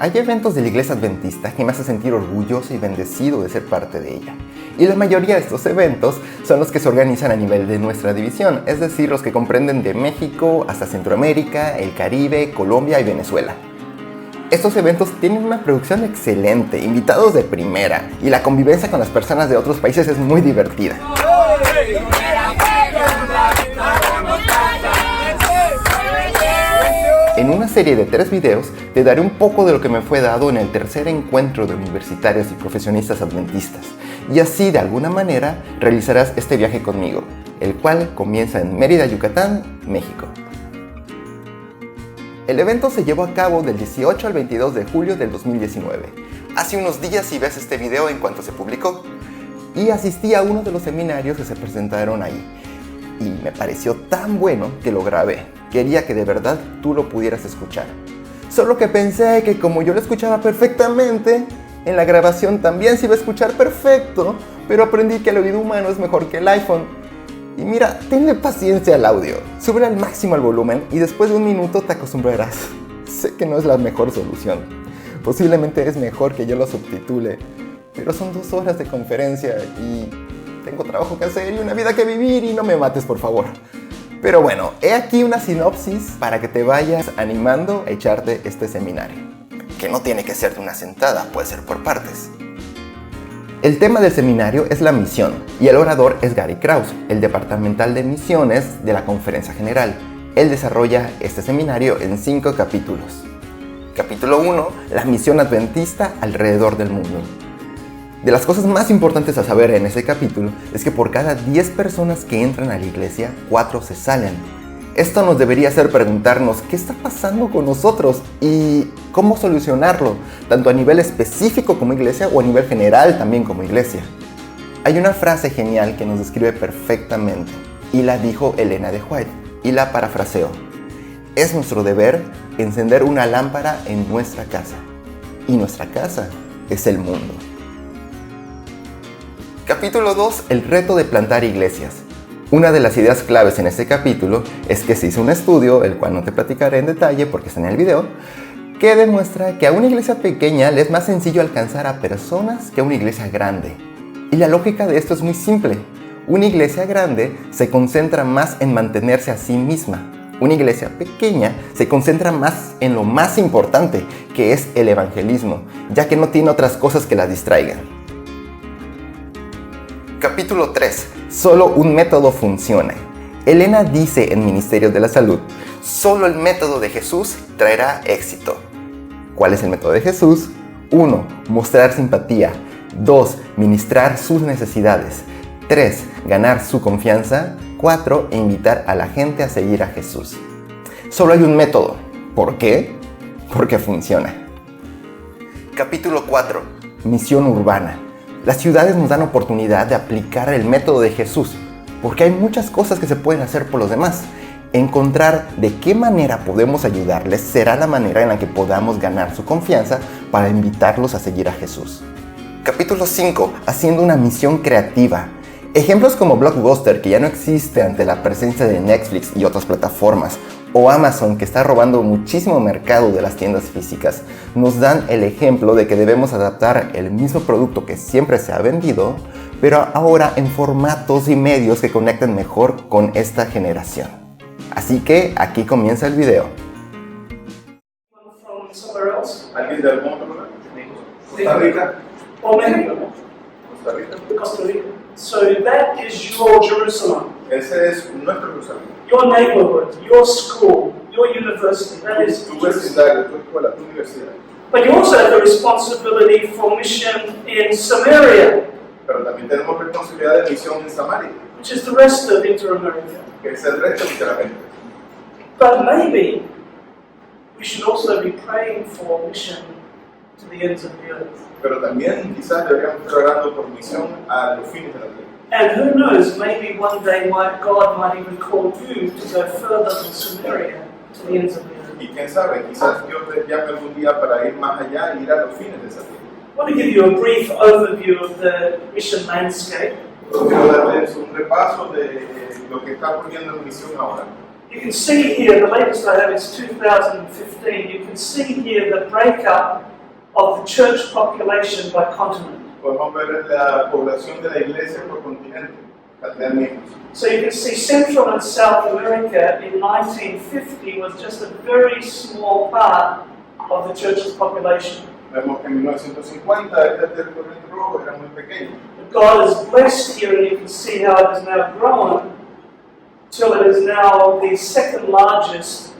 hay eventos de la iglesia adventista que me hacen sentir orgulloso y bendecido de ser parte de ella. Y la mayoría de estos eventos son los que se organizan a nivel de nuestra división, es decir, los que comprenden de México hasta Centroamérica, el Caribe, Colombia y Venezuela. Estos eventos tienen una producción excelente, invitados de primera, y la convivencia con las personas de otros países es muy divertida. En una serie de 3 videos te daré un poco de lo que me fue dado en el tercer encuentro de universitarios y profesionistas adventistas, y así de alguna manera realizarás este viaje conmigo, el cual comienza en Mérida, Yucatán, México. El evento se llevó a cabo del 18 al 22 de julio del 2019. Hace unos días si ves este video en cuanto se publicó, y asistí a uno de los seminarios que se presentaron ahí, y me pareció tan bueno que lo grabé. Quería que de verdad tú lo pudieras escuchar. Solo que pensé que como yo lo escuchaba perfectamente, en la grabación también se iba a escuchar perfecto, pero aprendí que el oído humano es mejor que el iPhone. Y mira, tenle paciencia al audio, súbele al máximo el volumen y después de un minuto te acostumbrarás. Sé que no es la mejor solución. Posiblemente es mejor que yo lo subtitule, pero son 2 horas de conferencia y tengo trabajo que hacer y una vida que vivir y no me mates, por favor. Pero bueno, he aquí una sinopsis para que te vayas animando a echarte este seminario, que no tiene que ser de una sentada, puede ser por partes. El tema del seminario es la misión y el orador es Gary Krause, el departamental de misiones de la Conferencia General. Él desarrolla este seminario en 5 capítulos. Capítulo 1, la misión adventista alrededor del mundo. De las cosas más importantes a saber en ese capítulo es que por cada 10 personas que entran a la iglesia, 4 se salen. Esto nos debería hacer preguntarnos qué está pasando con nosotros y cómo solucionarlo, tanto a nivel específico como iglesia o a nivel general también como iglesia. Hay una frase genial que nos describe perfectamente y la dijo Elena de White y la parafraseo. Es nuestro deber encender una lámpara en nuestra casa y nuestra casa es el mundo. Capítulo 2. El reto de plantar iglesias. Una de las ideas claves en este capítulo es que se hizo un estudio, el cual no te platicaré en detalle porque está en el video, que demuestra que a una iglesia pequeña le es más sencillo alcanzar a personas que a una iglesia grande. Y la lógica de esto es muy simple. Una iglesia grande se concentra más en mantenerse a sí misma. Una iglesia pequeña se concentra más en lo más importante, que es el evangelismo, ya que no tiene otras cosas que la distraigan. Capítulo 3. Solo un método funciona. Elena dice en Ministerios de la Salud, solo el método de Jesús traerá éxito. ¿Cuál es el método de Jesús? 1. Mostrar simpatía. 2. Ministrar sus necesidades. 3. Ganar su confianza. 4. Invitar a la gente a seguir a Jesús. Solo hay un método. ¿Por qué? Porque funciona. Capítulo 4. Misión urbana. Las ciudades nos dan oportunidad de aplicar el método de Jesús, porque hay muchas cosas que se pueden hacer por los demás. Encontrar de qué manera podemos ayudarles será la manera en la que podamos ganar su confianza para invitarlos a seguir a Jesús. Capítulo 5. Haciendo una misión creativa. Ejemplos como Blockbuster, que ya no existe ante la presencia de Netflix y otras plataformas, o Amazon, que está robando muchísimo mercado de las tiendas físicas, nos dan el ejemplo de que debemos adaptar el mismo producto que siempre se ha vendido, pero ahora en formatos y medios que conecten mejor con esta generación. Así que aquí comienza el video. ¿Alguien de algún otro lugar? ¿Costa Rica? O México. Costa Rica. Costa Rica. So that is your Jerusalem. Ese es nuestro Jerusalén. Your neighborhood, your school, your university. That is Tu vecindario, tu escuela, tu universidad. But you also have the responsibility for mission in Samaria, Pero también tenemos responsabilidad de misión en Samaria, which is the rest of Interamerica. que es el resto literalmente. But maybe we should also be praying for mission to the ends of the earth. Pero también quizás deberíamos estar orando por misión a los fines de la tierra. And who knows, maybe one day God might even call you to go further than Samaria to the ends of the earth. Y quién sabe, quizás Dios les llame algún día para ir más allá y ir a los fines de esa tierra. I want to give you a brief overview of the mission landscape. Quiero darles un repaso de lo que está ocurriendo en misión ahora. You can see here, the latest I have is 2015, you can see here the breakup of the church population by continent. Podemos ver la población de la iglesia por continente, cantidad de miembros. So you can see Central and South America in 1950 was just a very small part of the church's population. Vemos que en 1950 este territorio rojo era muy pequeño. But God is blessed here, and you can see how it has now grown till it is now the second largest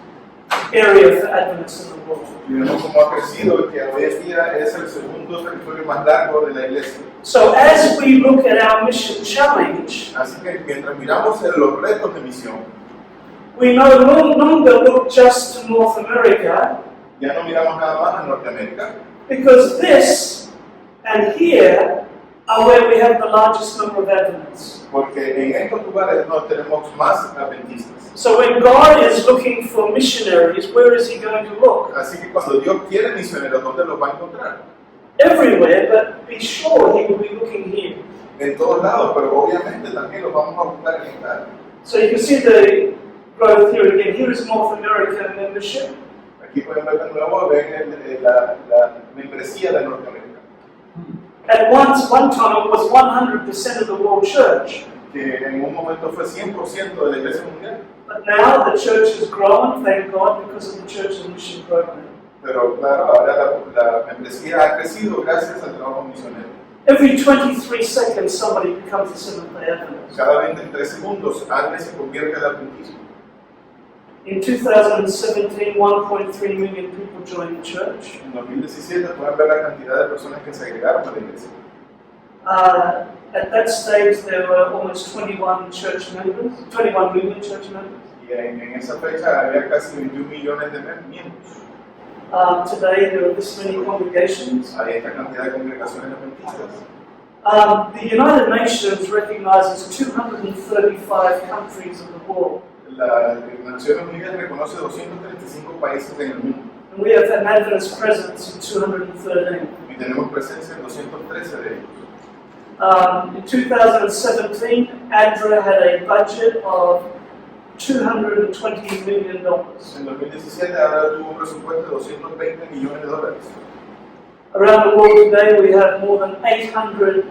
area for Adventists in the world. Y vemos cómo ha crecido y que hoy en día es el segundo territorio más largo de la iglesia. So as we look at our mission challenge, Así que mientras miramos los retos de misión, we no longer look just to North America, ya no miramos nada más a Norteamérica, because this and here are where we have the largest number of Adventists. porque en estos lugares no tenemos más adventistas. So when God is looking for missionaries, where is He going to look? Así que cuando Dios quiere misioneros, ¿dónde los va a encontrar? Everywhere, but be sure He will be looking here. En todos lados, pero obviamente también los vamos a buscar en esta área. So you can see the growth here again. Here is North America membership. Aquí pueden ver de nuevo, ven la membresía de Norteamérica. At one time it was 100% of the world church. Que en un momento fue 100% de la iglesia mundial. But now the church has grown, thank God, because of the church's mission program. Pero claro, ahora la membresía ha crecido gracias al trabajo misionero. Every 23 seconds somebody becomes a Seventh-day Adventist. Cada 23 segundos alguien se convierte al adventismo. In 2017, 1.3 million people joined the church. En 2017 pueden ver la cantidad de personas que se agregaron a la iglesia. At that stage, there were almost 21 million church members. Y en esa fecha había casi 21 millones de miembros. Today, there are this many congregations. Hay esta cantidad de congregaciones adventistas. The United Nations recognizes 235 countries of the world. Las Naciones Unidas reconoce 235 países en el mundo. And we have an Adventist presence in 213. Y tenemos presencia en 213 de ellos. In 2017, ADRA had a budget of $220 million. En 2017 ahora tuvo un presupuesto de 220 millones de dólares. Around the world today, we have more than 800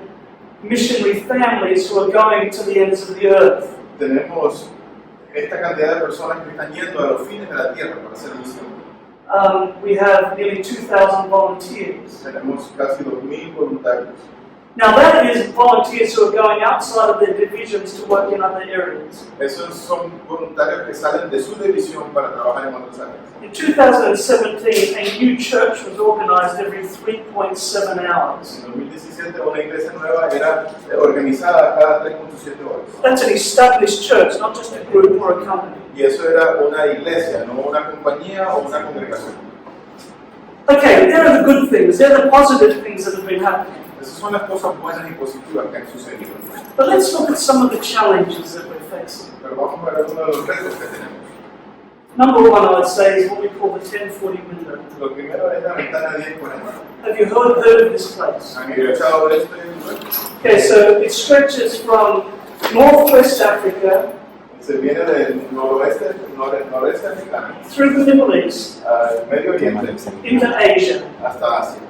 missionary families who are going to the ends of the earth. Tenemos esta cantidad de personas que están yendo a los fines de la tierra para hacer misión. We have nearly 2,000 volunteers. Tenemos casi 2,000 voluntarios. Now that is volunteers who are going outside of their divisions to work in other areas. Esos son voluntarios que salen de su división para trabajar en otras áreas. In 2017, a new church was organized every 3.7 hours. En 2017 una iglesia nueva era organizada cada 3.7 horas. That's an established church, not just a group or a company. Y eso era una iglesia, no una compañía o una congregación. Okay, there are the good things. There are the positive things that have been happening. Esas son las cosas buenas y positivas que han sucedido. But let's look at some of the challenges that we're facing. Pero vamos a ver algunos de los retos que tenemos. Number one, I would say, is what we call the 1040 window. Lo primero es la ventana 1040. Have you heard of this place? ¿Han escuchado de este lugar? Okay, so it stretches from northwest Africa Se viene del noreste africano, through the Middle East al Medio Oriente, into Asia. hasta Asia.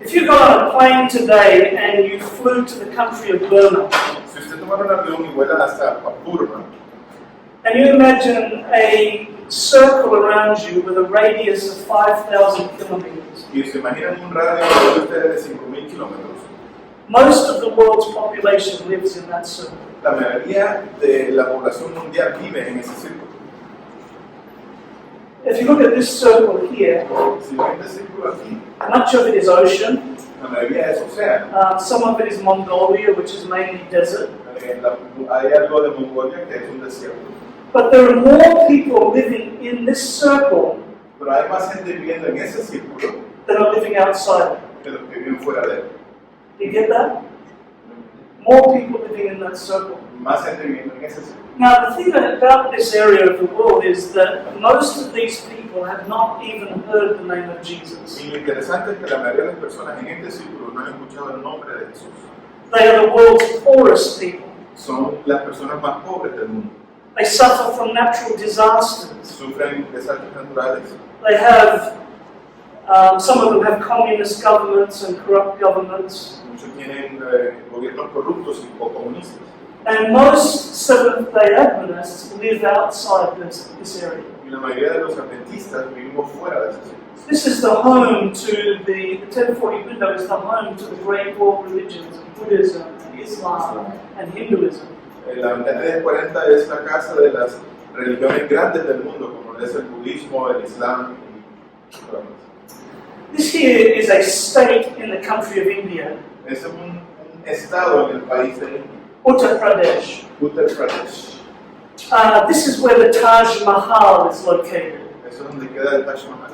If you got on a plane today and you flew to the country of Burma, Si usted tomara un avión y vuela hasta Burma, and you imagine a circle around you with a radius of 5,000 kilometers, y se imaginan un radio de ustedes de 5,000 kilómetros, most of the world's population lives in that circle. la mayoría de la población mundial vive en ese círculo. If you look at this circle here, Si ven este círculo aquí, much of it is ocean, la mayoría es océano. some of it is Mongolia, which is mainly desert. Hay algo de Mongolia que es un desierto. But there are more people living in this circle Pero hay más gente viviendo en ese círculo than are living outside. que los que viven fuera de él. Do you get that? More people living in that circle. Más gente viviendo en ese círculo. Now, the thing about this area of the world is that most of these people have not even heard the name of Jesus. Y lo interesante es que la mayoría de las personas en este círculo no han escuchado el nombre de Jesús. They are the world's poorest people. Son las personas más pobres del mundo. They suffer from natural disasters. sufren desastres naturales. They have, some of them have communist governments and corrupt governments. Muchos tienen gobiernos corruptos y o comunistas. And most Seventh-day Adventists live outside this area. Y la mayoría de los adventistas vivimos fuera de esas ciudades. This is the home to the 1040 window is the home to the great world religions of Buddhism, Islam, and Hinduism. La ventana de 40 es la casa de las religiones grandes del mundo, como es el budismo, el islam y otras. This here is a state in the country of India, Es un estado en el país de India, Uttar Pradesh. Uttar Pradesh. This is where the Taj Mahal is located. Eso es donde queda el Taj Mahal.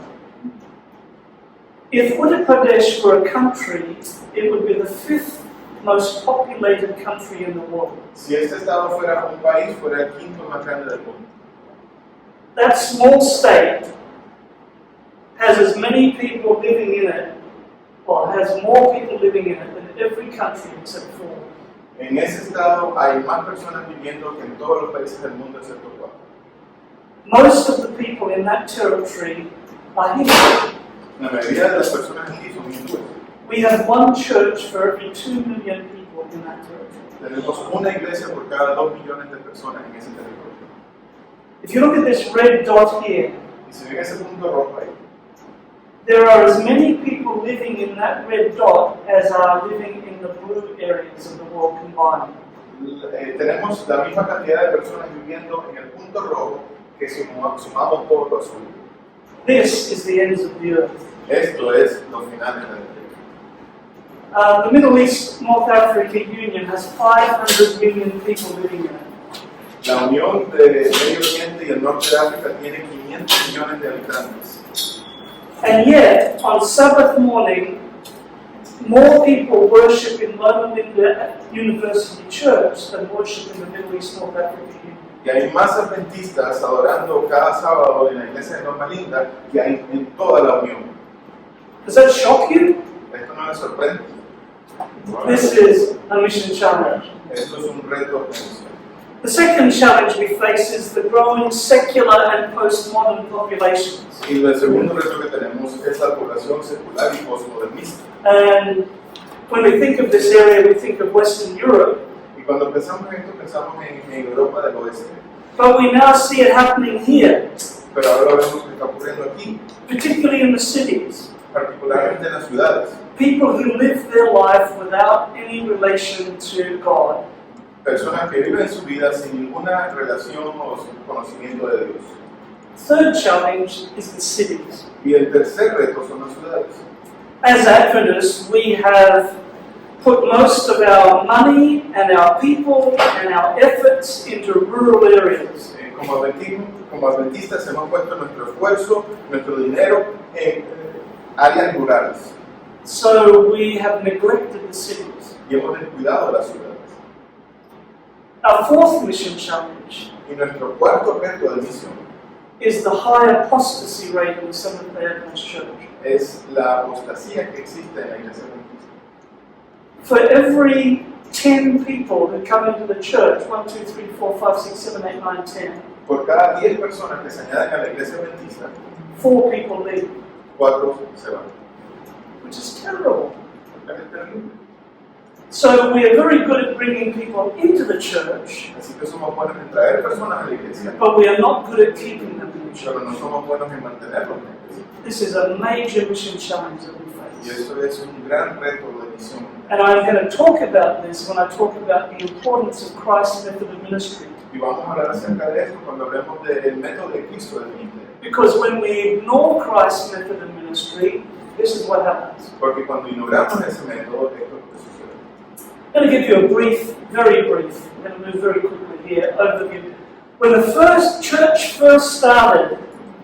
If Uttar Pradesh were a country, it would be the 5th most populated country in the world. Si este estado fuera un país, fuera el quinto más grande del mundo. That small state has as many people living in it, or has more people living in it than every country except 4. En ese estado hay más personas viviendo que en todos los países del mundo excepto 4. Most of the people in that territory are Hindu. La mayoría de las personas aquí son hindúes. We have one church for every 2 million people in that territory. Tenemos una iglesia por cada 2 millones de personas en ese territorio. If you look at this red dot here, Y si ven ese punto rojo ahí, there are as many people living in that red dot as are living in the blue areas of the world combined. tenemos la misma cantidad de personas viviendo en el punto rojo que si sumamos todo lo azul. This is the ends of the earth. Esto es los finales de la tierra. The Middle East North Africa Union has 500 million people living in it. La Unión de Medio Oriente y el Norte de África tiene 500 millones de habitantes. And yet, on Sabbath morning, more people worship in Loma Linda University Church than worship in the Middle East North Africa Union. Y hay más adventistas adorando cada sábado en la iglesia de Loma Linda que hay en toda la Unión. Does that shock you? Esto no les sorprende. This is a mission challenge. Esto es un reto. The second challenge we face is the growing secular and postmodern populations. Y el segundo reto que tenemos es la población secular y postmodernista. And when we think of this area, we think of Western Europe. Y cuando pensamos en esto, pensamos en Europa del Oeste. But we now see it happening here, Pero ahora vemos que está ocurriendo aquí, particularly in the cities. particularmente en las ciudades. People who live their life without any relation to God. Personas que viven su vida sin ninguna relación o sin conocimiento de Dios. Third challenge is the cities. Y el tercer reto son las ciudades. As Adventists, we have put most of our money and our people and our efforts into rural areas. Como adventistas hemos puesto nuestro esfuerzo, nuestro dinero en áreas rurales. So we have neglected the cities. Y hemos descuidado las ciudades. Our fourth mission challenge Y nuestro cuarto reto de misión is the high apostasy rate in the Seventh-day Adventist Church. es la apostasía que existe en la iglesia adventista. For every 10 people who come into the church, 1, 2, 3, 4, 5, 6, 7, 8, 9, 10, Por cada 10 personas que se añaden a la iglesia adventista, 4 people leave, 4 se van. which is terrible. Es terrible. So we are very good at bringing people into the church, Así que somos buenos en traer personas a la iglesia, but we are not good at keeping them in the church. pero no somos buenos en mantenerlos en la iglesia. This is a major mission challenge that we Y face. eso es un gran reto de misión. And I'm going to talk about this when I talk about the importance of Christ's method of ministry. Y vamos a hablar acerca de esto cuando hablemos del método de Cristo del ministerio. Because when we ignore Christ's method of ministry, this is what happens. Porque cuando ignoramos ese método, esto es lo que sucede. I'm going to give you a brief, very brief, I'm going to move very quickly here, overview. When the first church first started,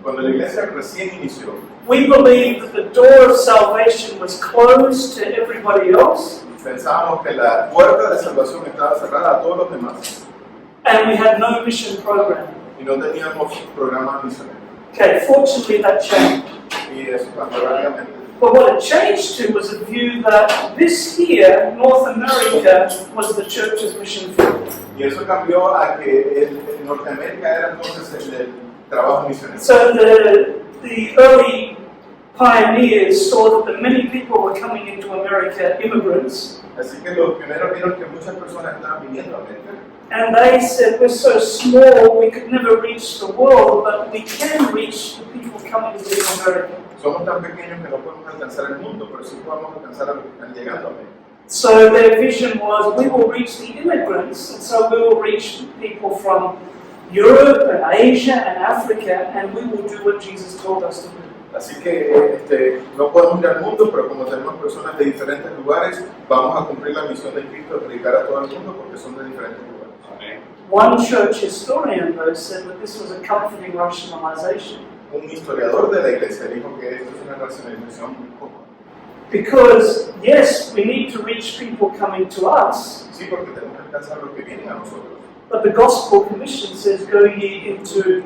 Cuando la iglesia recién inició, we believed that the door of salvation was closed to everybody else, pensábamos que la puerta de salvación estaba cerrada a todos los demás and we had no mission program. y no teníamos programa misionero. Okay, fortunately that changed. Y eso cambió rápidamente. But what it changed to was a view that this here, North America, was the church's mission field. Y eso cambió a que el Norteamérica era entonces el trabajo misionero. So the early pioneers saw that many people were coming into America, immigrants, Así que los pioneros vieron que muchas personas estaban viniendo a América. and they said, we're so small, we could never reach the world, but we can reach the people coming to America. Somos tan pequeños que no podemos alcanzar el mundo, pero sí podemos alcanzar a los que están llegando a América. So their vision was, we will reach the immigrants, and so we will reach people from Europe and Asia and Africa, and we will do what Jesus told us to do. Así que no podemos ir al mundo, pero como tenemos personas de diferentes lugares, vamos a cumplir la misión de Cristo de predicar a todo el mundo porque son de diferentes lugares. One church historian, though, said that this was a comforting rationalization. Un historiador de la iglesia dijo que esto es una racionalización muy cómoda. Because, yes, we need to reach people coming to us, Sí, porque tenemos que alcanzar los que vienen a nosotros. but the Gospel Commission says, go ye into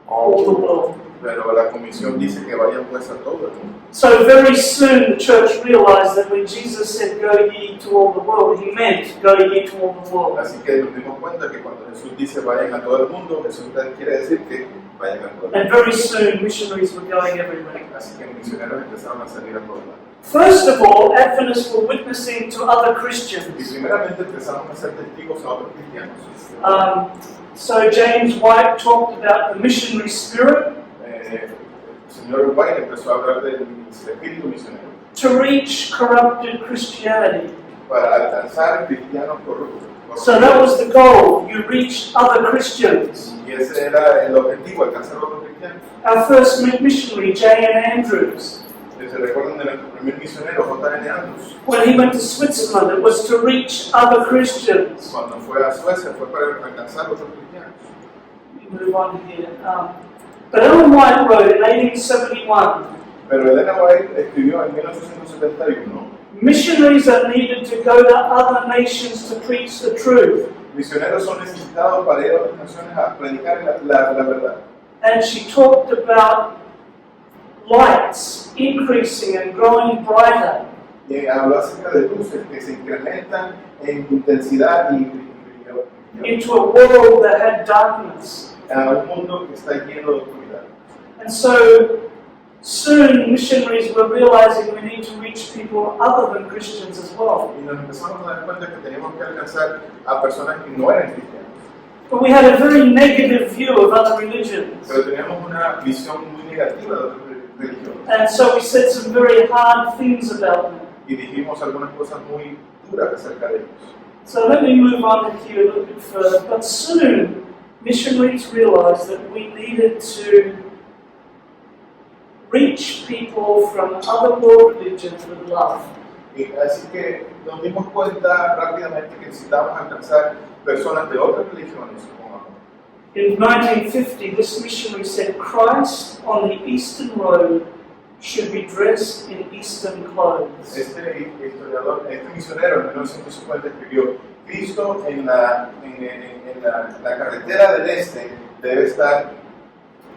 all the world. Pero la comisión dice que vayan pues a todo el mundo. So very soon the church realized that when Jesus said, go ye to all the world, he meant, go ye to all the world. Así que nos dimos cuenta que cuando Jesús dice vayan a todo el mundo, Jesús quiere decir que vayan a todo el And mundo. very soon missionaries were going everywhere. Así que misioneros empezaron a salir a todos lados. First of all, Adventists were witnessing to other Y Christians. primeramente empezamos a ser testigos a otros cristianos. So James White talked about the missionary spirit El señor White empezó a hablar del espíritu misionero to reach corrupted Christianity. para alcanzar cristianos corruptos. So that was the goal. You reach other Christians. Y ese era el objetivo, alcanzar a otros cristianos. Our first missionary, J.N. Andrews, ¿Se recuerdan de nuestro primer misionero, J.N. Andrews? when he went to Switzerland, it was to reach other Christians. Cuando fue a Suecia fue para alcanzar a otros cristianos. We move on here. But Ellen White wrote in 1871, Pero Elena White escribió en 1871, missionaries are needed to go to other nations to preach the truth. misioneros son necesitados para ir a otras naciones a predicar la verdad. And she talked about lights increasing and growing brighter Y habló acerca de luces que se incrementan en intensidad y brillo into a world that had darkness. a un mundo que está lleno de oscuridad. And so soon missionaries were realizing we need to reach people other than Christians as well. Y nos empezamos a dar cuenta que teníamos que alcanzar a personas que no eran cristianas. But we had a very negative view of other religions. Pero teníamos una visión muy negativa de otras religiones. And so we said some very hard things about them. Y dijimos algunas cosas muy duras acerca de ellos. So let me move on here a little bit further. But soon missionaries realized that we needed to reach people from other world religions with love. Y así que nos dimos cuenta rápidamente que necesitábamos alcanzar personas de otras religiones con amor. In 1950, this missionary said, Christ on the Eastern Road should be dressed in Eastern clothes. Este misionero en 1950 escribió, Cristo en la carretera del este debe estar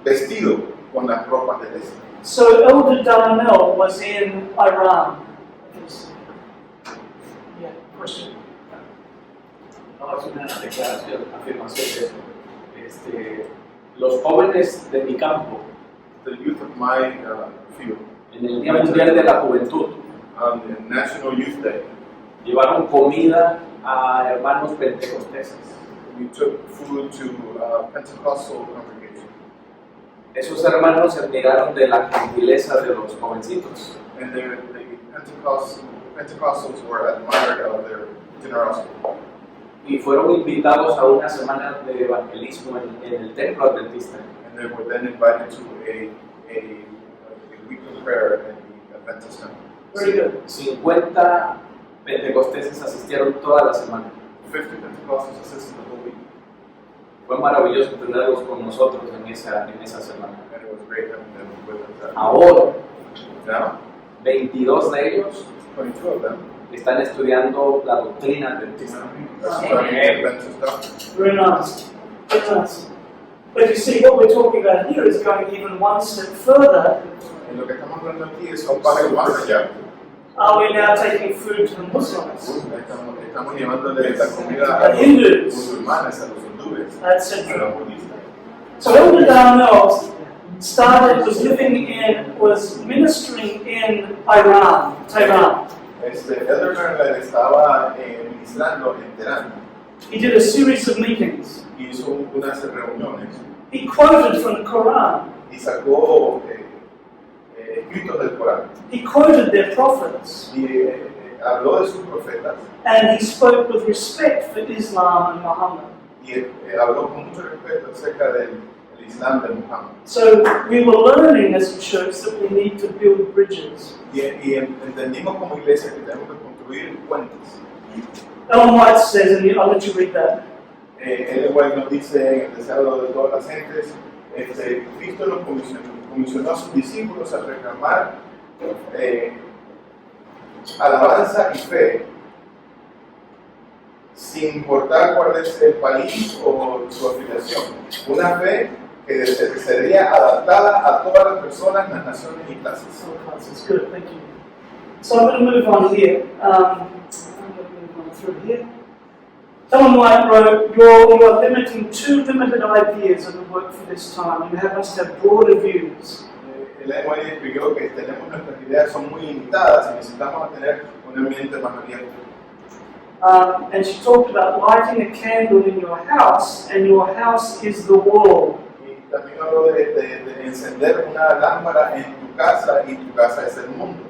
vestido con las ropas del este. So Elder Darnell was in Iran. Yeah, question. No, es una declaración, afirmación de eso. Los jóvenes de mi campo, The youth of my field, en el Día Mundial de la Juventud, on the National Youth Day, llevaron comida a hermanos pentecosteses. we took food to Pentecostal congregation. Esos hermanos se admiraron de la gentileza de los jovencitos. And the Pentecostals were admired of their generosity. Y fueron invitados a una semana de evangelismo en el templo adventista. And they were then invited to a weekly prayer in the Adventist temple. Very good. 50 pentecosteses asistieron toda la semana. 50 Pentecostals assisted the whole week. Fue maravilloso tenerlos con nosotros en esa semana. And it was great having them with us. Ahora, Now, 22 de ellos 22 of them están estudiando la doctrina adventista. are studying Adventist doctrine. Very nice. Very nice. But you see, what we're talking about here is going even one step further. Y lo que estamos hablando aquí es un paso más allá. Are we now taking food to the Muslims? Estamos llevándole la comida a The los Hindus. musulmanes, a los hindúes, That's a it. los budistas. So Elder Darnell was ministering in Tehran. Elder Darnell estaba ministrando en Teherán He did a series of meetings. y hizo unas reuniones He quoted from the Quran. y sacó escritos del Corán He quoted their prophets. y habló de sus profetas And he spoke with respect for Islam and Muhammad. y habló con mucho respeto acerca del Islam de Muhammad. So we were learning as a church that we need to build bridges. Y entendimos como iglesia que tenemos que construir puentes. Ellen White says, and I'll let you read that. Ellen White nos dice en el deseado de todas las gentes, Cristo nos comisionó a sus discípulos a reclamar alabanza y fe, sin importar cuál es el país o su afiliación. Una fe que sería adaptada a todas las personas, las naciones y clases. That's good, thank you. So I'm going to move on here. I'm going to move on through here. Ellen White wrote, you are limiting two limited ideas of the work for this time. You must have broader views. Ellen White escribió que nuestras ideas son muy limitadas y necesitamos tener un ambiente más abierto. And she talked about lighting a candle in your house, and your house is the world. Y también habló de encender una lámpara en tu casa y tu casa es el mundo.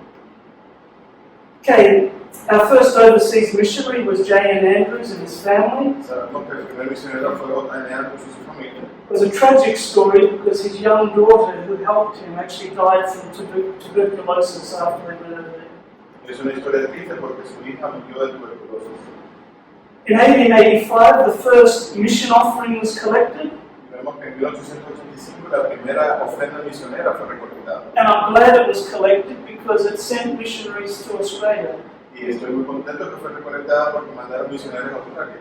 Okay, our first overseas missionary was J.N. Andrews and his family. Sabemos que el primer misionero fue J.N. Andrews y su familia. It was a tragic story because his young daughter, who helped him, actually died from tuberculosis after he went over there. Es una historia triste porque su hija murió de tuberculosis. In 1885, the first mission offering was collected, Vemos que en 1885 la primera ofrenda misionera fue recolectada. and I'm glad it was collected because it sent missionaries to Australia. Y estoy muy contento que fue recolectada porque mandaron misioneros a Australia.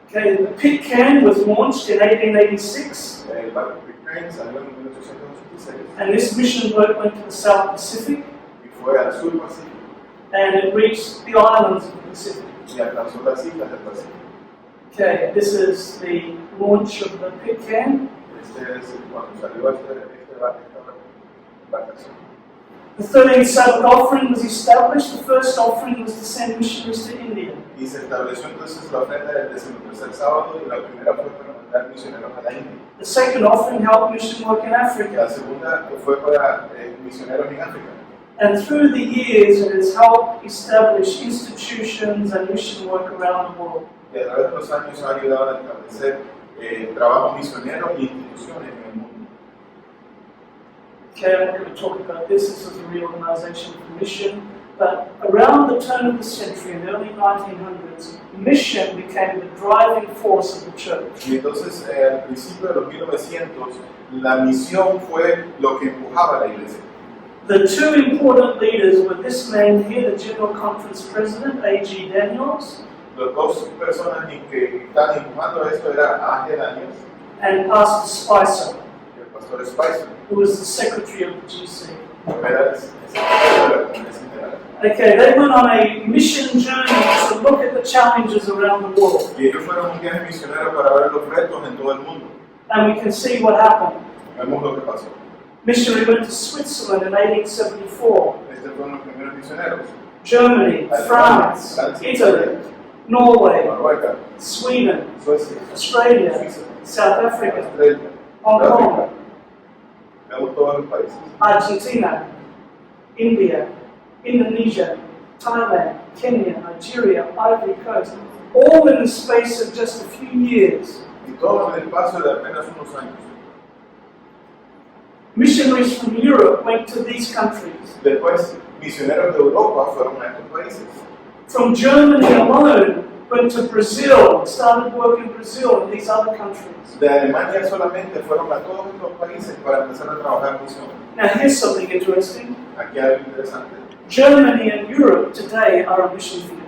Okay, the pit can was launched in 1886, El barco Pitcairn salió en 1886 and this mission boat went to the South Pacific, y fue al sur Pacífico and it reached the islands of the Pacific. y alcanzó las islas del Pacífico. Okay, this is the launch of the pit can. Este es cuando salió esta embarcación. The 13th Sabbath offering was established. The first offering was to send missionaries to India. Y se estableció entonces la ofrenda del 13º sábado y la primera fue para mandar misioneros a la India. The second offering helped mission work in Africa. La segunda fue para misioneros en África. And through the years, it has helped establish institutions and mission work around the world. Y a través de los años ha ayudado a establecer trabajos misioneros y instituciones en el mundo. Okay, I'm not going to talk about this. This was a reorganization for mission. But around the turn of the century, in the early 1900s, mission became the driving force of the church. Y entonces, al principio de los 1900, la misión fue lo que empujaba a la iglesia. The two important leaders were this man here, the General Conference President, A.G. Daniels, Las dos personas que están empujando esto era Ángel Daniels and Pastor Spicer, y el pastor Spicer. who was the secretary of the GC. Era el secretario de la Conferencia General. Okay, they went on a mission journey to look at the challenges around the world. Y ellos fueron un viaje misionero para ver los retos en todo el mundo. And we can see what happened. Vemos lo que pasó. Missionary went to Switzerland in 1874, Estos fueron los primeros misioneros. Germany, France, Italy, Norway, Noruega, Sweden, Suecia, Australia, Suiza, South Africa, Australia, Hong Kong, vemos todos los países. Argentina, India, Indonesia, Thailand, Kenya, Nigeria, Ivory Coast, all in the space of just a few years. Y todo en el espacio de apenas unos años. Missionaries from Europe went to these countries. Después, misioneros de Europa fueron a estos países. From Germany alone, went to Brazil, started work in Brazil and these other countries. De Alemania solamente fueron a todos estos países para empezar a trabajar misión. Now here's something interesting. Aquí hay algo interesante. Germany and Europe today are a mission field.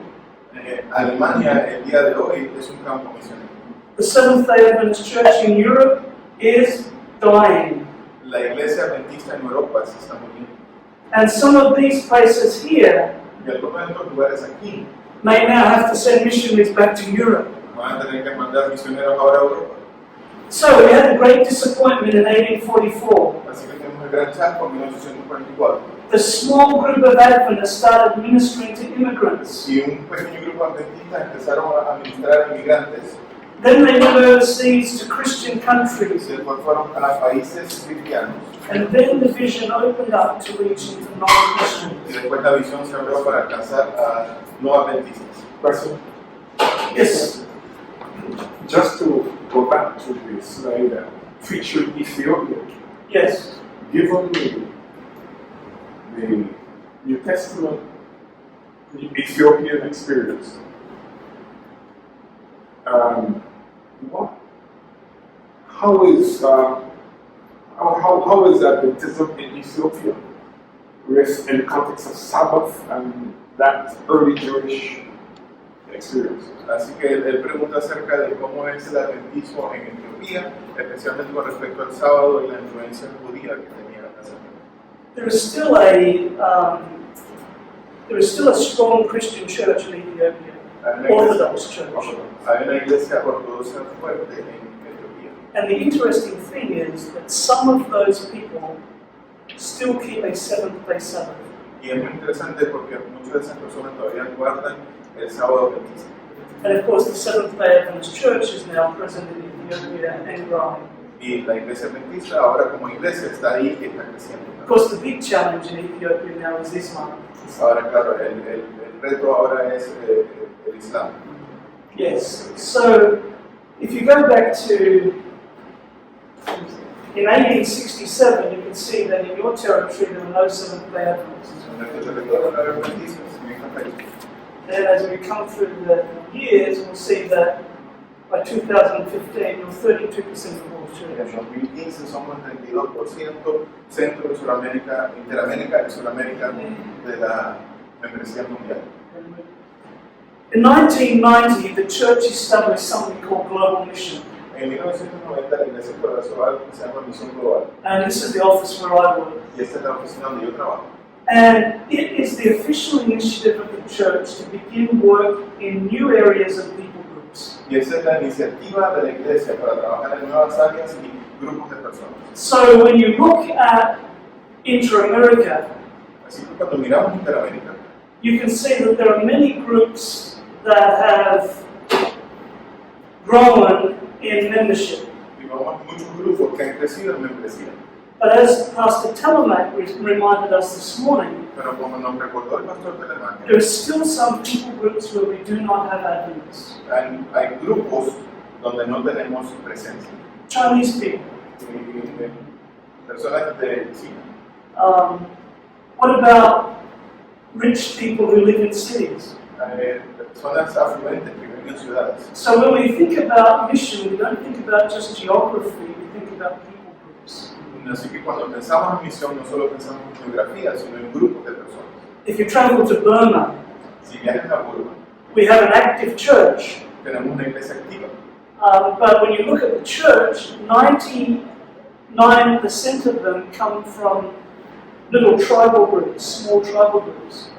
Alemania el día de hoy es un campo misionero. The Seventh-day Adventist Church in Europe is dying. La iglesia adventista en Europa se está muriendo. And some of these places here Y algunos de estos lugares aquí may now have to send missionaries back to Europe. van a tener que mandar misioneros ahora a Europa. So we had a great disappointment in 1844. Así que tenemos el gran chasco en 1844. The small group of Adventists started ministering to immigrants. Y un pequeño grupo de adventistas empezaron a administrar a inmigrantes. Then they went overseas to Christian countries. Después fueron a países cristianos. And then the vision opened up to reach into Y non-Christians. después la visión se abrió para alcanzar a no adventistas. Question. Yes. Just to go back to the slide that featured Ethiopia, Yes. given the New Testament Ethiopian experience, what? How is Adventism in Ethiopia in the context of Sabbath and that early Jewish experience? Así que él pregunta acerca de cómo es el adventismo en Etiopía, especialmente con respecto al sábado y la influencia judía que tenía la casa. There is still a strong Christian church in Ethiopia, Orthodox church. Hay una iglesia ortodoxa fuerte en Etiopía. And the interesting thing is that some of those people still keep a seventh-day Sabbath. Y es muy interesante porque muchas de esas personas todavía guardan el sábado adventista. And of course, the Seventh-day Adventist Church is now present in Ethiopia and growing. Y la iglesia adventista ahora como iglesia está ahí y está creciendo. Of course, the big challenge in Ethiopia now is Islam. Ahora, claro, el reto ahora es el Islam. Yes. So, if you go back to in 1867, you can see that in your territory there were no Seventh-day Adventists. En el territorio no hay adventistas en esta país. Then, as we come through the years, we'll see that by 2015, you're 32% of all En church. 2015 somos el 32% Centro de Sudamérica, Interamérica y Sudamérica de la membresía mundial. In 1990, the church established something called Global Mission. En 1990 la iglesia estableció algo que se llama Misión Global. And this is the office where I work. Y esta es la oficina donde yo trabajo. And it is the official initiative of the church to begin work in new areas of people groups. Y esa es la iniciativa de la iglesia para trabajar en nuevas áreas y grupos de personas. So when you look at Interamerica, Así que cuando miramos Interamérica, you can see that there are many groups that have grown in membership. y vemos muchos grupos que han crecido en membresía. But as Pastor Telemac reminded us this morning, Pero como nos recordó el pastor Telemac, there are still some people groups where we do not have Adventists. hay grupos donde no tenemos presencia. Chinese people. Personas de China. What about rich people who live in cities? Personas afluentes que viven en ciudades. So when we think about mission, we don't think about just geography, we think about people groups. Así que cuando pensamos en misión, no solo pensamos en geografía, sino en grupos de personas. If you travel to Burma, Si viajas a Burma, we have an active church. tenemos una iglesia activa. But when you look at the church, 99% of them come from little tribal groups, small tribal groups.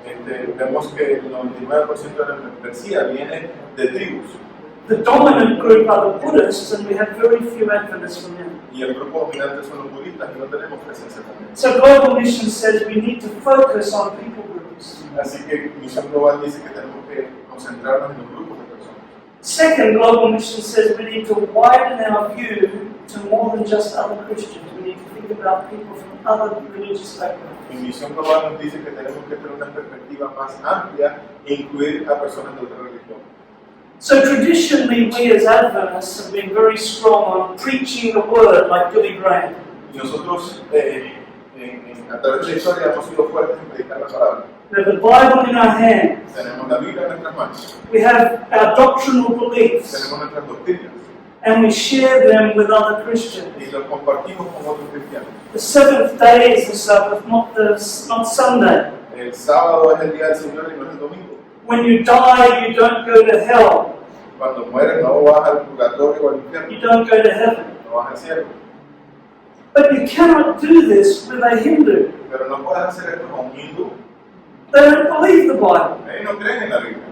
Vemos que el 99% de la membresía viene de tribus. The dominant group are the Buddhists, and we have very few Adventists from them. Y el grupo dominante son los budistas y no tenemos presencia también. So Global Mission says we need to focus on people groups. Así que Misión Global dice que tenemos que concentrarnos en los grupos de personas. Second, Global Mission says we need to widen our view to more than just other Christians. We need to think about people from other religious backgrounds. Mi Misión Global nos dice que tenemos que tener una perspectiva más amplia e incluir a personas de otra religión. So traditionally, we as Adventists have been very strong on preaching the word, like Billy Graham. Y nosotros, a través de la historia, hemos sido fuertes en predicar la palabra. We have the Bible in our hands. Tenemos la Biblia en nuestras manos. We have our doctrinal beliefs, Tenemos nuestras doctrinas and we share them with other Christians. y los compartimos con otros cristianos. The seventh day is the Sabbath, not Sunday. El sábado es el día del Señor y no es el domingo. When you die, you don't go to hell. Cuando mueres no vas al purgatorio o al infierno, You don't go to heaven. no vas al cielo. But But you cannot do this with a Hindu. Pero no puedes hacer esto con un hindú. They don't believe the Bible. Ellos no creen en la Biblia.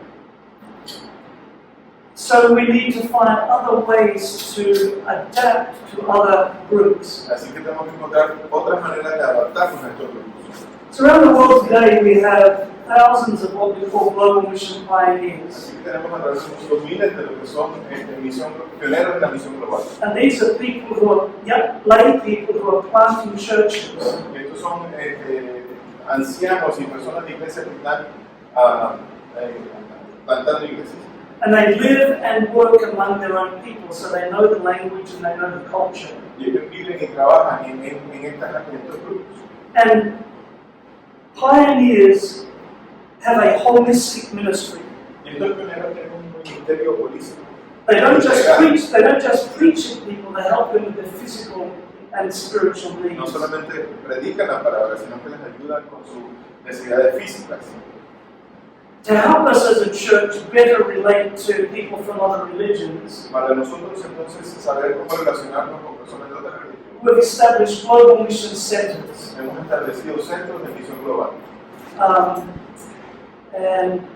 So we need to find other ways to adapt to other groups. Así que tenemos que encontrar otras maneras de adaptarnos a estos grupos. So around the world today we have thousands of what we call global mission pioneers. Así que tenemos alrededor de muchos miles de lo que son misión, pioneros de la misión global. And these are people who are lay people who are planting churches. Y estos son ancianos y personas de iglesia que están plantando iglesias. And they live and work among their own people, so they know the language and they know the culture. Y ellos viven y trabajan en estos grupos. And pioneers have a holistic ministry. Y estos pioneros tienen un ministerio holístico. They don't just preach at people, they help them with their physical and spiritual needs. No solamente predican la palabra, sino que les ayudan con sus necesidades físicas. To help us as a church better relate to people from other religions, Para nosotros entonces saber cómo relacionarnos con personas de otras religiones, we've established global mission centers. hemos establecido centros de misión global. And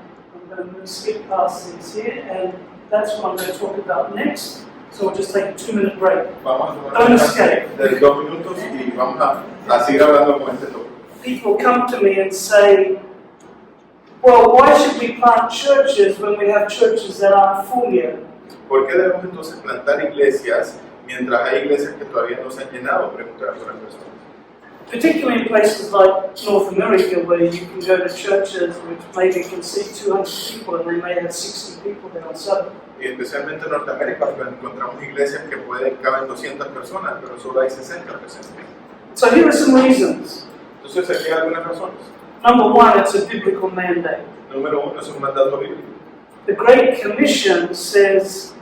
I'm going to skip past these here, and that's what I'm going to talk about next. So we'll just take a 2-minute break. Vamos a tomar Don't una escape. de 2 minutos y vamos a seguir hablando con este tópico. People come to me and say, well, why should we plant churches when we have churches that aren't full yet? ¿Por qué debemos entonces plantar iglesias mientras hay iglesias que todavía no se han llenado? Preguntar a algunas personas. Particularly in places like North America, where you can go to churches which maybe can seat 200 people and they may have 60 people there on Sunday. Y especialmente en Norteamérica encontramos iglesias que caben 200 personas, pero solo hay 60 presentes. So here are some reasons. Entonces aquí hay algunas razones. Number one, it's a biblical mandate. Número 1 es un mandato bíblico. The Great Commission says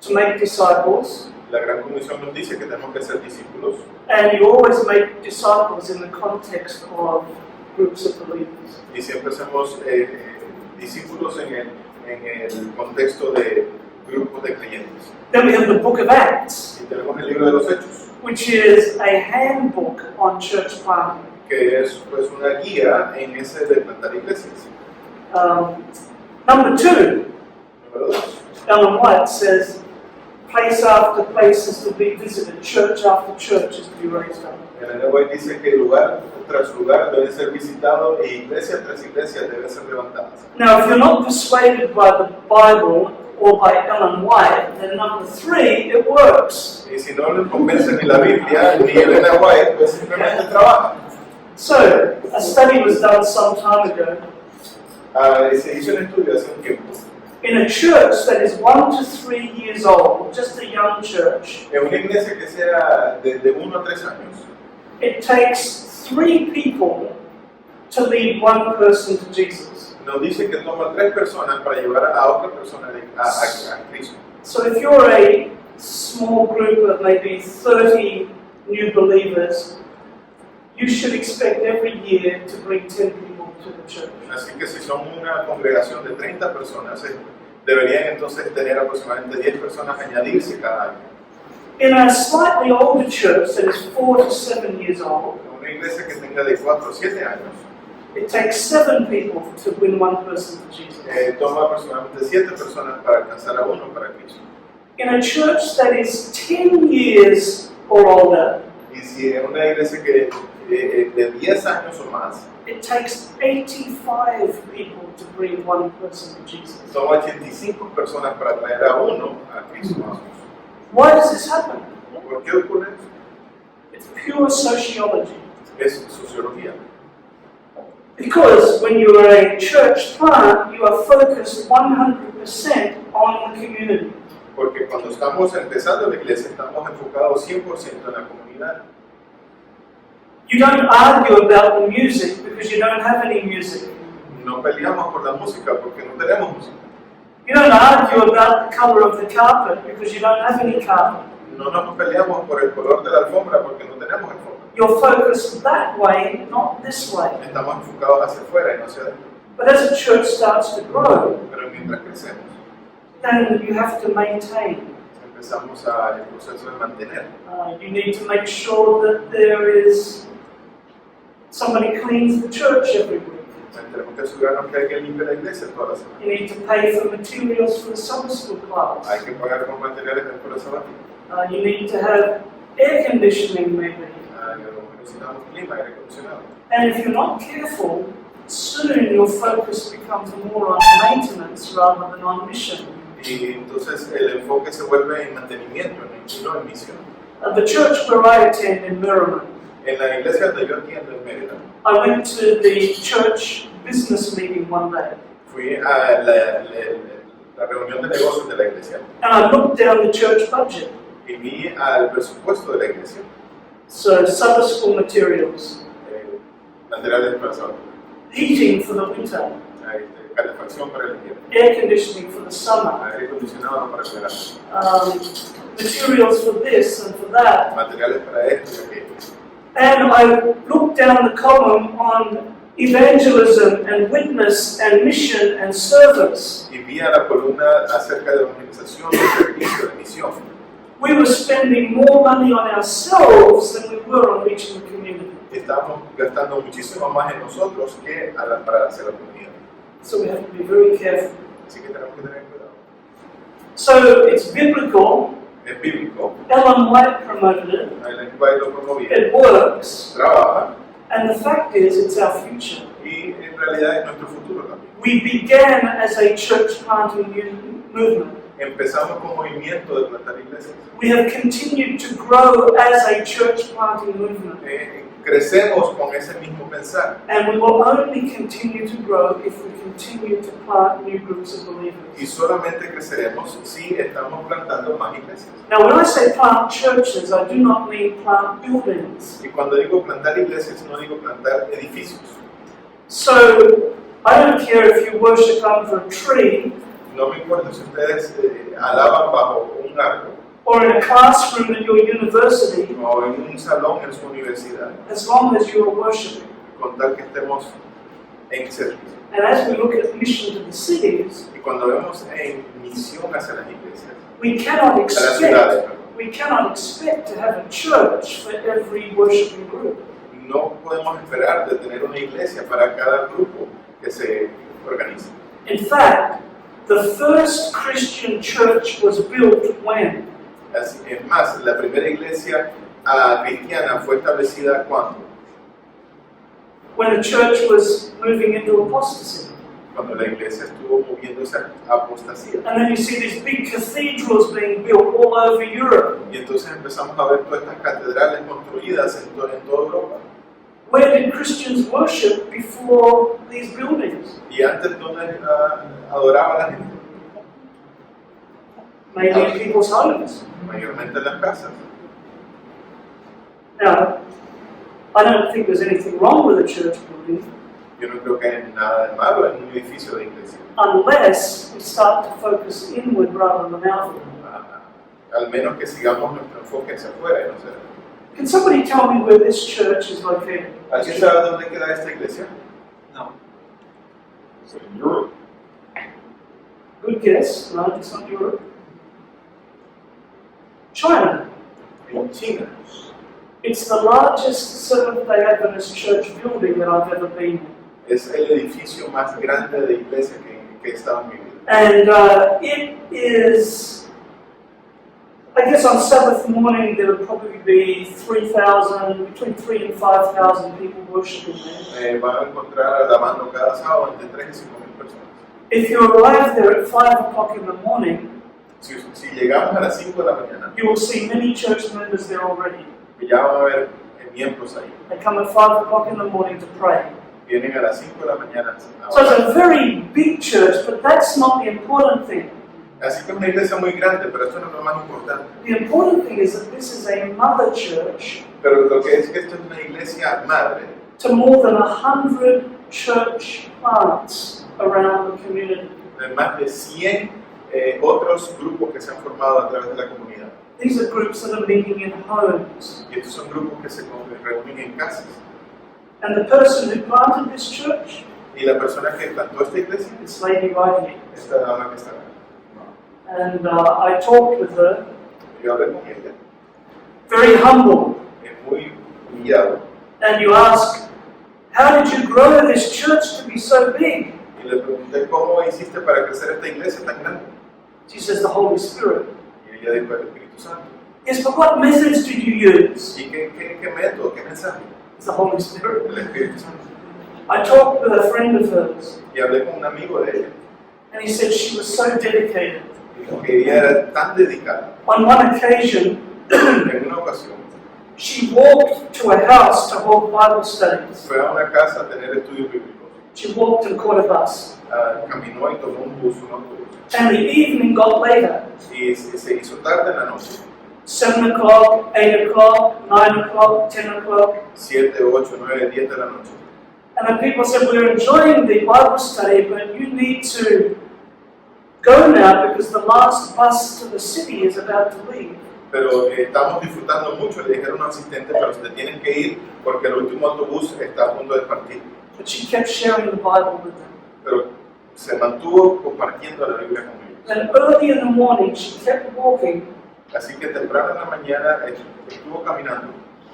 to make disciples, La Gran Comisión nos dice que tenemos que ser discípulos and you always make disciples in the context of groups of believers. y siempre hacemos discípulos en el contexto de grupos de creyentes. Then we have the book of Acts, Y tenemos el libro de los Hechos, which is a handbook on church planting. que es pues una guía en ese de plantar iglesias. Number two, Número 2. Ellen White says, place after place is to be visited, church after church is to be raised up. El White dice que lugar tras lugar debe ser visitado e iglesia tras iglesia deben ser levantadas. Now, if you're not persuaded by the Bible or by Ellen White, then number three, it works. Y si no les convence ni la Biblia ni Elena White, pues simplemente trabaja. So, a study was done some time ago. Se hizo un estudio hace un tiempo In a church that is 1 to 3 years old, just a young church, en una iglesia que sea de 1 a 3 años. it takes 3 people to lead 1 person to Jesus. Nos dice que toma 3 personas para llevar a otra persona a Cristo. So if you're a small group of maybe 30 new believers, you should expect every year to bring 10 people to the church. Así que si son una congregación de 30 personas, deberían entonces tener aproximadamente 10 personas añadirse cada año. In a slightly older church that is 4 to 7 years old, En una iglesia que tenga de 4 o 7 años, it takes 7 people to win 1 person to Jesus. toma aproximadamente 7 personas para alcanzar a uno para Cristo. In a church that is 10 years or older, Y si en una iglesia que de 10 años o más, it takes 85 people to bring 1 person to Jesus. son 85 personas para traer a uno a Cristo. Why does this happen? ¿Por qué ocurre eso? It's pure sociology. Es sociología. Because when you are a church plant, you are focused 100% on the community. Porque cuando estamos empezando la iglesia, estamos enfocados 100% en la comunidad. You don't argue about the music because you don't have any music. No peleamos por la música porque no tenemos música. You don't argue about the color of the carpet because you don't have any carpet. No nos peleamos por el color de la alfombra porque no tenemos alfombra. You're focused that way, not this way. Estamos enfocados hacia afuera y no hacia adentro. But as a church starts to grow, Pero mientras crecemos, then you have to maintain. empezamos el proceso de mantener. You need to make sure that there is somebody cleans the church every week. Tenemos que asegurarnos que alguien limpie la iglesia toda la semana. You need to pay for materials for the Sunday school class. Hay que pagar por materiales de la escuela sabática. You need to have air conditioning maybe. Necesitamos clima, aire acondicionado. And if you're not careful, soon your focus becomes more on maintenance rather than on mission. Y entonces el enfoque se vuelve en mantenimiento y no en misión. The church where I attend in Merriman, En la iglesia donde yo atiendo en Mérida, I went to the church business meeting one day, fui a la reunión de negocios de la iglesia and I looked down the church budget. y vi al presupuesto de la iglesia, So Sunday school materials, materiales para salud, heating for the winter, calefacción para el invierno, air conditioning for the summer, aire acondicionado para el verano, materials for this and for that. materiales para esto y aquello. And I looked down the column on evangelism and witness and mission and service. Y vi a la columna acerca de evangelización, de servicio, de misión. We were spending more money on ourselves than we were on reaching the community. Estamos gastando muchísimo más en nosotros que para hacer la comunidad. So we have to be very careful. Así que tenemos que tener cuidado. So it's biblical. Es bíblico, Ellen White promoted it. el cual lo promovía, It works. trabaja And the fact is, it's our future. y en realidad es nuestro futuro también. We began as a church planting movement. Empezamos con movimiento de plantar iglesias. We have continued to grow as a church planting movement. Crecemos con ese mismo pensar And we will only continue to grow if we continue to plant new groups of believers. y solamente creceremos si estamos plantando más iglesias. Now, when I say plant churches, I do not mean plant buildings. Y cuando digo plantar iglesias, no digo plantar edificios. So, I don't care if you worship under a tree No me importa si ustedes alaban bajo un árbol or in a classroom at your university, o en un salón en su universidad, as long as you are worshiping. con tal que estemos en servicio. And as we look at mission to the cities, Y cuando vemos en misión hacia las iglesias, we cannot a las ciudades, expect to have a church for every worshiping group. no podemos esperar de tener una iglesia para cada grupo que se organiza. In fact, the first Christian church was built when? Así, es más, la primera iglesia cristiana fue establecida cuando When the church was moving into apostasy. la iglesia estuvo moviéndose a apostasía. And then you see these big cathedrals being built all over Europe. Y entonces empezamos a ver todas estas catedrales construidas en toda Europa. Where did Christians worship before these buildings? Y antes, ¿dónde adoraba la gente? Maybe in people's homes. Mayormente en las casas. Now, I don't think there's anything wrong with a church building Yo no creo que hay nada de malo en un edificio de iglesia. unless we start to focus inward rather than outward. Al menos que sigamos nuestro enfoque hacia afuera y no hacia adentro. Can somebody tell me where this church is located? ¿Alguien sabe dónde queda esta iglesia? No. It's in Europe. Good guess. No, it's not Europe. China. En China. It's the largest Seventh-day Adventist church building that I've ever been in. Es el edificio más grande de iglesia que he estado en mi vida. And it is, I guess on Sabbath morning there would probably be 3,000, between 3,000 and 5,000 people worshiping there. Van a encontrar alabando cada sábado entre 3 y 5 mil personas. If you arrive there at 5 o'clock in the morning, Si llegamos a las 5 de la mañana, you will see many church members there already. ya van a haber miembros ahí. They come at 5 o'clock in the morning to pray. Vienen a las 5 de la mañana. So it's a very big church, but that's not the important thing. Así que es una iglesia muy grande, pero esto no es lo más importante. The important thing is that this is a mother church Pero lo que es que esto es una iglesia madre to more than 100 church plants around the community. de más de 100 otros grupos que se han formado a través de la comunidad. These are groups that are meeting in homes. Y estos son grupos que se reúnen en casas. And the person who planted this church, Y la persona que plantó esta iglesia, this lady right here. esta dama que está acá. And I talked with her, yo hablé con ella, very humble, es muy humillado, and you ask, how did you grow this church to be so big? y le pregunté cómo hiciste para crecer esta iglesia tan grande. She says, the Holy Spirit. Y ella dijo, el Espíritu Santo. Yes, but what methods did you use? ¿Y qué método, qué mensaje? It's the Holy Spirit. El Espíritu Santo. I talked with a friend of hers, Y hablé con un amigo de ella, and he said she was so dedicated. y dijo que ella era tan dedicada. On one occasion, En una ocasión, she walked to a house to hold Bible studies. fue a una casa a tener estudios bíblicos. She walked and caught a bus. Caminó y tomó un bus, un autobús. And the evening got later. Y se hizo tarde en la noche. 7 o'clock, 8 o'clock, 9 o'clock, 10 o'clock. 7, 8, 9, 10 de la noche. And then people said, we're enjoying the Bible study, but you need to go now because the last bus to the city is about to leave. Pero estamos disfrutando mucho, le dijeron al asistente, pero usted tiene que ir porque el último autobús está a punto de partir. But she kept sharing the Bible with them. Pero se mantuvo compartiendo la Biblia con ellos. And early in the morning, she kept walking Así que temprano en la mañana estuvo caminando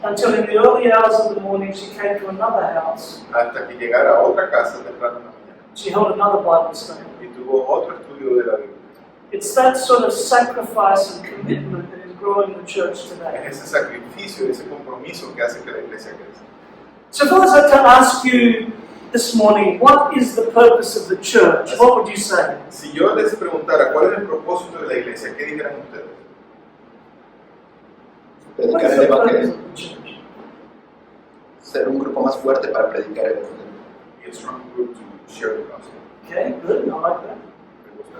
until in the early hours of the morning she came to another house. hasta que llegara a otra casa temprano en la mañana She held another Bible study. y tuvo otro estudio de la Biblia. It's that sort of sacrifice and commitment that is growing the church today. Es ese sacrificio, ese compromiso que hace que la iglesia crezca. So if I was to ask you this morning, what is the purpose of the church? What would you say? Si yo les preguntara cuál es el propósito de la iglesia, ¿qué dirían ustedes? What Predicar is el the purpose evangelio. of the church? Ser un grupo más fuerte para predicar el evangelio. Be a strong group to share the gospel. Okay, good. I like that. Me gusta.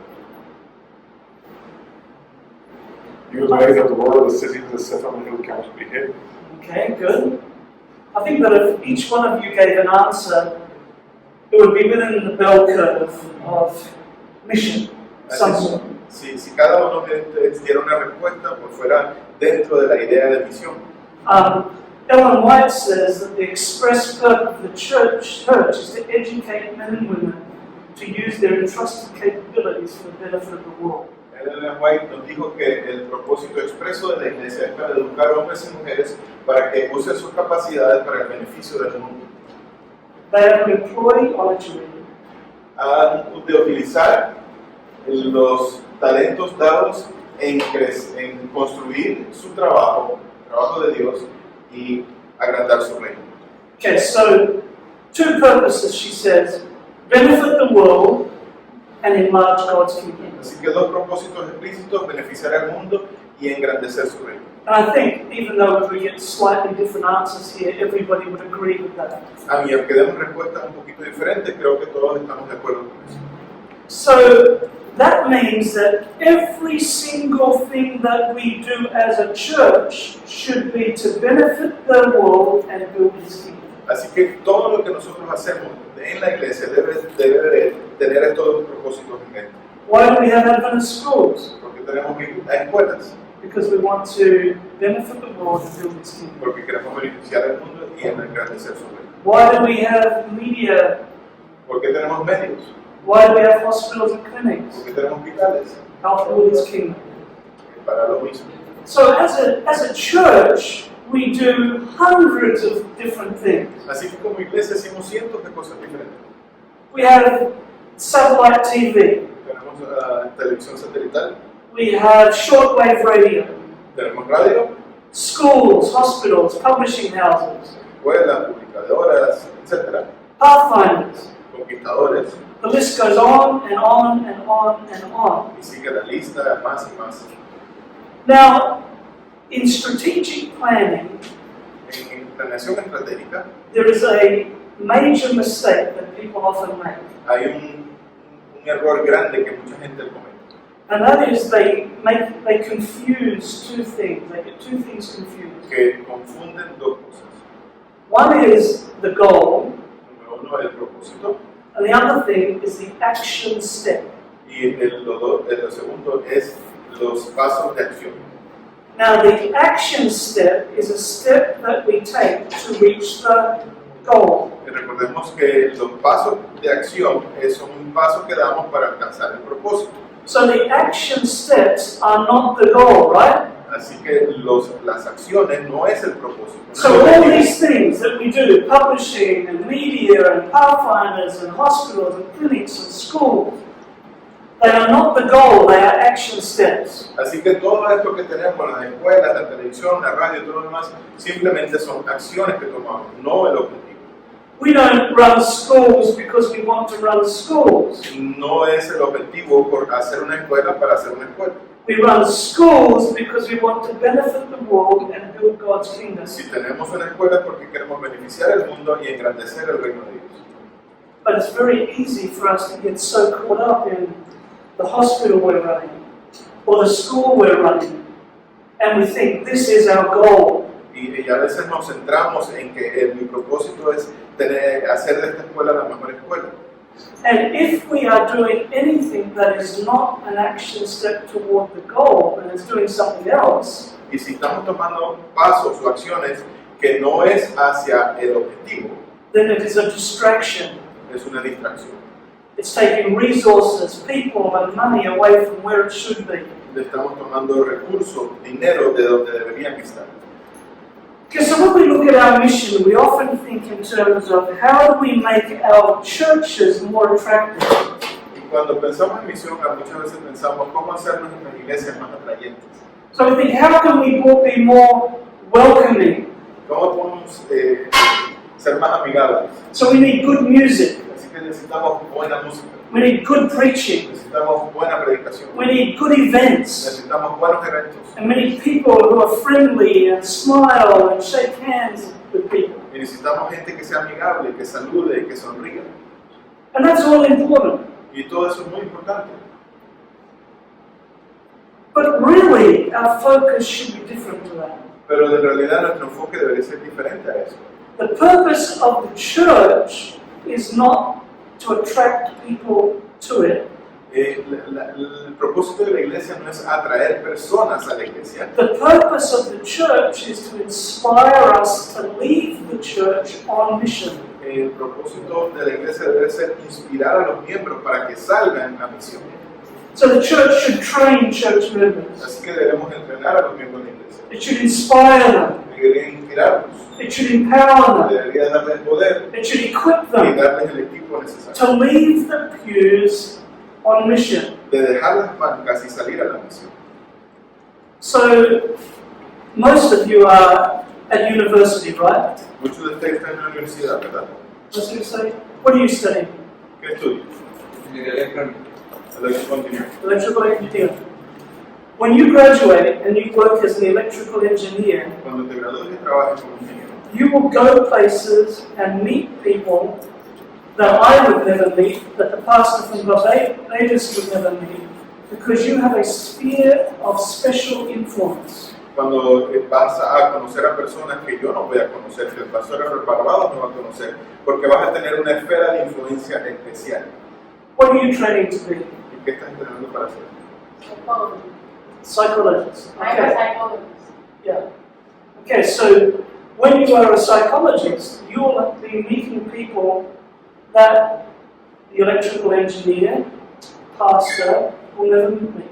You believe that the world is sitting in the settlement hill cannot be hid. Okay, good. I think that if each one of you gave an answer, it would be within the bell curve of mission. Somewhere. Si cada uno de ustedes diera una respuesta, pues fuera dentro de la idea de misión. Ellen White says that the express purpose of the church is to educate men and women to use their entrusted capabilities for the benefit of the world. Ellen White nos dijo que el propósito expreso de la iglesia es para educar hombres y mujeres para que usen sus capacidades para el beneficio del mundo. They are to employ or to read. Han de utilizar los talentos dados en construir su trabajo de Dios y agrandar su reino. Okay, so two purposes, she says, benefit the world and enlarge God's kingdom. Así que dos propósitos explícitos: beneficiar al mundo y engrandecer su reino. And I think, even though we get slightly different answers here, everybody would agree with that. A mí, aunque demos respuestas un poquito diferentes, creo que todos estamos de acuerdo con eso. So that means that every single thing that we do as a church should be to benefit the world and build His kingdom. Así que todo lo que nosotros hacemos en la iglesia debe de tener estos dos propósitos en mente. Why do we have Adventist schools? Porque tenemos escuelas, Because we want to benefit the world and build His kingdom. porque queremos beneficiar al mundo y engrandecer su reino. Why do we have media? Porque tenemos medios, Why do we have hospitals and clinics? porque tenemos hospitales Help build His kingdom. para lo mismo. So as a church, we do hundreds of different things. Así que como iglesia hacemos cientos de cosas diferentes. We have satellite TV. Tenemos televisión satelital, We have shortwave radio. tenemos radio, Schools, hospitals, publishing houses, escuelas, publicadoras, etc. pathfinders. Conquistadores, The list goes on and on and on and on. y sigue la lista más y más. Now, in strategic planning, En planeación estratégica there is a major mistake that people often make. hay un error grande que mucha gente comete. And that is they confuse two things. They get two things confused. Que confunden dos cosas. One is the goal, Número uno, el propósito, and the other thing is the action step. y el segundo es los pasos de acción. Now, the action step is a step that we take to reach the goal. Y recordemos que los pasos de acción son un paso que damos para alcanzar el propósito. So the action steps are not the goal, right? Así que las acciones no es el propósito. No es So el all objetivo. these things that we do, publishing and media and pathfinders and hospitals and clinics and schools, they are not the goal, they are action steps. Así que todo esto que tenemos, las escuelas, la televisión, la radio y todo lo demás, simplemente son acciones que tomamos, no el objetivo. We don't run schools because we want to run schools. No es el objetivo por hacer una escuela para hacer una escuela. We run schools because we want to benefit the world and build God's kingdom. Si tenemos una escuela es porque queremos beneficiar al mundo y engrandecer el reino de Dios. But it's very easy for us to get so caught up in the hospital we're running or the school we're running, and we think this is our goal. Y a veces nos centramos en que mi propósito es hacer de esta escuela la mejor escuela. And if we are doing anything that is not an action step toward the goal and is doing something else, Y si estamos tomando pasos o acciones que no es hacia el objetivo, then it is a distraction. es una distracción. It's taking resources, people, and money away from where it should be. Le estamos tomando recursos, dinero de donde deberían estar. Because so when we look at our mission, we often think in terms of how do we make our churches more attractive? Y cuando pensamos en misión, muchas veces pensamos cómo hacer nuestras iglesias más atrayentes. So we think, how can we be more welcoming? ¿Cómo podemos ser más amigables? So we need good music, Así que necesitamos buena música, we need good preaching, necesitamos buena predicación, we need good events, necesitamos buenos eventos and we need people who are friendly and smile and shake hands with people. y necesitamos gente que sea amigable, que salude y que sonría. And that's all important. Y todo eso es muy importante. But really, our focus should be different to that. Pero en realidad nuestro enfoque debería ser diferente a eso. The purpose of the church is not to attract people to it. El propósito de la iglesia no es atraer personas a la iglesia. The purpose of the church is to inspire us to leave the church on mission. El propósito de la iglesia debe ser inspirar a los miembros para que salgan a misión. So the church should train church members. Así que debemos entrenar a los miembros de la iglesia. It should inspire them. Debería inspirarlos, It should empower them. debería darles poder It should equip y them darles el equipo necesario. to leave the pews on mission. De dejar las bancas y salir a la misión. So most of you are at university, right? Muchos de ustedes están en la universidad, ¿verdad? Most of you say, what are you studying? ¿Qué estudian? Electrical engineering. Electrical engineering. When you graduate and you work as an electrical engineer, Cuando te gradúes y trabajes como ingeniero, you will go places and meet people that I would never meet, that the pastor from Barbados would never meet, because you have a sphere of special influence. cuando vas a conocer a personas que yo no voy a conocer, que el pastor de Barbados no va a conocer, porque vas a tener una esfera de influencia especial. What are you training to be? ¿Y qué estás entrenando para hacer? Psychologist. I'm a psychologist. Yeah. Okay, so when you are a psychologist, you will be meeting people that the electrical engineer, pastor, will never meet.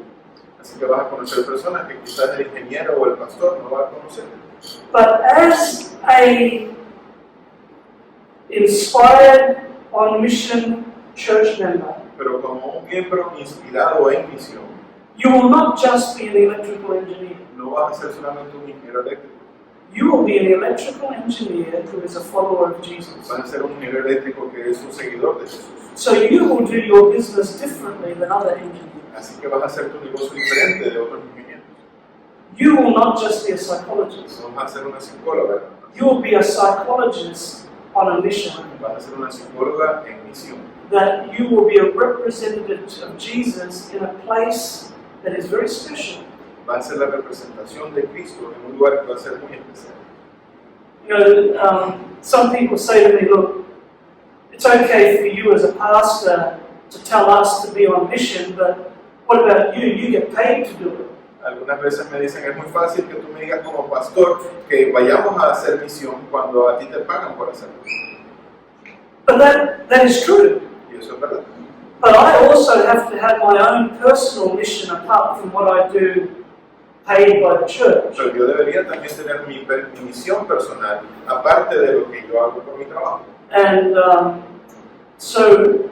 Así que vas a conocer personas que quizás el ingeniero o el pastor no va a conocer. But as a inspired, on mission church member, Pero como un miembro inspirado en misión, you will not just be an electrical engineer. no vas a ser solamente un ingeniero eléctrico, You will be an electrical engineer who is a follower of Jesus. vas a ser un ingeniero eléctrico que es un seguidor de Jesús. So you will do your business differently than other engineers. Así que vas a hacer tu negocio diferente de otros ingenieros. You will not just be a psychologist. No vas a ser una psicóloga, You will be a psychologist on a mission. vas a ser una psicóloga en misión. That you will be a representative of Jesus in a place that is very special. Va a ser la representación de Cristo en un lugar que va a ser muy especial. You know, some people say to me, look, it's okay for you as a pastor to tell us to be on mission, but what about you? You get paid to do it. Algunas veces me dicen, es muy fácil que tú me digas como pastor que vayamos a hacer misión cuando a ti te pagan por hacerlo. But that is true. Y eso es verdad. But I also have to have my own personal mission apart from what I do paid by the church. Pero yo debería también tener mi misión personal, aparte de lo que yo hago por mi trabajo. And so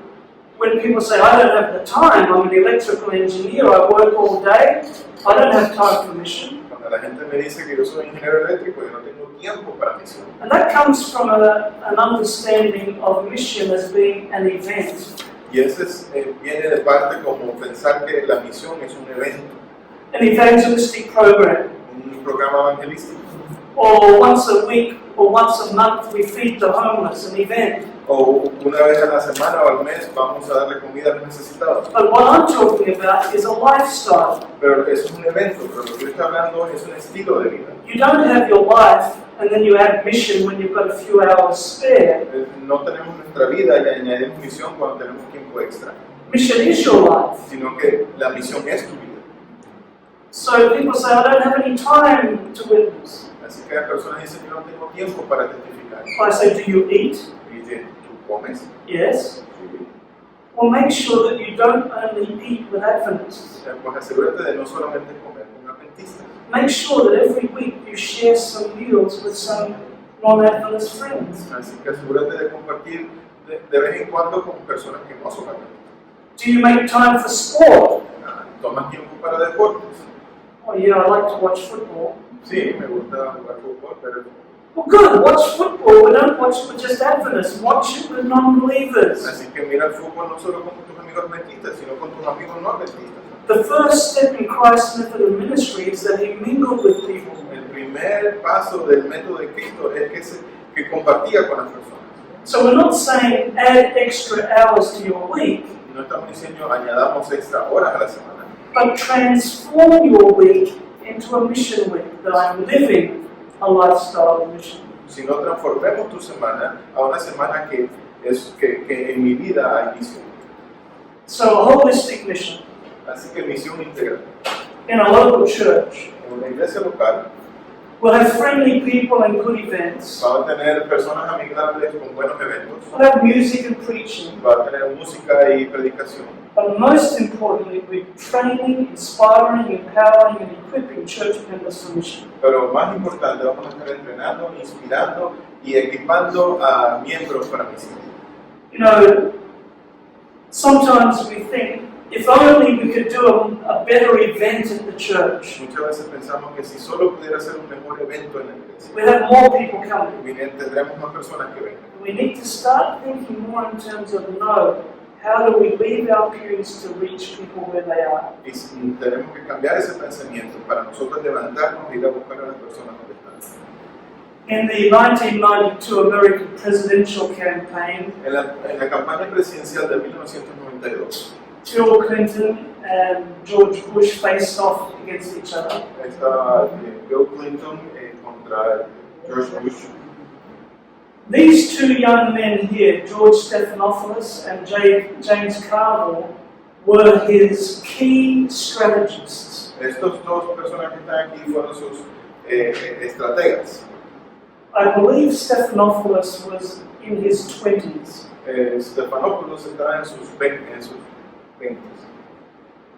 when people say, I don't have the time, I'm an electrical engineer, I work all day, I don't have time for mission. Cuando la gente me dice que yo soy ingeniero eléctrico, yo no tengo tiempo para misión. And that comes from an understanding of mission as being an event. Y ese viene de parte como pensar que la misión es un evento, An evangelistic program. un programa evangelístico. Or once a week or once a month we feed the homeless, an event. O una vez a la semana o al mes vamos a darle comida a los necesitados. But what I'm talking about is a lifestyle. Pero eso es un evento, pero lo que yo estoy hablando es un estilo de vida. You don't have your life and then you add mission when you've got a few hours spare. No tenemos nuestra vida y añadimos misión cuando tenemos tiempo extra, Mission is your life. sino que la misión es tu vida. So people say, I don't have any time to witness. Así que hay personas que dicen que no tengo tiempo para testificar. I say, do you eat? Y dicen, ¿tú comes? Yes. Sí. Well, make sure that you don't only eat with Adventists. Pues asegúrate de no solamente comer con adventistas. Make sure that every week you share some meals with some non-Adventist friends. Así que asegúrate de compartir de vez en cuando con personas que no son adventistas. Do you make time for sport? ¿Tomas tiempo para deportes? Oh yeah, I like to watch football. Sí, me gusta jugar fútbol, pero Well, good, watch football, but don't watch it with just Adventists. Watch it with non-believers. así que mira el fútbol no solo con tus amigos adventistas, sino con tus amigos no adventistas. The first step in Christ's method of ministry is that he mingled with people. El primer paso del método de Cristo es que compartía con las personas. So we're not saying add extra hours to your week, No estamos diciendo añadamos extra horas a la semana, but transform your week into a mission week, that I'm living a lifestyle of mission. sino transformemos tu semana a una semana que en mi vida hay misión. So a holistic mission Así que misión integral. in a local church En una iglesia local will have friendly people and good events. va a tener personas amigables con buenos eventos, We'll have music and preaching, va a tener música y predicación, but most importantly, we're training, inspiring, empowering, and equipping church members for mission. pero más importante vamos a estar entrenando, inspirando y equipando a miembros para misión. You know, sometimes we think, if only we could do a better event at the church, Muchas veces pensamos que si solo pudiera ser un mejor evento en la iglesia, we'd have more people coming. tendremos más personas que vengan. We need to start thinking more in terms of, no, how do we leave our pews to reach people where they are? Y tenemos que cambiar ese pensamiento para nosotros levantarnos e ir a buscar a las personas donde están. In the 1992 American presidential campaign, En la campaña presidencial de 1992, Bill Clinton and George Bush faced off against each other. estaba Bill Clinton contra George Bush. These two young men here, George Stephanopoulos and James Carville, were his key strategists. Estos dos personas que están aquí fueron sus estrategas. I believe Stephanopoulos was in his 20s. Stephanopoulos estaba en sus 20s.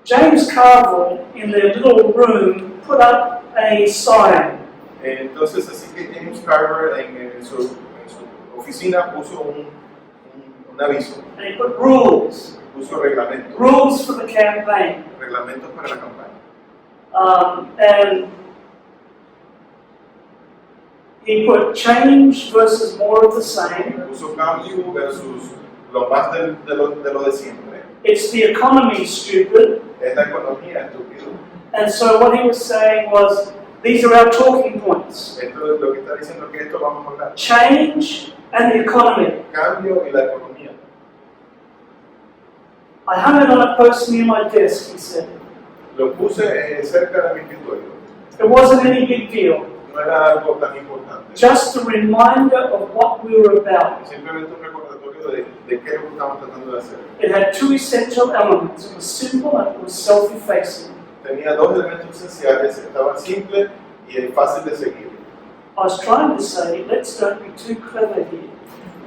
James Carville, in their little room, put up a sign. Entonces, así que James Carver en su oficina puso un aviso, And he put rules. puso reglamentos, Rules for the campaign. reglamentos para la campaña. And he put change versus more of the same. Puso cambio versus lo más de lo de siempre. It's the economy, stupid. Es la economía, estúpido. And so what he was saying was, these are our talking points. Esto es lo que está diciendo que esto vamos a hablar. Change and the economy. Cambio y la economía. I hung it on a post near my desk, he said. Lo puse cerca de mi escritorio. It wasn't any big deal. No era algo tan importante. Just a reminder of what we were about. Simplemente un recordatorio de qué es lo que estamos tratando de hacer. It had two essential elements. It was simple and it was self-effacing. Tenía dos elementos esenciales, estaba simple y fácil de seguir. I was trying to say, let's don't be too clever here.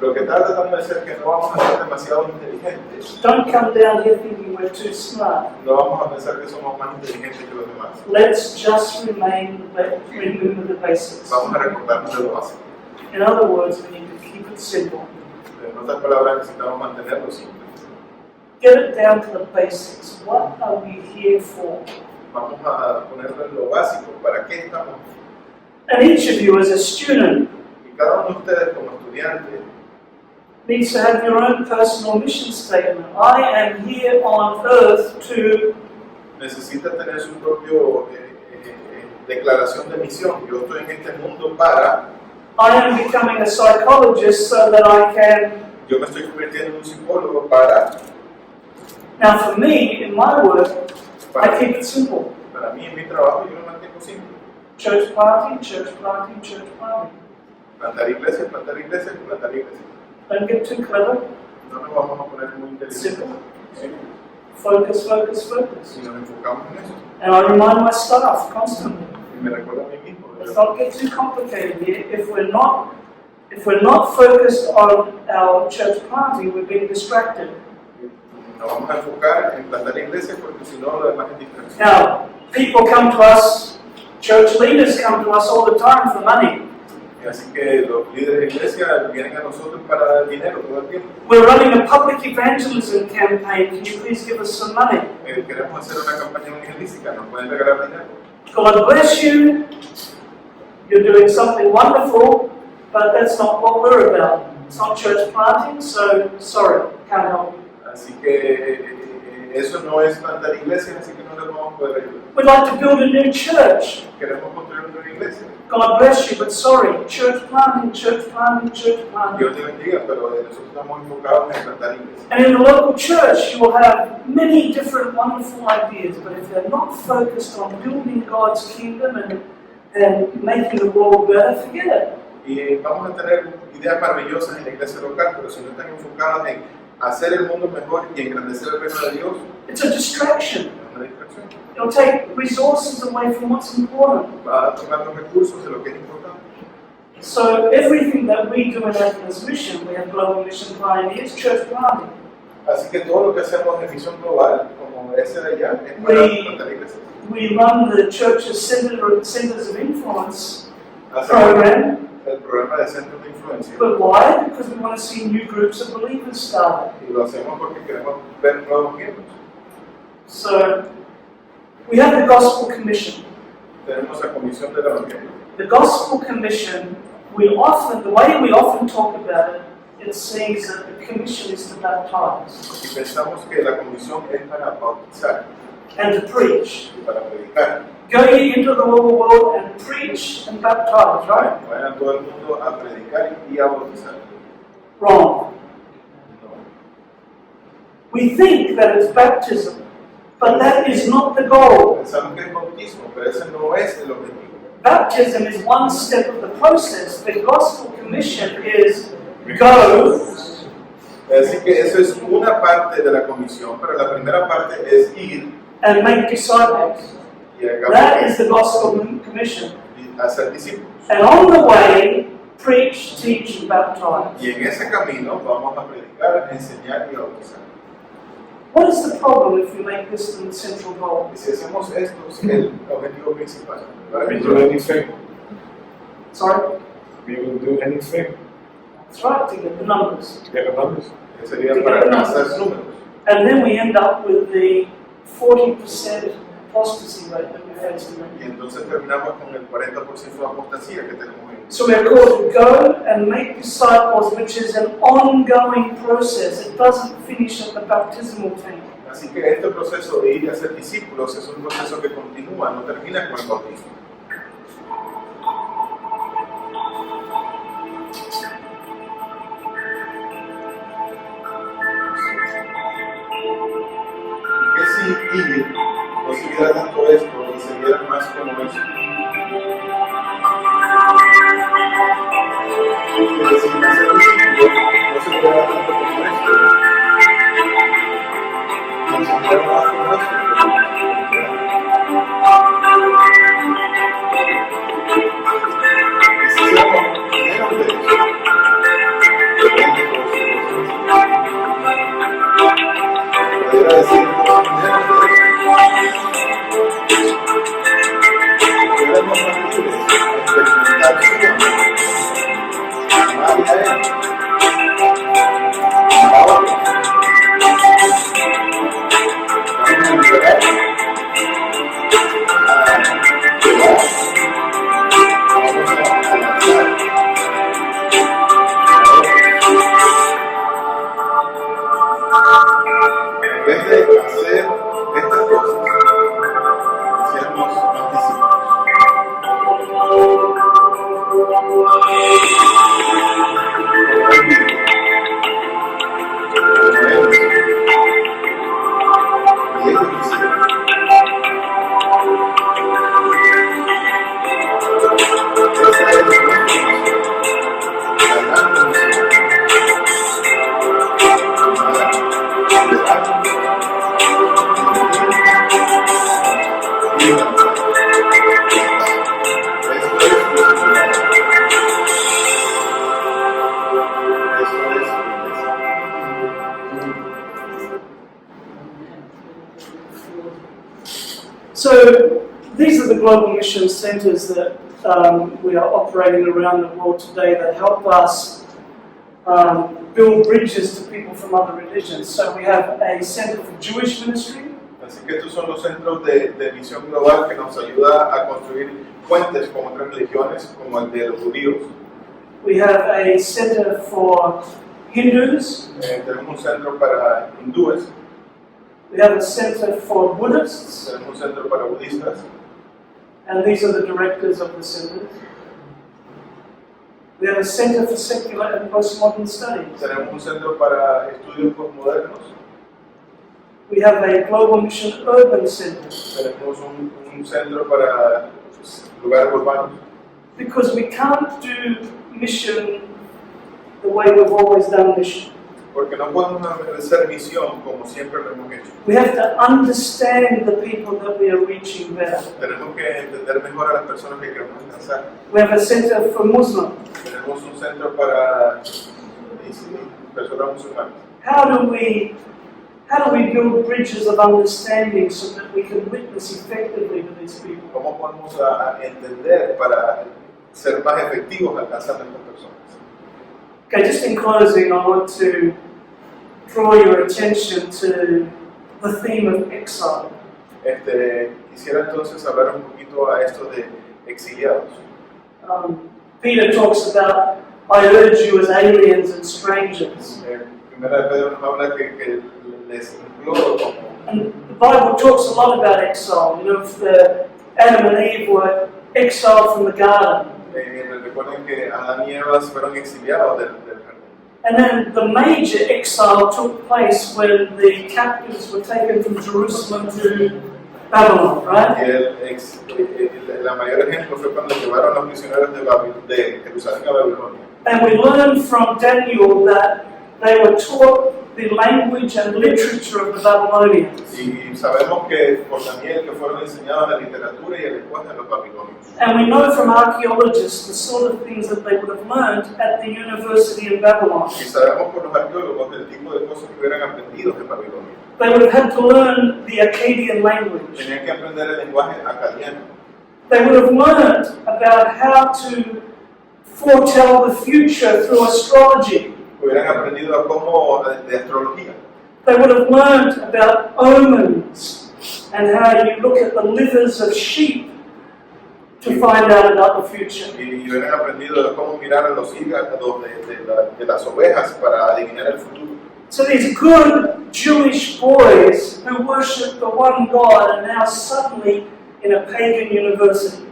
Lo que está tratando de decir es que no vamos a ser demasiado inteligentes. Don't come down here thinking we're too smart. No vamos a pensar que somos más inteligentes que los demás. Let's just remember the basics. Vamos a recordarnos de lo básico. In other words, we need to keep it simple. En otras palabras, necesitamos mantenerlo simple. Get it down to the basics. What are we here for? Vamos a ponerlo en lo básico. ¿Para qué estamos? And each of you as a student Y cada uno de ustedes como estudiante needs to have your own personal mission statement. I am here on earth to... necesita tener su propio declaración de misión. Yo estoy en este mundo para... I am becoming a psychologist so that I can... Yo me estoy convirtiendo en un psicólogo para... Now for me, in my work, I keep it simple. Para mí, en mi trabajo, yo lo mantengo simple. Church planting, church planting, church planting. Plantar iglesia, plantar iglesia, plantar iglesia. Don't get too clever. No nos vamos a poner muy inteligentes. Simple. Simple. Focus, focus, focus. Y nos enfocamos en eso. And I remind my staff constantly. Y me recuerdo a mí mismo. Let's not get too complicated here. If we're not focused on our church planting, we're being distracted. Nos vamos a enfocar en plantar iglesia porque si no, lo demás es distracción. Now, people come to us, church leaders come to us all the time for money. Y así que los líderes de iglesia vienen a nosotros para el dinero todo el tiempo. We're running a public evangelism campaign. Can you please give us some money? Queremos hacer una campaña evangelística, nos pueden regalar dinero. God bless you. You're doing something wonderful, but that's not what we're about. It's not church planting, so sorry, can't help you. Así que eso no es plantar iglesias, así que no les vamos a poder ayudar. We'd like to build a new church. Queremos construir una iglesia. God bless you, but sorry, church planting, church planting, church planting. Dios te bendiga, pero nosotros estamos enfocados en plantar iglesias. And in the local church, you will have many different wonderful ideas, but if they're not focused on building God's kingdom and making the world better, forget it. Y vamos a tener ideas maravillosas en la iglesia local, pero si no están enfocadas en hacer el mundo mejor y engrandecer el reino de Dios, It's a distraction. es una distracción. It'll take resources away from what's important. Va a tomar los recursos de lo que es importante. So everything that we do in Adventist Mission, we have Global Mission Pioneers, church planting. Así que todo lo que hacemos en misión global, como ese de allá, es para plantar iglesias. We run the church's Centers of Influence Hacemos program. el programa de centros de influencia. But why? Because we want to see new groups of believers started. Y lo hacemos porque queremos ver nuevos miembros. So we have the Gospel Commission. Tenemos la comisión del Evangelio. The Gospel Commission, the way we often talk about it, it says that the commission is to baptize Y pensamos que la comisión es para bautizar and to preach. y para predicar. Go ye into the whole world and preach and baptize, right? Vayan a todo el mundo a predicar y a bautizar. Wrong. No. We think that it's baptism, but that is not the goal. Pensamos que es bautismo, pero ese no es el objetivo. Baptism is one step of the process. The Gospel Commission is go. Así que eso es una parte de la comisión, pero la primera parte es ir And make disciples. y That is the Gospel Commission. hacer discípulos. And on the way, preach, teach, and baptize. Y en ese camino vamos a predicar, enseñar y bautizar. What is the problem if we make this the central goal? Y si hacemos esto, es el objetivo principal. We do anything. Sorry? We will do anything. That's right, to get the numbers. Get the numbers. Que sería para alcanzar números. And then we end up with the 40% apostasy rate that we face today. Y entonces terminamos con el 40% de apostasía que tenemos hoy. So we're called to go and make disciples, which is an ongoing process. It doesn't finish at the baptismal tank. Así que este proceso de ir a ser discípulos es un proceso que continúa, no termina con el bautismo. Que si ir no siguiera tanto esto y se viera más como eso. Que si hacer discípulos no se viera tanto como esto. Y se viera más como esto. Y si So these are the global mission centers that we are operating around the world today that help us build bridges to people from other religions. So we have a center for Jewish ministry. Así que estos son los centros de misión global que nos ayuda a construir puentes con otras religiones, como el de los judíos. We have a center for Hindus. Tenemos un centro para hindúes. We have a center for Buddhists. Tenemos un centro para budistas. And these are the directors of the centers. We have a center for secular and postmodern studies. Tenemos un centro para estudios postmodernos. We have a global mission urban center. Tenemos un centro para lugares urbanos. Because we can't do mission the way we've always done mission. Porque no podemos hacer misión como siempre lo hemos hecho. We have to understand the people that we are reaching better. Tenemos que entender mejor a las personas que queremos alcanzar. We have a center for Muslim. Tenemos un centro para personas musulmanas. How do we build bridges of understanding so that we can witness effectively to these people? ¿Cómo podemos entender para ser más efectivos alcanzando a estas personas? Okay, just in closing, I want to draw your attention to the theme of exile. Quisiera entonces hablar un poquito a esto de exiliados. Peter talks about, I urge you as aliens and strangers. Primera de Pedro nos habla que les imploro como... And the Bible talks a lot about exile. You know, if Adam and Eve were exiled from the garden. Recuerden que Adán y Eva fueron exiliados del jardín. And then the major exile took place when the captives were taken from Jerusalem to Babylon, right? La mayor ejemplo fue cuando llevaron a los prisioneros de Jerusalén a Babilonia. And we learn from Daniel that they were taught the language and literature of the Babylonians. Y sabemos que por Daniel que fueron enseñados la literatura y el lenguaje de los babilonios. And we know from archaeologists the sort of things that they would have learned at the university in Babylon. Y sabemos por los arqueólogos del tipo de cosas que hubieran aprendido de Babilonia. They would have had to learn the Akkadian language. Tenían que aprender el lenguaje acadiano. They would have learned about how to foretell the future through astrology. Hubieran aprendido a cómo de astrología. They would have learned about omens and how you look at the livers of sheep to find out about the future. Y hubieran aprendido de cómo mirar a los hígados de las ovejas para adivinar el futuro. So these good Jewish boys who worship the one God are now suddenly in a pagan university.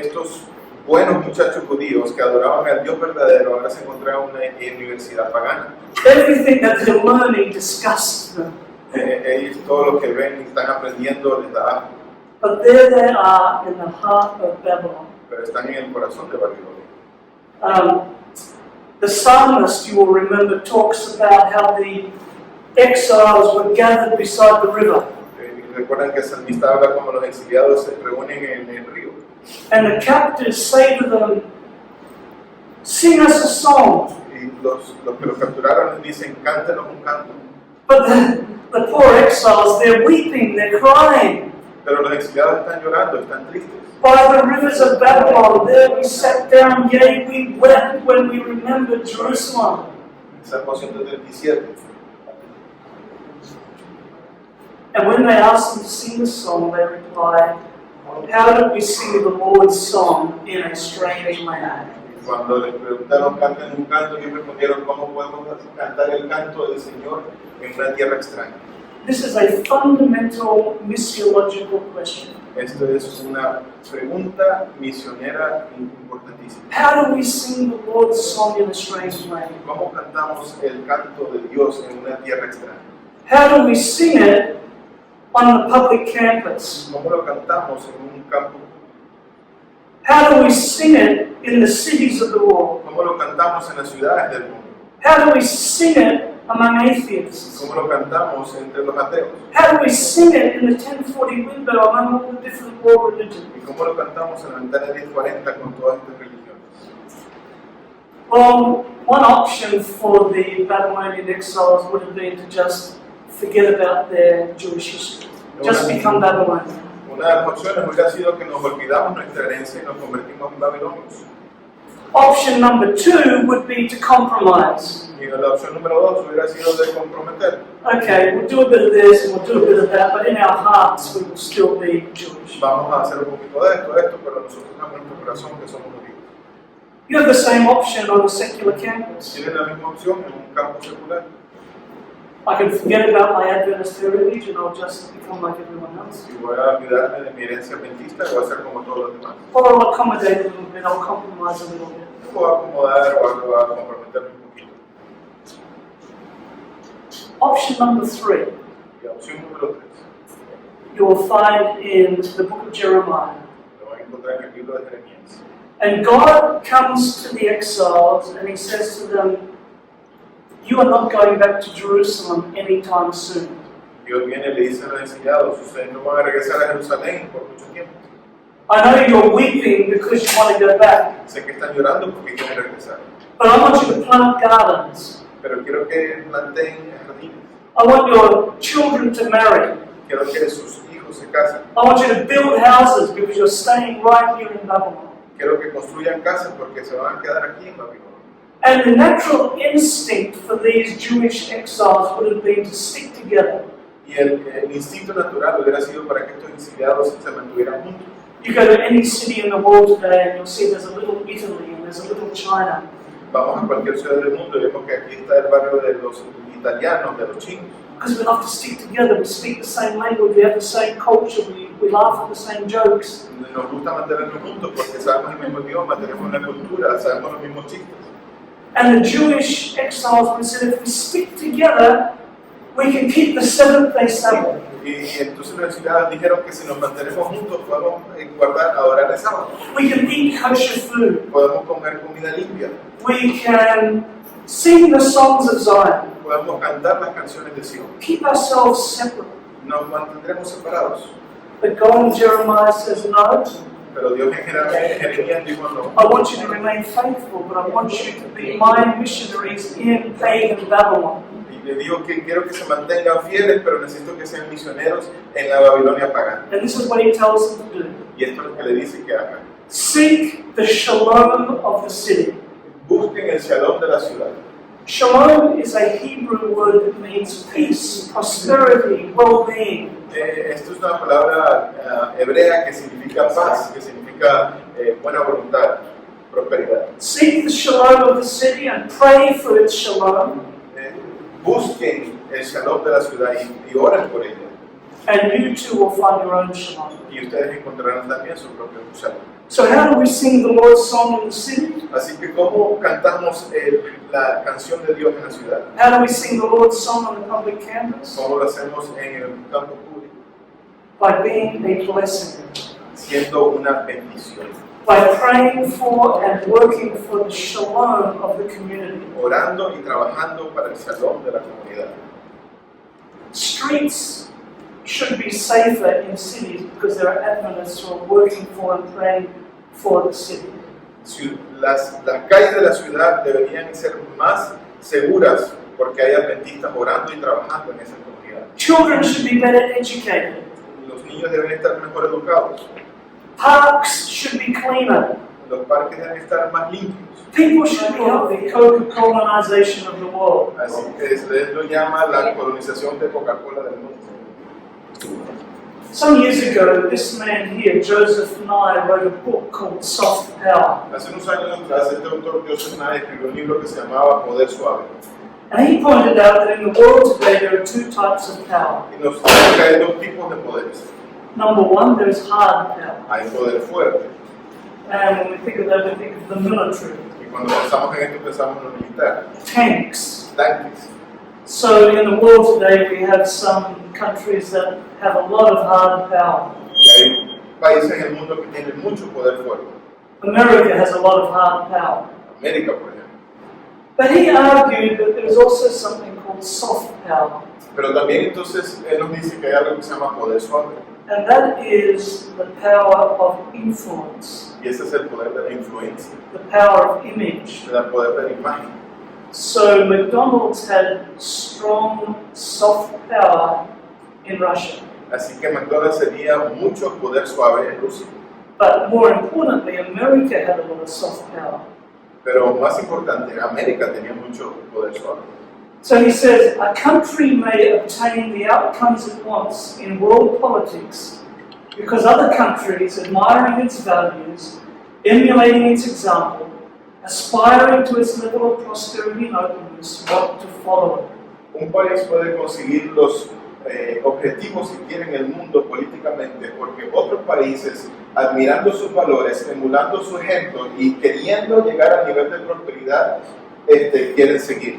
Estos buenos muchachos judíos que adoraban al Dios verdadero ahora se encontraban en una universidad pagana. Everything that they're learning disgusts them. Ellos todo lo que ven y están aprendiendo les da asco, But there they are in the heart of Babylon. pero están en el corazón de Babilonia. The psalmist, you will remember, talks about how the exiles were gathered beside the river. Recuerdan que el salmista habla como los exiliados se reúnen en el río. And the captives say to them, sing us a song. Y los que los capturaron les dicen, cántenos un canto. But the poor exiles, they're weeping, they're crying. Pero los exiliados están llorando, están tristes. By the rivers of Babylon, there we sat down, yea, we wept when we remembered Jerusalem. Salmo 137. And when they asked them to sing the song, they replied, how did we sing the Lord's song in a strange land? Cuando les preguntaron, canten un canto, ellos respondieron, ¿cómo podemos cantar el canto del Señor en una tierra extraña? This is a fundamental missiological question. Esto es una pregunta misionera importantísima. How do we sing the Lord's song in a strange land? ¿Cómo cantamos el canto de Dios en una tierra extraña? How do we sing it on the public campus? ¿Cómo lo cantamos en un campo? How do we sing it in the cities of the world? ¿Cómo lo cantamos en las ciudades del mundo? How do we sing it among atheists? ¿Cómo lo cantamos entre los ateos? How do we sing it in the 1040 window among all the different world religions? ¿Y cómo lo cantamos en la ventana 1040 con todas estas religiones? Well, one option for the Babylonian exiles would have been to just forget about their Jewish history, just become Babylonian. Una de las opciones hubiera sido que nos olvidamos nuestra herencia y nos convertimos en babilonios. Option number 2 would be to compromise. Y la opción número 2 hubiera sido de comprometer. Okay, we'll do a bit of this and we'll do a bit of that, but in our hearts we will still be Jewish. Vamos a hacer un poquito de esto, pero nosotros en nuestro corazón que somos judíos. You have the same option on a secular campus. Tienen la misma opción en un campo secular. I can forget about my Adventist heritage and I'll just become like everyone else. Y voy a olvidarme de mi herencia adventista y voy a ser como todos los demás. Or I'll accommodate a little bit, I'll compromise a little bit. Voy a acomodar o voy a comprometerme un poquito. Option number 3, Y la opción número 3 you will find in the book of Jeremiah. lo van a encontrar en el libro de Jeremías. And God comes to the exiles and he says to them, you are not going back to Jerusalem anytime soon. Dios viene y le dice a los exiliados, ustedes no van a regresar a Jerusalén por mucho tiempo. I know you're weeping because you want to go back, Sé que están llorando porque quieren regresar, but I want you to plant gardens. pero quiero que planteen jardines. I want your children to marry. Quiero que sus hijos se casen. I want you to build houses because you're staying right here in Babylon. Quiero que construyan casas porque se van a quedar aquí en Babilonia. And the natural instinct for these Jewish exiles would have been to stick together. Y el instinto natural hubiera sido para que estos exiliados se mantuvieran juntos. You go to any city in the world today and you'll see there's a little Italy and there's a little China. Vamos a cualquier ciudad del mundo y vemos que aquí está el barrio de los italianos, de los chinos. Because we love to stick together, we speak the same language, we have the same culture, we laugh at the same jokes. Nos gusta mantenernos juntos porque sabemos el mismo idioma, tenemos la cultura, sabemos los mismos chistes. And the Jewish exiles said, if we stick together, we can keep the seventh-day Sabbath. Y entonces los exiliados dijeron que si nos mantenemos juntos podemos adorar el sábado. We can eat kosher food. Podemos comer comida limpia. We can sing the songs of Zion. Podemos cantar las canciones de Sion. Keep ourselves separate. Nos mantendremos separados. But God in Jeremiah says, no, Pero Dios en Jeremías dijo no. I want you to remain faithful, but I want you to be my missionaries in pagan Babylon. Y le digo que quiero que se mantengan fieles, pero necesito que sean misioneros en la Babilonia pagana. And this is what he tells them to do. Y esto es lo que le dice que hagan. Seek the shalom of the city. Busquen el shalom de la ciudad. Shalom is a Hebrew word that means peace, prosperity, well-being. Esto es una palabra hebrea que significa paz, que significa buena voluntad, prosperidad. Seek the shalom of the city and pray for its shalom. Busquen el shalom de la ciudad y oren por ella. And you too will find your own shalom. Y ustedes encontrarán también su propio shalom. So how do we sing the Lord's song in the city? Así que ¿cómo cantamos la canción de Dios en la ciudad? How do we sing the Lord's song on the public campus? ¿Cómo lo hacemos en el campo público? By being a blessing. Siendo una bendición. By praying for and working for the shalom of the community. Orando y trabajando para el shalom de la comunidad. Streets should be safer in cities because there are Adventists who are working for and praying for the city. Las calles de la ciudad deberían ser más seguras porque hay adventistas orando y trabajando en esa comunidad. Children should be better educated. Los niños deben estar mejor educados. Parks should be cleaner. Los parques deben estar más limpios. People should be healthy. Coca-colonization of the world. Así que se lo llama la colonización de Coca-Cola del mundo. Some years ago, this man here, Joseph Nye, wrote a book called Soft Power. Hace unos años atrás, este autor Joseph Nye escribió un libro que se llamaba Poder Suave. And he pointed out that in the world today there are two types of power. Y nos dice que hay dos tipos de poderes. Number one, there's hard power. Hay poder fuerte. And when we think of that, we think of the military. Y cuando pensamos en esto, pensamos en lo militar. Tanks. Tanques. So in the world today we have some countries that have a lot of hard power. Y hay países en el mundo que tienen mucho poder fuerte. America has a lot of hard power. América, por ejemplo. But he argued that there was also something called soft power. Pero también entonces él nos dice que hay algo que se llama poder suave. And that is the power of influence, Y ese es el poder de la influencia, the power of image. el poder de la imagen. So McDonald's had strong soft power in Russia. Así que McDonald's tenía mucho poder suave en Rusia. But more importantly, America had a lot of soft power. Pero más importante, América tenía mucho poder suave. So he says, a country may obtain the outcomes it wants in world politics because other countries, admiring its values, emulating its example, aspiring to its level of prosperity and openness, want to follow it. Un país puede conseguir los objetivos que quiere en el mundo políticamente porque otros países, admirando sus valores, emulando su ejemplo y queriendo llegar al nivel de prosperidad, quieren seguir.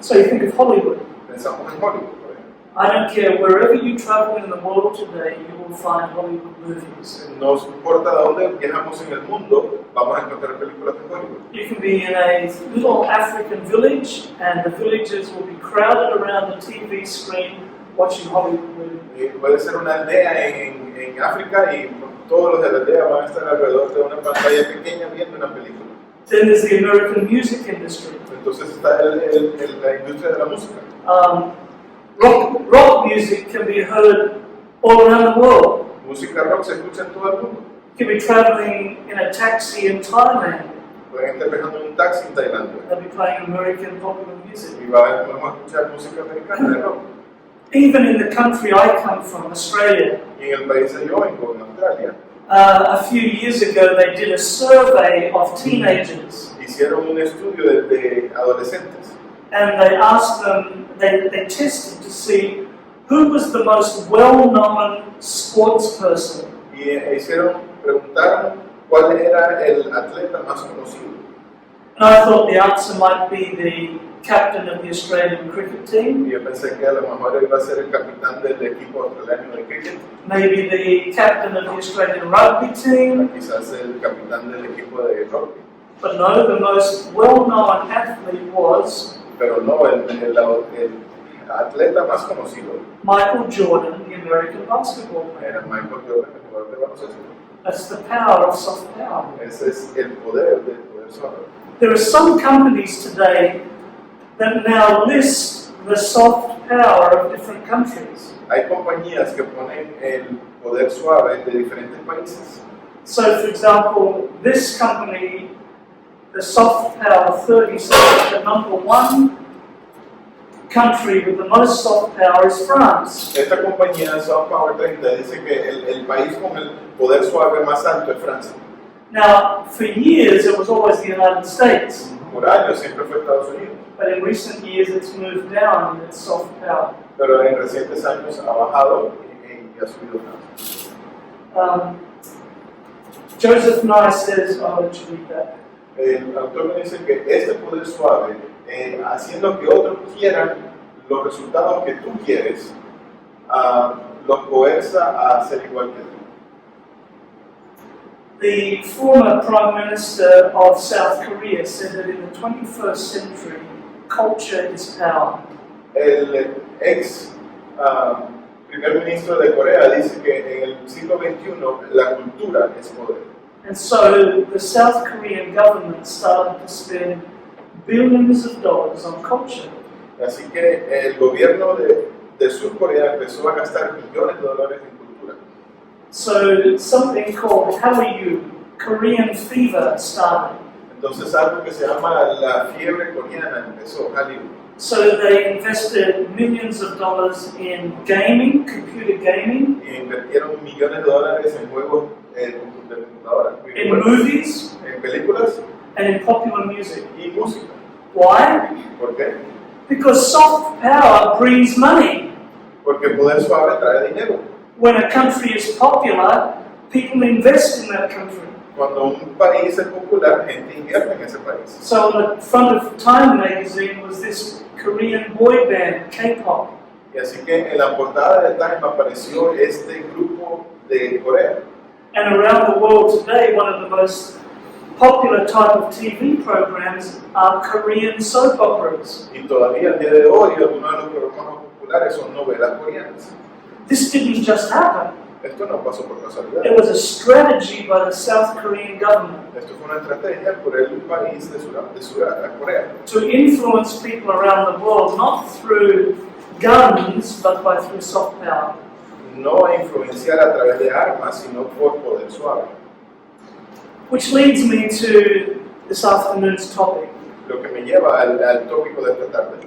So you think of Hollywood. Pensamos en Hollywood, por ejemplo. I don't care, wherever you travel in the world today, you will find Hollywood movies. No importa de dónde viajamos en el mundo, vamos a encontrar películas de Hollywood. You can be in a little African village and the villagers will be crowded around the TV screen watching Hollywood movies. Puede ser una aldea en África y todos los de la aldea van a estar alrededor de una pantalla pequeña viendo una película. Then there's the American music industry. Entonces está la industria de la música. Rock music can be heard all around the world. Música rock se escucha en todo el mundo. You can be traveling in a taxi in Thailand. Pueden estar viajando en un taxi en Tailandia They'll be playing American popular music. y podemos escuchar música americana de rock. Even in the country I come from, Australia, Y en el país de yo vengo, en Australia, a few years ago they did a survey of teenagers. hicieron un estudio de adolescentes And they asked them, they tested to see who was the most well-known sports person. y preguntaron cuál era el atleta más conocido. And I thought the answer might be the captain of the Australian cricket team, Y yo pensé que a lo mejor iba a ser el capitán del equipo australiano de cricket, maybe the captain of the Australian rugby team, quizás el capitán del equipo de rugby, but no, the most well-known athlete was pero no, el atleta más conocido Michael Jordan, the American basketball player. era Michael Jordan, el jugador de baloncesto. That's the power of soft power. Ese es el poder del poder suave. There are some companies today that now list the soft power of different countries. Hay compañías que ponen el poder suave de diferentes países. So, for example, this company, the Soft Power 30, says that the number one country with the most soft power is France. Esta compañía Soft Power 30 dice que el país con el poder suave más alto es Francia. Now, for years, it was always the United States, Por años siempre fue Estados Unidos, but in recent years, it's moved down in its soft power. pero en recientes años ha bajado y ha subido más. Joseph Nye says, I'll let you read that. El autor me dice que este poder suave, haciendo que otros quieran los resultados que tú quieres, los coerza a hacer igual que tú. The former Prime Minister of South Korea said that in the 21st century, culture is power. El ex primer ministro de Corea dice que en el siglo XXI la cultura es poder. And so the South Korean government started to spend billions of dollars on culture. Así que el gobierno de Sur Corea empezó a gastar millones de dólares en cultura. So something called Hallyu, Korean fever, started. Entonces algo que se llama la fiebre coreana empezó, Hallyu. So they invested millions of dollars in gaming, computer gaming, Y invirtieron millones de dólares en juegos de computadora, in movies, en películas and in popular music. y música. Why? ¿Por qué? Because soft power brings money. Porque el poder suave trae dinero. When a country is popular, people invest in that country. Cuando un país es popular, gente invierte en ese país. So on the front of Time magazine was this Korean boy band, K-pop. Y así que en la portada de Time apareció este grupo de Corea. And around the world today, one of the most popular type of TV programs are Korean soap operas. Y todavía al día de hoy, algunos de los programas más populares son novelas coreanas. This didn't just happen. Esto no pasó por casualidad. It was a strategy by the South Korean government Esto fue una estrategia por el país de Corea. to influence people around the world, not through guns, but through soft power. No a influenciar a través de armas, sino por poder suave. Which leads me to this afternoon's topic. Lo que me lleva al tópico de esta tarde.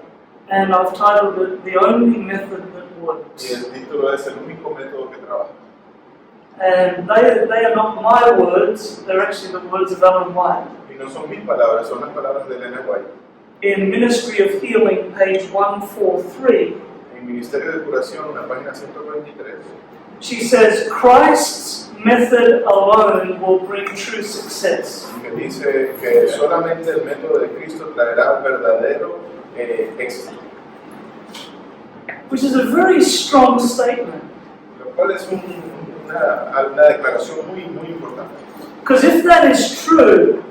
And I've titled it, The Only Method That Y Works. el título es El único método que trabaja. And they are not my words, they're actually the words of Ellen White. Y no son mis palabras, son las palabras de Elena White. In Ministry of Healing, page 143, En Ministerio de Curación, en la página 123, she says, Christ's method alone will bring true success. que dice que solamente el método de Cristo traerá verdadero éxito. Which is a very strong statement. Lo cual es una declaración muy importante. Because if that is true,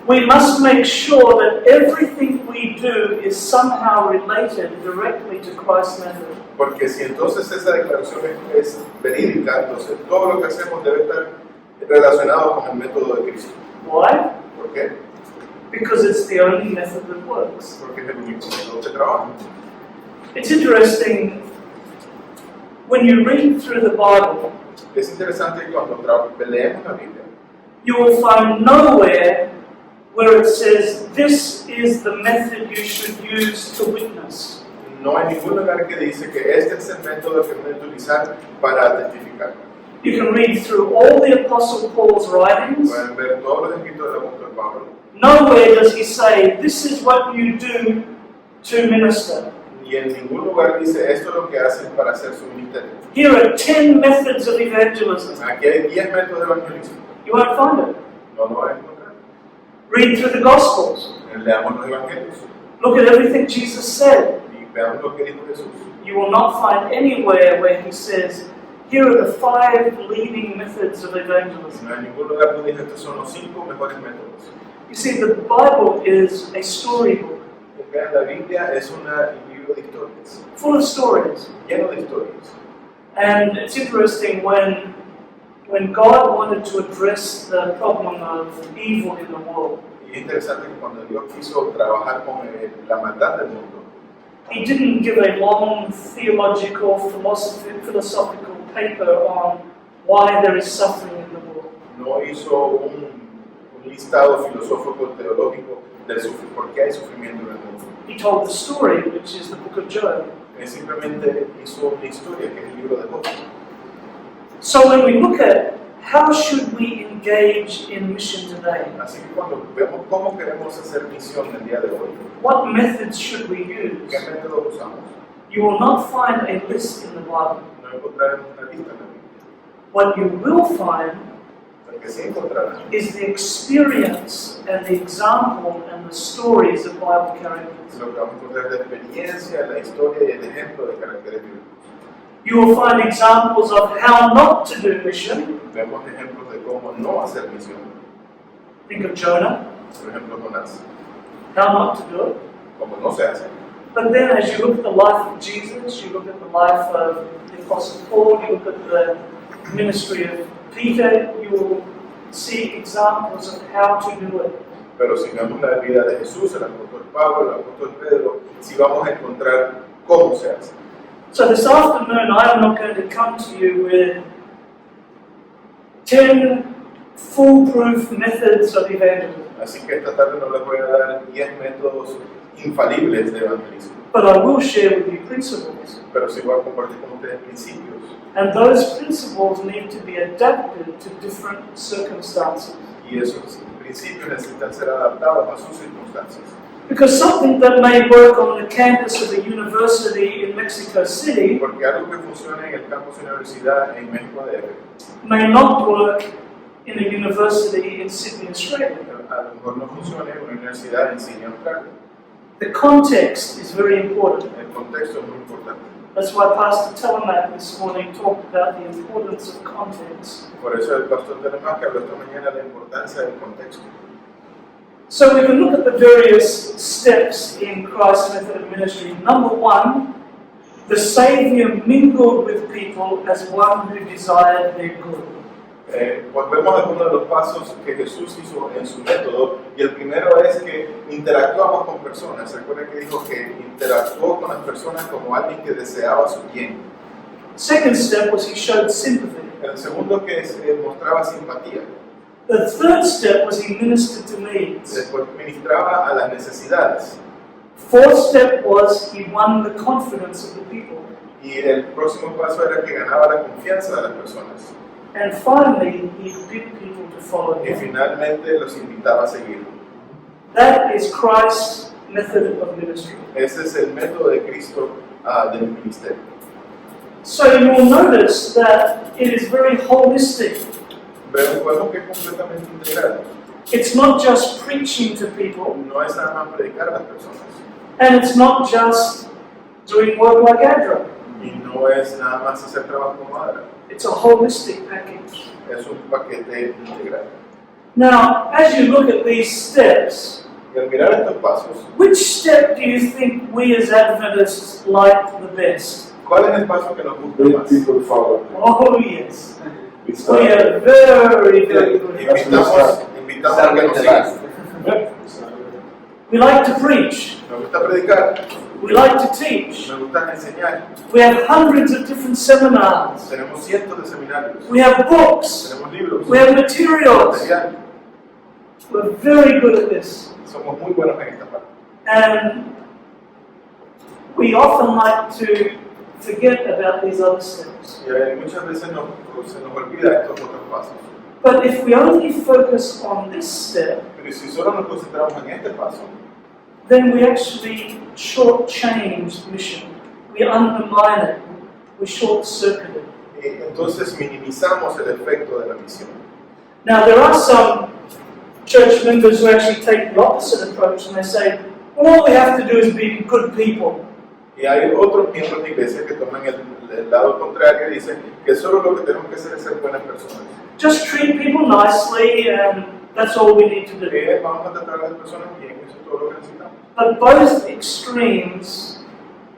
we must make sure that everything we do is somehow related directly to Christ's method. Porque si entonces esa declaración es verídica, entonces todo lo que hacemos debe estar relacionado con el método de Cristo. Why? ¿Por qué? Because it's the only method that works. Porque es el único método que trabaja. It's interesting, when you read through the Bible, Es interesante que cuando leemos la Biblia, you will find nowhere where it says, this is the method you should use to witness. no hay ningún lugar que dice que este es el método que deben utilizar para testificar. You can read through all the Apostle Paul's writings. Pueden ver todos los escritos del apóstol Pablo. Nowhere does he say, this is what you do to minister. Y en ningún lugar dice esto es lo que hacen para hacer su ministerio. Here are 10 methods of evangelism. Aquí hay 10 métodos de evangelismo. You won't find it. No lo vas a encontrar. Read through the Gospels. Leamos los evangelios Look at everything Jesus said. y veamos lo que dijo Jesús. You will not find anywhere where he says, here are the 5 leading methods of evangelism. No hay ningún lugar donde dice estos son los 5 mejores métodos. You see, the Bible is a storybook, Vean, la Biblia es un libro de historias, full of stories. lleno de historias. And it's interesting when God wanted to address the problem of evil in the world, Y es interesante que cuando Dios quiso trabajar con la maldad del mundo, he didn't give a long theological, philosophical paper on why there is suffering in the world. no hizo un listado filosófico teológico del por qué hay sufrimiento en el mundo. He told the story, which is the book of Job. Él simplemente hizo una historia que es el libro de Job. So when we look at how should we engage in mission today, Así que cuando vemos cómo queremos hacer misión el día de hoy, what methods should we use? qué métodos usamos, You will not find a list in the Bible. no encontraremos una lista en la Biblia. What you will find Lo que sí encontrarán is the experience and the example and the stories of Bible characters. lo que vamos a encontrar de experiencia, la historia y el ejemplo de caracteres bíblicos. You will find examples of how not to do mission. Vemos ejemplos de cómo no hacer misión. Think of Jonah, Por ejemplo, Jonás, how not to do it. cómo no se hace. But then as you look at the life of Jesus, you look at the life of the Apostle Paul, you look at the ministry of Peter, you will see examples of how to do it. Pero si vemos la vida de Jesús, el apóstol Pablo, el apóstol Pedro, sí vamos a encontrar cómo se hace. So this afternoon, I am not going to come to you with 10 foolproof methods of evangelism. Así que esta tarde no les voy a dar 10 métodos infalibles de evangelismo, But I will share with you principles. pero sí voy a compartir con ustedes principios. And those principles need to be adapted to different circumstances. Y esos principios necesitan ser adaptados a sus circunstancias. Because something that may work on the campus of a university in Mexico City Porque algo que funciona en el campus de universidad en México DF, may not work in a university in Sydney, Australia. a lo mejor no funciona en una universidad en Sydney, Australia. The context is very important. El contexto es muy importante. That's why Pastor Telemac this morning talked about the importance of context. Por eso el pastor Telemac habló esta mañana de la importancia del contexto. So we can look at the various steps in Christ's method of ministry. Number one, the Savior mingled with people as one who desired their good. Volvemos a uno de los pasos que Jesús hizo en su método, y el primero es que interactuamos con personas. Recuerden que dijo que interactuó con las personas como alguien que deseaba su bien. Second step was he showed sympathy. El segundo que es, mostraba simpatía. The third step was he ministered to needs. Después ministraba a las necesidades. Fourth step was he won the confidence of the people. Y el próximo paso era que ganaba la confianza de las personas. And finally, he bid people to follow Y him. finalmente los invitaba a seguirlo. That is Christ's method of ministry. Ese es el método de Cristo del ministerio. So you will notice that it is very holistic. Vemos que es completamente integral. It's not just preaching to people, No es nada más predicar a las personas. and it's not just doing work like Adra. Y no es nada más hacer trabajo como Adra. It's a holistic package. Es un paquete integral. Now, as you look at these steps, Y al mirar estos pasos, which step do you think we as Adventists like the best? ¿cuál es el paso que nos gusta Make más? people follow. Oh, yes. We We start. are very, very good. Invitamos a que nos sigan. We like to preach. Nos gusta predicar, We like to teach. nos gusta enseñar. We have hundreds of different seminars. Tenemos cientos de seminarios, We have books. tenemos libros, We have materials. material. We're very good at this. Somos muy buenos en esta parte. And we often like to forget about these other steps. Y muchas veces se nos olvida estos otros pasos. But if we only focus on this step, Pero si solo nos concentramos en este paso, then we actually shortchange mission. We undermine it. We short-circuit it. entonces minimizamos el efecto de la misión. Now, there are some church members who actually take the opposite approach and they say, well, all we have to do is be good people. Y hay otros miembros de iglesia que toman el lado contrario y dicen que solo lo que tenemos que hacer es ser buenas personas. Just treat people nicely and that's all we need to do. Vamos a tratar a las personas bien, eso es todo lo que necesitamos. But both extremes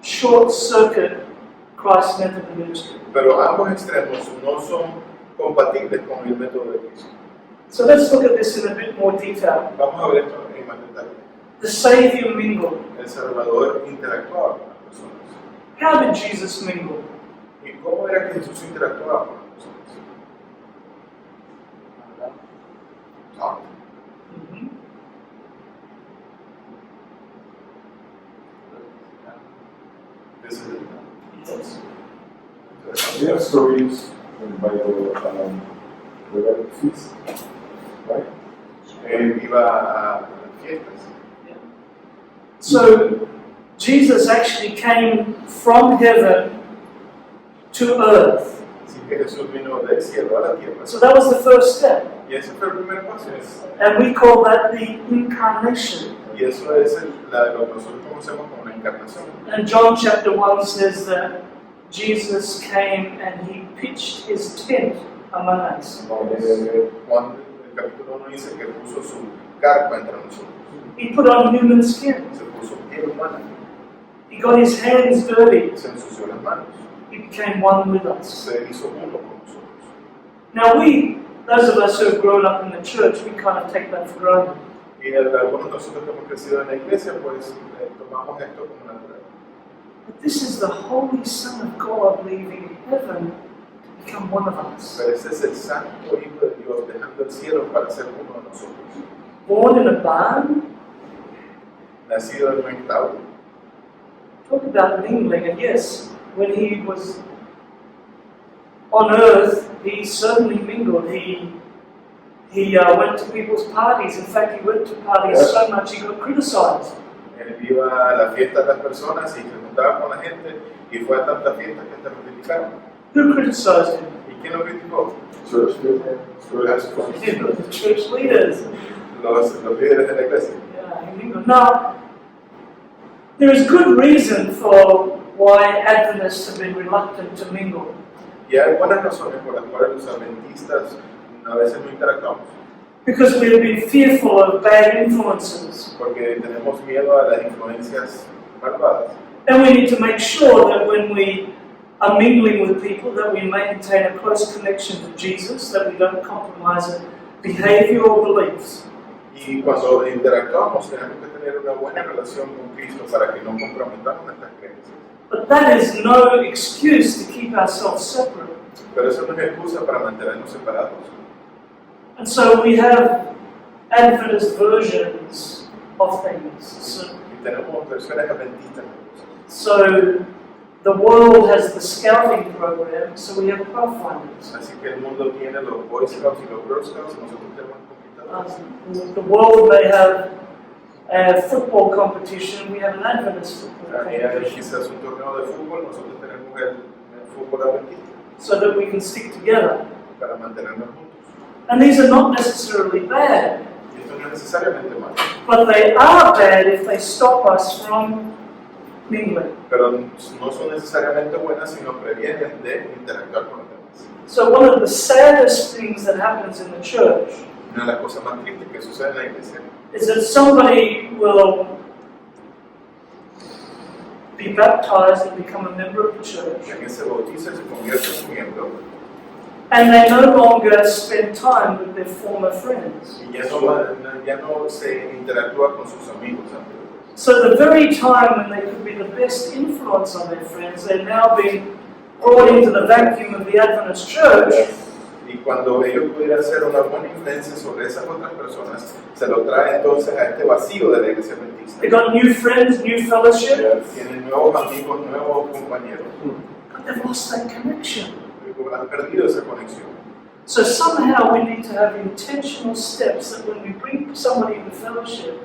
short-circuit Christ's method of ministry. Pero ambos extremos no son compatibles con el método de Cristo. So let's look at this in a bit more detail. Vamos a ver esto en más detalle. The Savior mingled. El Salvador interactuaba con las personas. How did Jesus mingle? ¿Y cómo era que Jesús interactuaba con las personas? This is it. Yes. We have stories in the Bible regarding feast, right? Él iba a las fiestas. So Jesus actually came from heaven to earth. Así que Jesús vino del cielo a la tierra. So that was the first step. Y ese fue el primer paso. And we call that the incarnation. Y eso es lo que nosotros conocemos como la encarnación. And John chapter 1 says that Jesus came and he pitched his tent among us. Juan, el capítulo 1 dice que puso su carpa entre nosotros. He put on human skin. Se puso piel humana. He got his hands dirty. Se ensució las manos. He became one with us. Se hizo uno con nosotros. Now those of us who have grown up in the church, we kind of take that for granted. Y algunos de nosotros que hemos crecido en la iglesia, pues tomamos esto como natural. But this is the Holy Son of God leaving heaven to become one of us. Pero ese es el santo Hijo de Dios, dejando el cielo para ser uno de nosotros. Born in a barn, Nacido en un establo. talk about mingling, and yes, when he was on earth, he certainly mingled. He went to people's parties. In fact, he went to parties so much he got criticized. Él iba a la fiesta de las personas y se juntaba con la gente y fue a tantas fiestas que hasta lo criticaron. Who criticized him? ¿Y quién lo criticó? Church people, The church leaders. Los líderes de la iglesia. Yeah, he mingled. Now, there is good reason for why Adventists have been reluctant to mingle. Y hay buenas razones por las cuales los adventistas a veces no interactuamos. Because we have been fearful of bad influences. Porque tenemos miedo a las influencias malvadas. And we need to make sure that when we are mingling with people, that we maintain a close connection to Jesus, that we don't compromise our behavior or beliefs. Y cuando interactuamos tenemos que tener una buena relación con Cristo para que no comprometamos nuestras creencias. But that is no excuse to keep ourselves separate. Pero eso no es excusa para mantenernos separados. And so we have Adventist versions of things. Y tenemos versiones adventistas. So the world has the scouting program, so we have pathfinders. Así que el mundo tiene los Boy Scouts y los Girl Scouts, nosotros tenemos conquistadores. The world may have a football competition, we have an Adventist football Hay competition. quizás un torneo de fútbol, nosotros tenemos el fútbol adventista So that we can stick together. para mantenernos juntos. And these are not necessarily bad, Y esto no es necesariamente malo, but they are bad if they stop us from mingling. pero no son necesariamente buenas, sino previenen de interactuar con los demás. So one of the saddest things that happens in the church Una de las cosas más tristes que sucede en la iglesia is that somebody will be baptized and become a member of the church, es que se bautiza y se convierte en un miembro and they no longer spend time with their former friends. y ya no se interactúa con sus amigos anteriores. So the very time when they could be the best influence on their friends, they're now being brought into the vacuum of the Adventist church. Y cuando ellos pudieran ser una buena influencia sobre esas otras personas, se lo trae entonces a este vacío de la iglesia adventista. They got new friends, new fellowship, Tienen nuevos amigos, nuevos compañeros. but they've lost that connection. Y han perdido esa conexión. So somehow we need to have intentional steps that when we bring somebody into fellowship,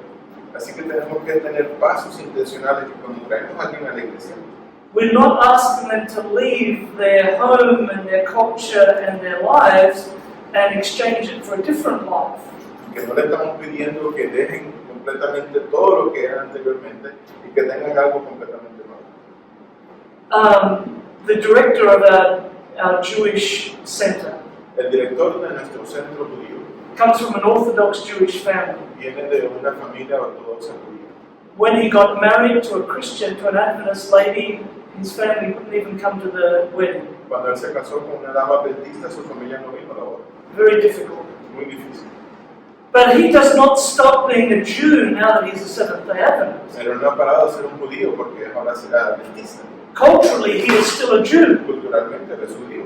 Así que tenemos que tener pasos intencionales que cuando traemos a alguien a la iglesia, we're not asking them to leave their home and their culture and their lives and exchange it for a different life. que no le estamos pidiendo que dejen completamente todo lo que eran anteriormente y que tengan algo completamente nuevo. The director of our Jewish center El director de nuestro centro judío comes from an Orthodox Jewish family. viene de una familia ortodoxa judía. When he got married to a Christian, to an Adventist lady, his family wouldn't even come to the wedding. Cuando él se casó con una dama adventista, su familia no vino a la boda. Very difficult. Muy difícil. But he does not stop being a Jew now that he's a Seventh-day Adventist. Pero no ha parado de ser un judío porque ahora será adventista. Culturally, he is still a Jew, Culturalmente él es judío,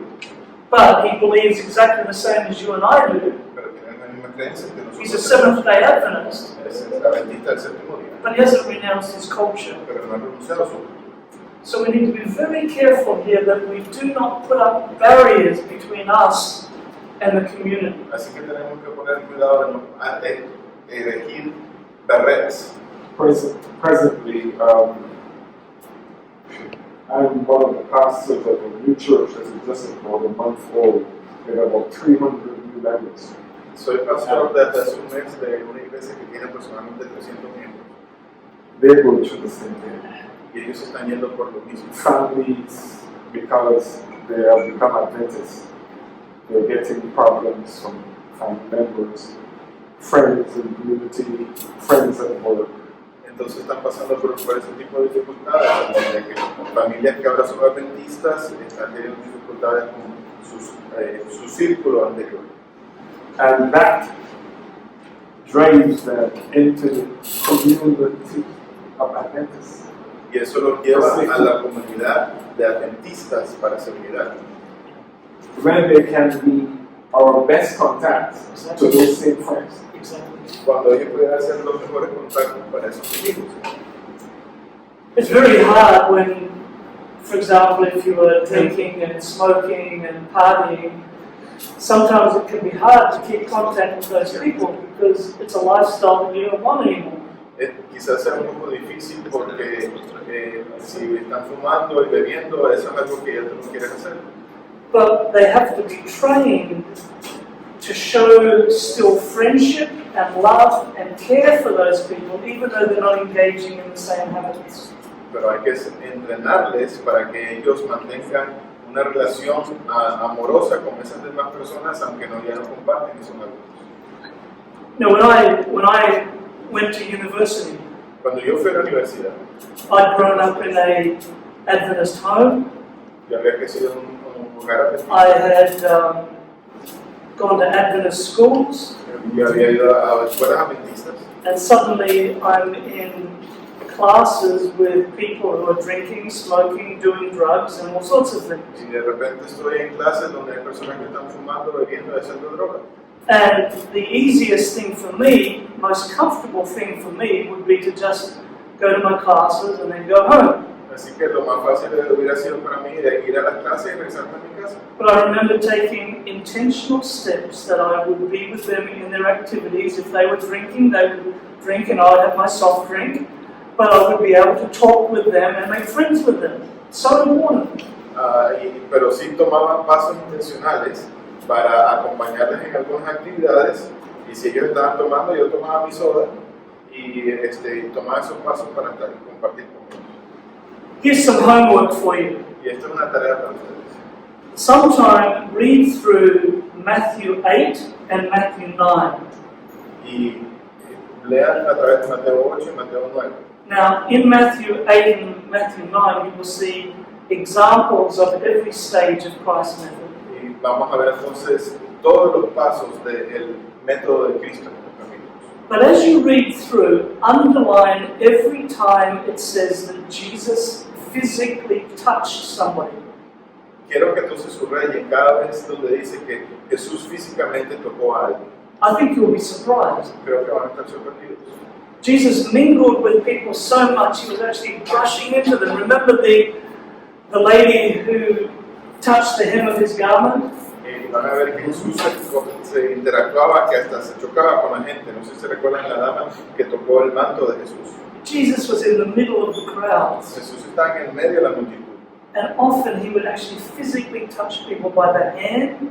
but he believes exactly the same as you and I do. pero tiene las mismas creencias que nosotros. He's a Seventh-day Adventist, Es el adventista del séptimo día, but he hasn't renounced his culture. pero no ha renunciado a su cultura. So we need to be very careful here that we do not put up barriers between us and the community. Así que tenemos que poner cuidado de no erigir barreras. Presently, I'm one of the pastors of a new church that's just about a month old. We have about 300 new members. Soy pastor desde hace un mes de una iglesia que tiene aproximadamente 300 miembros They're going through the same thing. y ellos están yendo por lo mismo. Families, because they have become Adventists, they're getting problems from family members, friends in the community, friends at work. Entonces están pasando por ese tipo de dificultades, donde que familias que ahora son adventistas están teniendo dificultades con su círculo anterior. And that drives them into the community of Adventists. Y eso los lleva a la comunidad de adventistas para seguridad. when they can be our best contacts to those same friends. Exactly. Cuando ellos pudieran ser los mejores contactos para esos amigos. It's very hard when, for example, if you are drinking and smoking and partying, sometimes it can be hard to keep contact with those people because it's a lifestyle that you don't want anymore. Quizás sea un poco difícil porque si están fumando y bebiendo, eso es algo que ya tú no quieres hacer. But they have to be trained to show still friendship and love and care for those people, even though they're not engaging in the same habits. Pero hay que entrenarles para que ellos mantengan una relación amorosa con esas demás personas, aunque ya no comparten esos hábitos. Now, when I went to university, Cuando yo fui a la universidad, I'd grown up in a Adventist home. yo había crecido en un lugar adventista. I had gone to Adventist schools, Yo había ido a escuelas adventistas and suddenly I'm in classes with people who are drinking, smoking, doing drugs, and all sorts of things. y de repente estoy en clases donde hay personas que están fumando, bebiendo y haciendo droga. And the easiest thing for me, most comfortable thing for me, would be to just go to my classes and then go home. Así que lo más fácil hubiera sido para mí de ir a las clases y regresarme a mi casa. But I remember taking intentional steps that I would be with them in their activities. If they were drinking, they would drink and I would have my soft drink. But I would be able to talk with them and make friends with them. So important. Pero sí tomaba pasos intencionales para acompañarles en algunas actividades. Y si ellos estaban tomando, yo tomaba mi soda y tomaba esos pasos para compartir con ellos. Here's some homework for you. Y esto es una tarea para ustedes. Sometime read through Matthew 8 and Matthew 9. Y lean a través de Mateo 8 y Mateo 9. Now, in Matthew 8 and Matthew 9, you will see examples of every stage of Christ's method. Y vamos a ver entonces todos los pasos del método de Cristo en los caminos. But as you read through, underline every time it says that Jesus physically touched somebody. Quiero que entonces subrayen cada vez donde dice que Jesús físicamente tocó a alguien. I think you'll be surprised. Creo que van a estar sorprendidos. Jesus mingled with people so much, he was actually brushing into them. Remember the lady who touched the hem of his garment? Y van a ver que Jesús se interactuaba, que hasta se chocaba con la gente. No sé si se recuerdan la dama que tocó el manto de Jesús. Jesus was in the middle of the crowd, Jesús estaba en el medio de la multitud. and often he would actually physically touch people by the hand,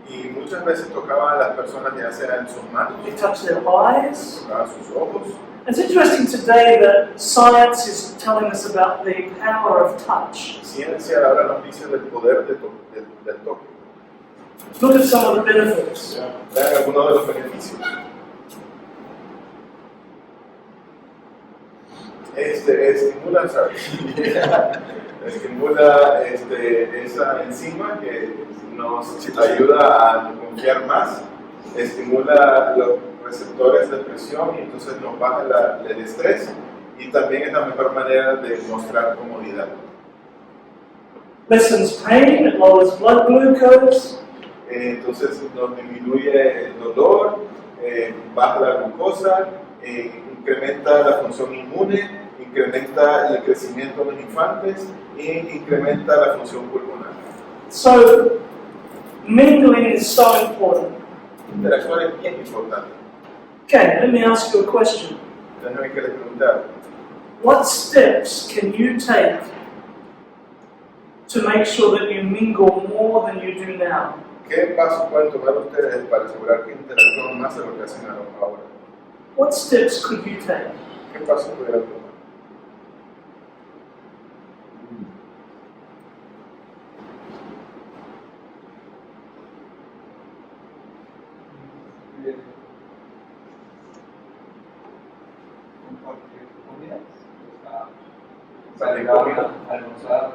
Y muchas veces tocaba a las personas, ya sea en sus manos, he touched their eyes. tocaba sus ojos. It's interesting today that science is telling us about the power of touch. Ciencia ahora nos dice del poder del toque. Look at some of the benefits. Vean algunos de los beneficios. Estimula, ¿sabes? Estimula esa enzima que nos ayuda a confiar más. Estimula los receptores de presión y entonces nos baja el estrés. Y también es la mejor manera de mostrar comodidad. Lessens pain, it lowers blood glucose. Entonces nos disminuye el dolor, baja la glucosa, incrementa la función inmune, incrementa el crecimiento de los infantes e incrementa la función pulmonar. So, mingling is so important. Interactuar es bien importante. Okay, let me ask you a question. Déjame que les preguntar, What steps can you take to make sure that you mingle more than you do now? ¿qué pasos pueden tomar ustedes para asegurar que interactúan más de lo que hacen ahora? What steps could you take? ¿Qué pasos pudieran tomar? Salir a almorzar,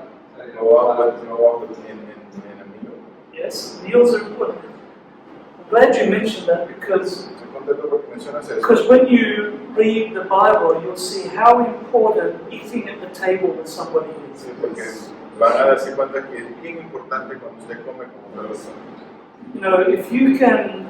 no en amigo. Yes, meals are important. I'm glad you mentioned that because Estoy contento porque mencionas eso. Because when you read the Bible, you'll see how important eating at the table with somebody is. Sí, porque van a darse cuenta que es bien importante cuando usted come con otra persona. You know, if you can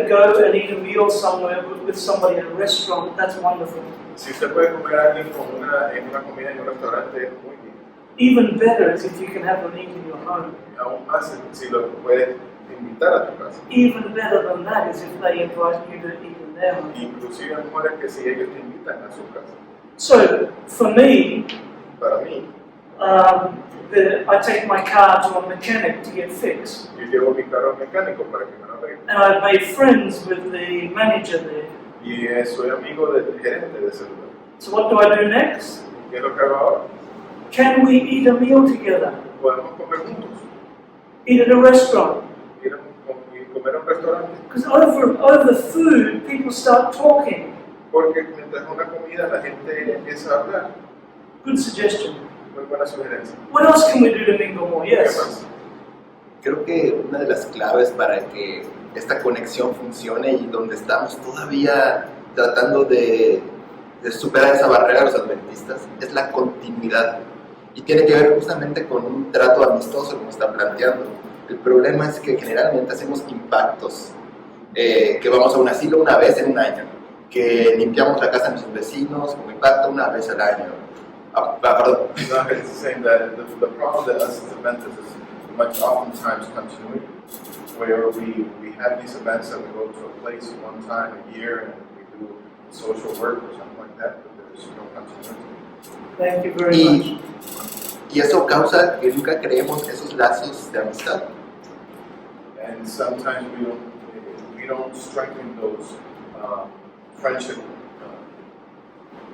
go and eat a meal somewhere with somebody in a restaurant, that's wonderful. Si usted puede comer a alguien en una comida en un restaurante, muy bien. Even better is if you can have them eat in your home. Aún más si lo puedes invitar a tu casa. Even better than that is if they invite you to eat in their home. Inclusive mejor es que si ellos te invitan a su casa. So, for me, Para mí, I take my car to a mechanic to get fixed. yo llevo mi carro al mecánico para que me lo arregle. And I've made friends with the manager there. Y soy amigo del gerente de ese lugar. So what do I do next? ¿Qué es lo que hago ahora? Can we eat a meal together? Podemos comer juntos. Eat at a restaurant? Ir a comer a un restaurante. Because over food, people start talking. Porque mientras una comida la gente empieza a hablar. Good suggestion. Muy buena sugerencia. What else can we do to mingle more? ¿Qué Yes. más? Creo que una de las claves para que esta conexión funcione y donde estamos todavía tratando de superar esa barrera de los adventistas es la continuidad. Y tiene que ver justamente con un trato amistoso, como está planteando. El problema es que generalmente hacemos impactos, que vamos a un asilo una vez en un año, que limpiamos la casa de nuestros vecinos como impacto una vez al año. Perdón. No, it's saying that the problem that us as Adventists is much oftentimes continuity, where we have these events that we go to a place one time a year and we do social work or something like that, but there's no continuity. Thank you very much. Y eso causa que nunca creemos esos lazos de amistad. And sometimes we don't strengthen those friendship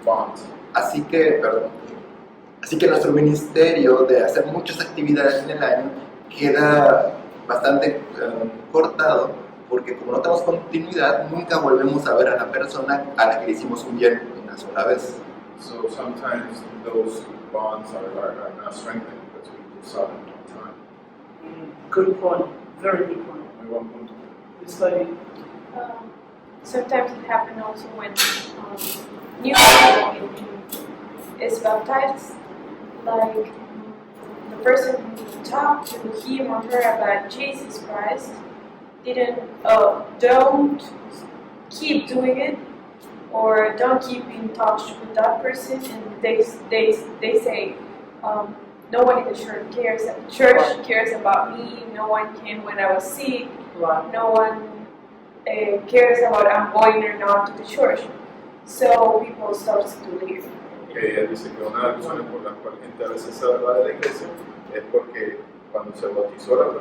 bonds. Así que nuestro ministerio de hacer muchas actividades en el año queda bastante cortado, porque como no tenemos continuidad, nunca volvemos a ver a la persona a la que le hicimos un bien una sola vez. So sometimes those bonds are not strengthened because we just saw them one time. Good point. Very good point. Muy buen punto. This lady. Sometimes it happens also when new people is baptized, like the person who talked to him or her about Jesus Christ don't keep doing it, or don't keep in touch with that person, and they say, no one in the church cares about me, no one came when I was sick, Right. no one cares about I'm going or not to the church. So people start to leave. Que ella dice que una de las razones por las cuales gente a veces se va de la iglesia es porque cuando se bautizó la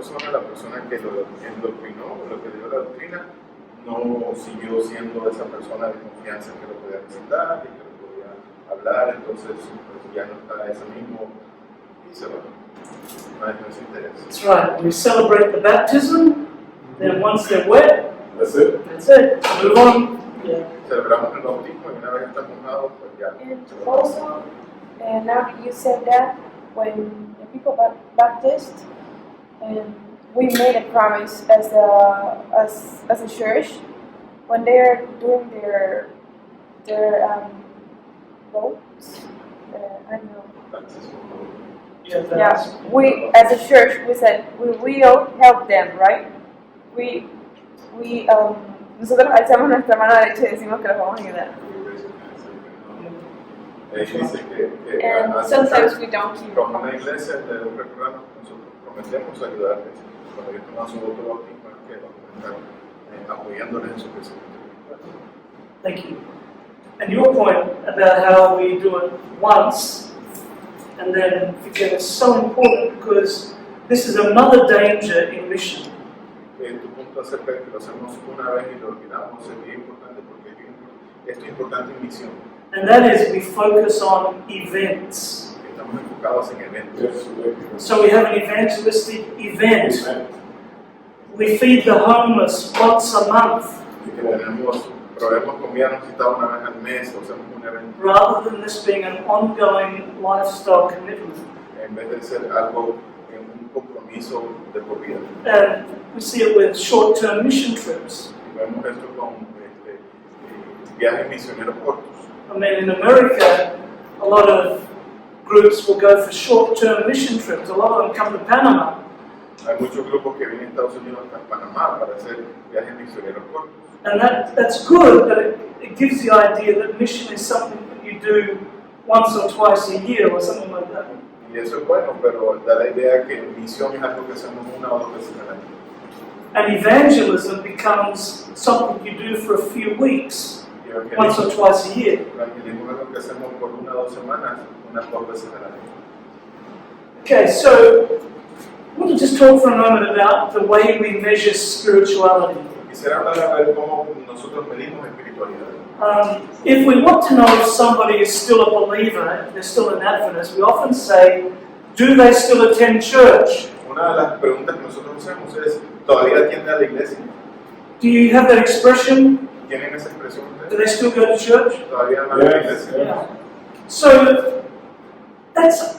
persona que lo endoctrinó, lo que dio la doctrina, no siguió siendo esa persona de confianza que lo podía visitar y que lo podía hablar, entonces pues ya no está ese mismo y se va. No hay más interés. That's right. We celebrate the baptism, then once they're wet, That's it. that's it. Move on. Yeah. Celebramos el bautismo y una vez está mojado, pues ya. And also, now that you said that, when the people got baptized, and we made a promise as a church, when they're doing their votes, I don't know. Yeah, Yeah, that's, we as a church we said we will help them, right? Nosotros alzamos nuestra mano derecha y decimos que los vamos a ayudar. Dice que And sometimes we don't keep como una promises. iglesia de un programa nosotros prometemos ayudarles. Cuando ellos toman su voto bautismo es que vamos a estar apoyándoles en su crecimiento espiritual. thank you. And your point about how we do it once and then forget is so important, because this is another danger in mission. Tu punto acerca de que lo hacemos una vez y lo olvidamos es bien importante porque esto es importante en misión. And that is, we focus on events. Estamos enfocados en eventos. So we have an evangelistic event. We feed the homeless once a month, Y que proveemos comida necesitada una vez al mes o hacemos un evento rather than this being an ongoing lifestyle commitment. en vez de ser algo un compromiso de por vida. And we see it with short-term mission trips. vemos esto con viajes misioneros cortos. I mean, in America, a lot of groups will go for short-term mission trips. A lot of them come to Panama. Hay muchos grupos que vienen a Estados Unidos hasta Panamá para hacer viajes misioneros cortos. And that's good, but it gives the idea that mission is something that you do once or twice a year or something like that. Y eso es bueno, pero da la idea que misión es algo que hacemos una o dos veces al año. And evangelism becomes something you do for a few weeks, once or twice a year. El evangelismo es lo que hacemos por una o dos semanas, unas dos veces al año. Okay, so I want to just talk for a moment about the way we measure spirituality. Quisiera hablar a ver cómo nosotros medimos espiritualidad. If we want to know if somebody is still a believer, they're still an Adventist, we often say, do they still attend church? Una de las preguntas que nosotros hacemos es, ¿todavía atiende a la iglesia? Do you have that expression? ¿Tienen esa expresión Do ustedes? they still go to church? ¿Todavía van a la iglesia? Yeah. So that's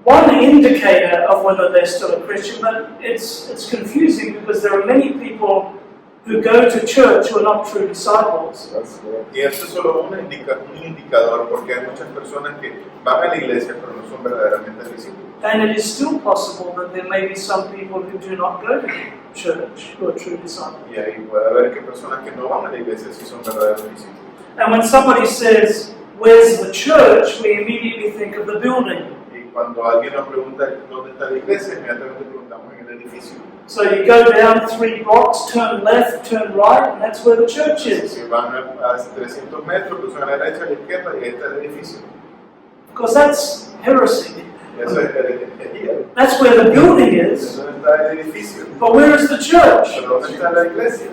one indicator of whether they're still a Christian, but it's confusing because there are many people who go to church who are not true disciples. That's correct. Y esto es solo un indicador porque hay muchas personas que van a la iglesia pero no son verdaderamente discípulos. And it is still possible that there may be some people who do not go to church who are true disciples. Y ahí puede haber que personas que no van a la iglesia sí son verdaderos discípulos. And when somebody says, where's the church, we immediately think of the building. Y cuando alguien nos pregunta dónde está la iglesia, inmediatamente preguntamos en el edificio. So you go down 3 blocks, turn left, turn right, and that's where the church is. Si van a 300 metros, cruzan a la derecha, a la izquierda y ahí está el edificio. Because that's heresy. Eso es herejía. That's where the building is. Eso está el edificio. But where is the church? Pero ¿dónde está la iglesia?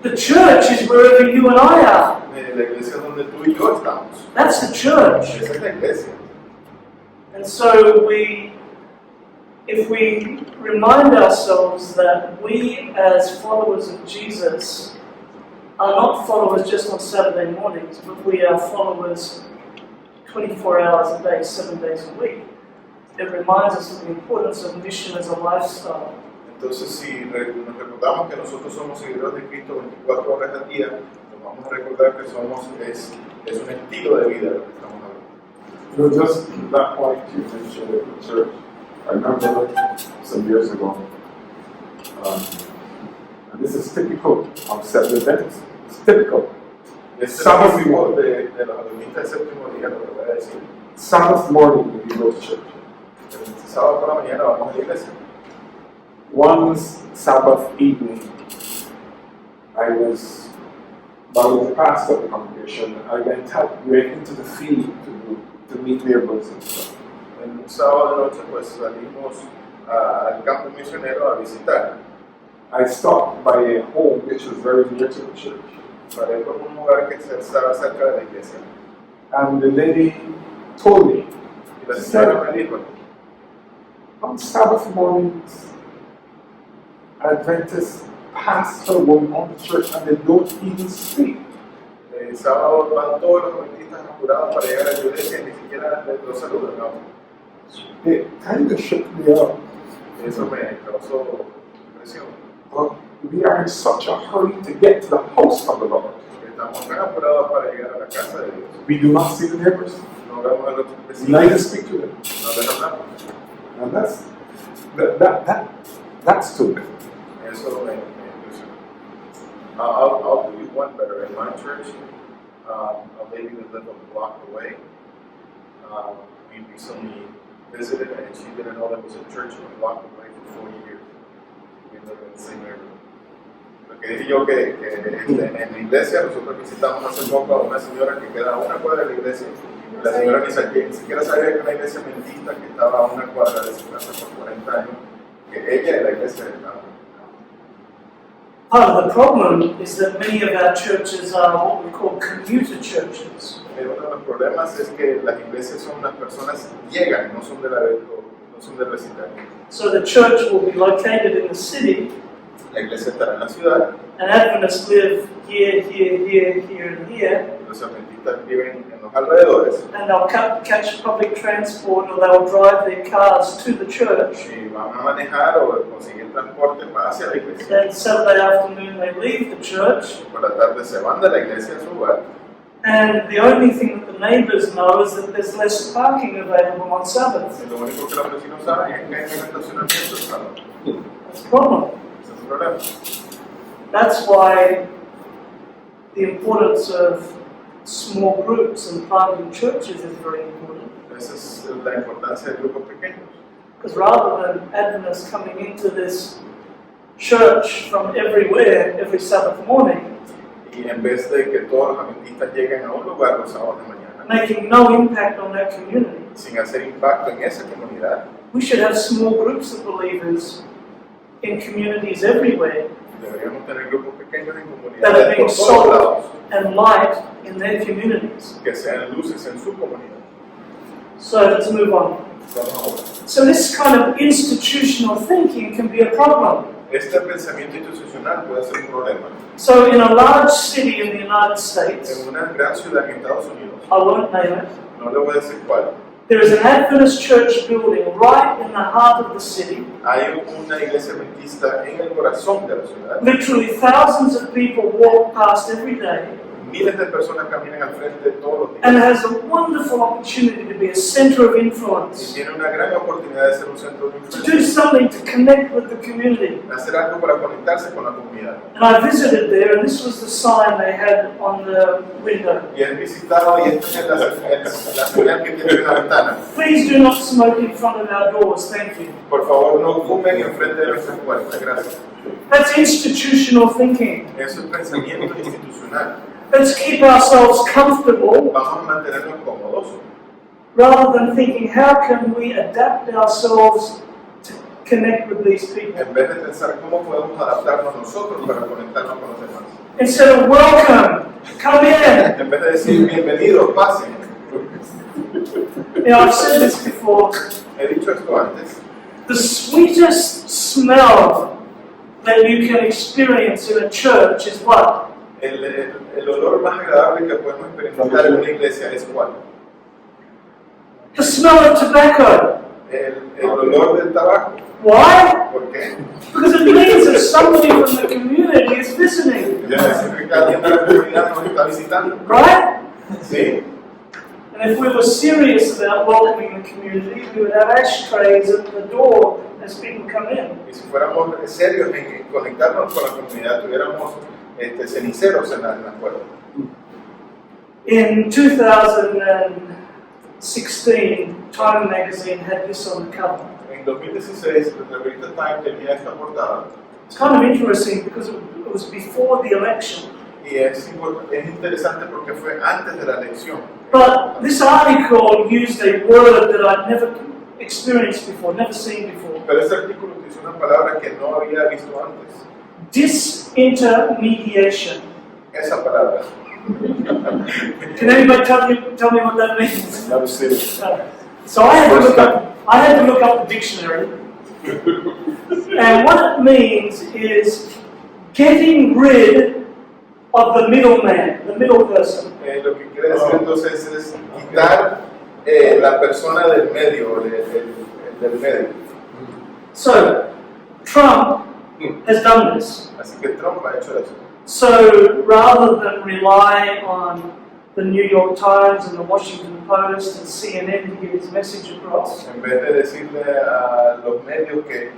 The church is wherever you and I are. La iglesia es donde tú y yo estamos. That's the church. Esa es la iglesia. And so if we remind ourselves that we as followers of Jesus are not followers just on Saturday mornings, but we are followers 24 hours a day, 7 days a week, it reminds us of the importance of mission as a lifestyle. Entonces, si nos recordamos que nosotros somos seguidores de Cristo 24 horas al día, nos vamos a recordar que es un estilo de vida lo que estamos hablando. You know, just that point you mentioned at the church, I remember some years ago, and this is typical of Seventh Adventists. It's typical. Es típico de los adventistas del séptimo día, lo que voy a decir. Sabbath morning we go to church. El sábado por la mañana vamos a la iglesia. One Sabbath evening, I was the pastor of the congregation. I went into the field to meet neighbors and stuff. En un sábado de noche, pues salimos al campo misionero a visitar. I stopped by a home which was very near to the church. Paré por un lugar que estaba cerca de la iglesia. And the lady told me, Y la señora me dijo, on Sabbath mornings, Adventist pastor will on the church and they don't even speak. el sábado van todos los adventistas apurados para llegar a la iglesia y ni siquiera los saludan. No. It kind of shook me up. Eso me causó impresión. But we are in such a hurry to get to the house of the Lord. Estamos tan apurados para llegar a la casa de Dios. We do not see the neighbors. No vemos a los We neither vecinos, speak to them. no les hablamos. And that's too bad. Eso me impresionó. I'll do you one better. In my church, a lady that lived a block away, we recently visited and she didn't know there was a church a block away for 40 years. We live in the same area. Lo que dije yo que en la iglesia nosotros visitamos hace poco a una señora que queda a una cuadra de la iglesia. La señora ni siquiera sabía que una iglesia adventista que estaba a una cuadra de su casa por 40 años, que ella y la iglesia estaban. Part of the problem is that many of our churches are what we call commuter churches. Uno de los problemas es que las iglesias son las personas llegan, no son del vecindario. So the church will be located in the city, La iglesia estará en la ciudad, and Adventists live here, here, here, here, and here, los adventistas viven en los alrededores and they'll catch public transport or they'll drive their cars to the church. y van a manejar o conseguir transporte hacia la iglesia. Then Saturday afternoon they leave the church, Por la tarde se van de la iglesia a su hogar and the only thing that the neighbours know is that there's less parking available on Sabbath. y lo único que los vecinos saben es que hay un estacionamiento el sábado. That's the problem. Ese es el problema. That's why the importance of small groups and planting churches is very important. Esa es la importancia de grupos pequeños. Because rather than Adventists coming into this church from everywhere every Sabbath morning, Y en vez de que todos los adventistas lleguen a un lugar los sábados de mañana, making no impact on that community, sin hacer impacto en esa comunidad, we should have small groups of believers in communities everywhere deberíamos tener grupos pequeños en that are comunidades being por todos lados, salt and light in their communities. que sean luces en su comunidad. So let's move on. Vamos ahora. So this kind of institutional thinking can be a problem. Este pensamiento institucional puede ser un problema. So in a large city in the United States, En una gran ciudad en Estados Unidos, I won't name it, no le voy a decir cuál, there is an Adventist church building right in the heart of the city. hay una iglesia adventista en el corazón de la ciudad. Literally thousands of people walk past every day, Miles de personas caminan al frente todos los and it días has a wonderful opportunity to be a center of y influence, tiene una gran oportunidad de ser un centro de to do influencia, something to connect with the community. hacer algo para conectarse con la comunidad. And I visited there, and this was the sign they had on the window. Y han visitado y esta es la señal que tiene en la ventana. Please do not smoke in front of our doors, thank you. Por favor, no fumen enfrente de nuestras puertas. Gracias. That's institutional thinking. Eso es pensamiento institucional. Let's keep ourselves comfortable Vamos a mantenernos cómodos rather than thinking, how can we adapt ourselves to connect with these people? en vez de pensar cómo podemos adaptarnos nosotros para conectarnos con los demás. Instead of welcome, come in. En vez de decir bienvenidos, pasen. You know, I've said this before. He dicho esto antes. The sweetest smell that you can experience in a church is what? El olor más agradable que podemos experimentar en una iglesia es cuál? The smell of tobacco. El olor del tabaco. Why? ¿Por qué? Because it means that somebody from the community is visiting, Ya decir que alguien de la comunidad nos está visitando. right? Sí. And if we were serious about welcoming the community, we would have ashtrays at the door as people come in. Y si fuéramos serios en conectarnos con la comunidad, tuviéramos ceniceros en la puerta. In 2016, Time magazine had this on the cover. En 2016, la revista Time tenía esta portada It's kind of interesting because it was before the election. y es interesante porque fue antes de la elección. But this article used a word that I'd never experienced before, never seen before. Pero este artículo utilizó una palabra que no había visto antes. Disintermediation. Esa palabra. Can anybody tell me what that means? Never seen it. So I had to look up the dictionary. And what it means is getting rid of the middleman, the middle person. Lo que quiere decir entonces es quitar la persona del medio, del medio. So Trump has done this. Así que Trump ha hecho eso. So rather than rely on the New York Times and the Washington Post and CNN to get his message across, En vez de decirle a los medios que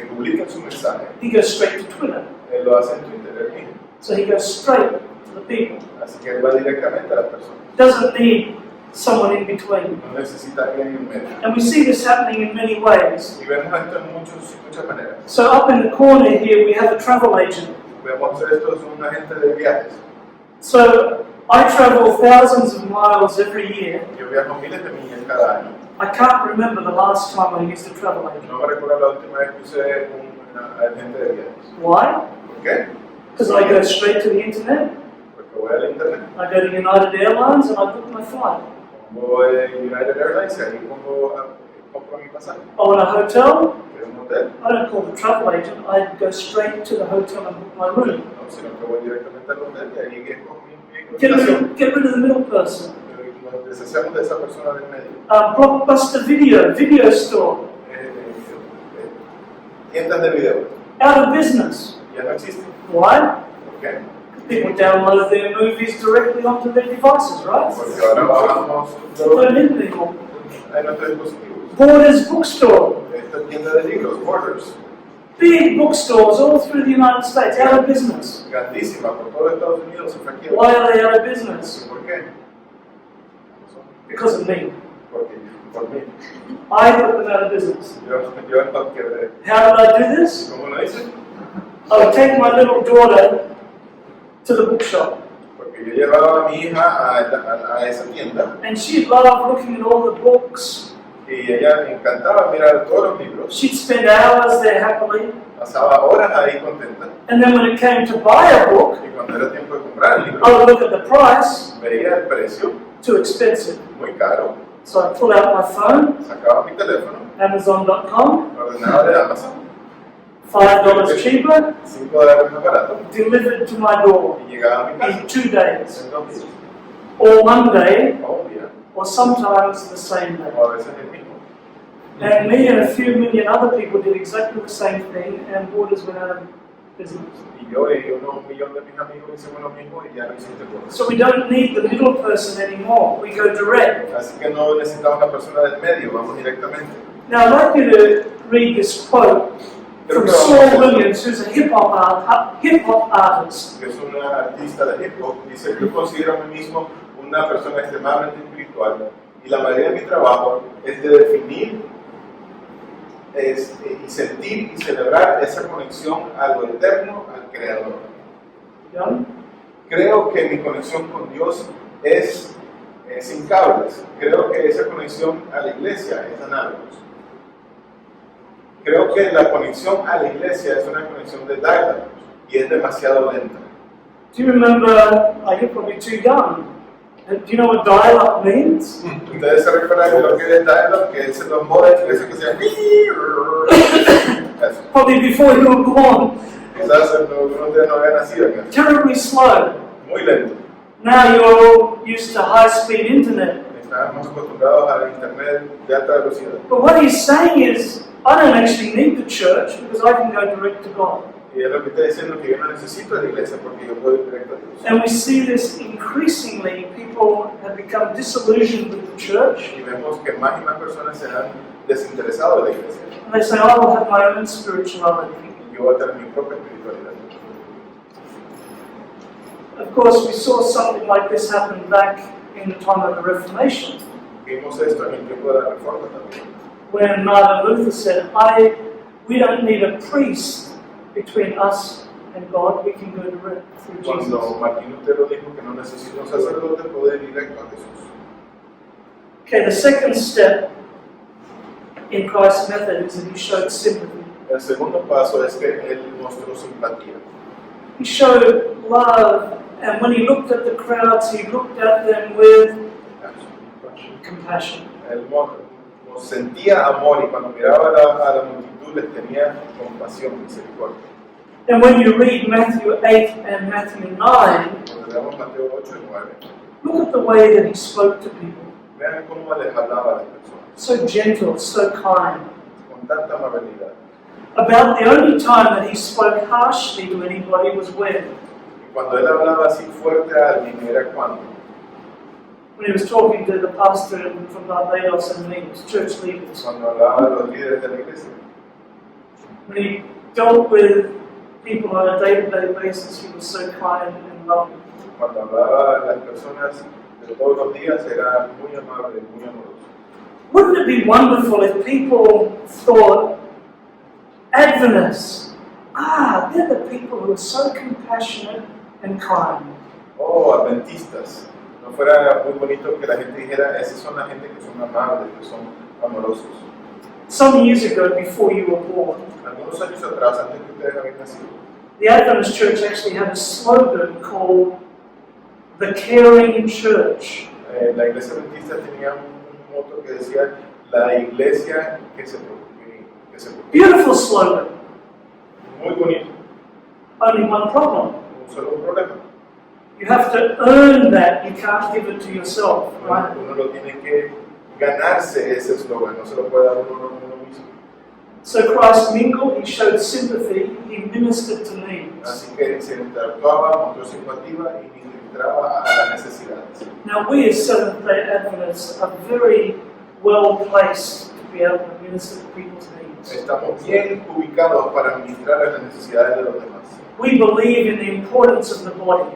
publiquen su mensaje, he goes straight to Twitter. él lo hace en Twitter, él mismo. So he goes straight to the people. Así que él va directamente a las personas. Doesn't need someone in between. No necesita alguien en medio. And we see this happening in many ways. Y vemos esto en muchas maneras. So up in the corner here we have a travel agent. Vemos esto es un agente de viajes. So I travel thousands of miles every year. Yo viajo miles de millas cada año. I can't remember the last time I used a travel agent. No me recuerdo la última vez que usé un agente de viajes. Why? ¿Por qué? Because I go straight to the internet. Porque voy al internet. I go to United Airlines and I book my flight. Voy a United Airlines y ahí compro mi pasaje. I want a hotel. Quiero un hotel. I don't call the travel agent. I go straight to the hotel and book my room. No, sino que voy directamente al hotel y ahí escojo mi comunicación. Get rid of the middle person. Nos deshacemos de esa persona del medio. Blockbuster video store, Tiendas de video. out of business. Ya no existen. Why? ¿Por qué? People download their movies directly onto their devices, right? Porque ahora bajamos They don't need people. en nuestros dispositivos. Borders bookstore, Esta tienda de libros, Borders, big bookstores all through the United States, out of business. grandísima por todo Estados Unidos, se fue aquí. Why are they out of business? ¿Por qué? Because of me. Porque por mí. I put them out of business. Yo el quebré. How did I do this? ¿Cómo lo hice? I would take my little daughter to the bookshop, Porque yo llevaba a mi hija a esa tienda and she'd love looking at all the books. y ella le encantaba mirar todos los libros. She'd spend hours there happily, Pasaba horas ahí contenta and then when it came to buy a book, y cuando era tiempo de comprar el libro, I would look at the price, veía el precio, too expensive. muy caro, So I'd pull out my phone, sacaba mi teléfono, Amazon.com, ordenaba de Amazon, $5 cheaper, $5 más barato delivered to my door y llegaba a mi casa in 2 days, en 2 días, or one day, o un día, or sometimes the same day. o a veces el mismo. And me and a few million other people did exactly the same thing, and Borders went out of business. Y yo y un millón de mis amigos hicimos lo mismo y ya no hiciste cosas. So we don't need the middle person anymore. We go direct. Así que no necesitamos una persona del medio, vamos directamente. Now I'd like you to read this quote from Saul Williams, who's a hip hop artist. Que es una artista de hip hop, dice: yo considero a mí mismo una persona extremadamente espiritual y la mayoría de mi trabajo es de definir y sentir y celebrar esa conexión a lo eterno, al Creador. Yeah? Creo que mi conexión con Dios es sin cables. Creo que esa conexión a la iglesia es análoga. Creo que la conexión a la iglesia es una conexión de diálogo y es demasiado lenta. Do you remember? You're probably too young. Do you know what dial-up means? Ustedes se recuerdan de lo que es diálogo, que es los modems, que se llama. Probably before you were born. Quizás ustedes no habían nacido acá. Terribly slow. Muy lento. Now you're all used to high-speed internet. Estábamos acostumbrados al internet de alta velocidad. But what he's saying is, I don't actually need the church because I can go direct to God. Y es lo que está diciendo, que yo no necesito la iglesia porque yo puedo ir directo a Dios. And we see this increasingly. People have become disillusioned with the church. Y vemos que más y más personas se han desinteresado de la iglesia. And they say, I will have my own spirituality. Y yo voy a tener mi propia espiritualidad. Of course, we saw something like this happen back in the time of the Reformation, Vimos esto en el tiempo de la Reforma también. when Martin Luther said, we don't need a priest between us and God, we can go direct through Jesus. Cuando Martín Lutero dijo que no necesita un sacerdote, poder ir directo a Jesús. Okay, the second step in Christ's method is that he showed sympathy. El segundo paso es que él mostró simpatía. He showed love, and when he looked at the crowds, he looked at them with compassion. Él sentía amor y cuando miraba a la multitud les tenía compasión, misericordia. And when you read Matthew 8 and Matthew 9, Cuando leamos Mateo 8 y 9, look at the way that he spoke to people. vean cómo les hablaba a las personas, So gentle, so kind. con tanta amabilidad. About the only time that he spoke harshly to anybody was when? Y cuando él hablaba así fuerte a alguien era cuando When he was talking to the pastor from Barbados and the church leaders. hablaba de los líderes de la iglesia. When he dealt with people on a day-to-day basis, he was so kind and loving. Cuando hablaba a las personas de todos los días era muy amable, muy amoroso. Wouldn't it be wonderful if people thought, Adventists, they're the people who are so compassionate and kind. Oh, adventistas. No fuera muy bonito que la gente dijera, esas son la gente que son amables, que son amorosos. Some years ago, before you were born, Algunos años atrás, antes que ustedes habían nacido, the Adventist Church actually had a slogan called the Caring Church. la iglesia adventista tenía un moto que decía, la iglesia que se preocupa. Beautiful slogan. Muy bonito. Only one problem. Un solo problema. You have to earn that. You can't give it to yourself, right? Uno lo tiene que ganarse ese eslogan, no se lo puede dar uno mismo. So Christ mingled, he showed sympathy, he ministered to needs. Así que se interactuaba, mostró simpatía y ministraba a las necesidades. Now we as Seventh-day Adventists are very well placed to be able to minister to people's needs. Estamos bien ubicados para ministrar a las necesidades de los demás. We believe in the importance of the body.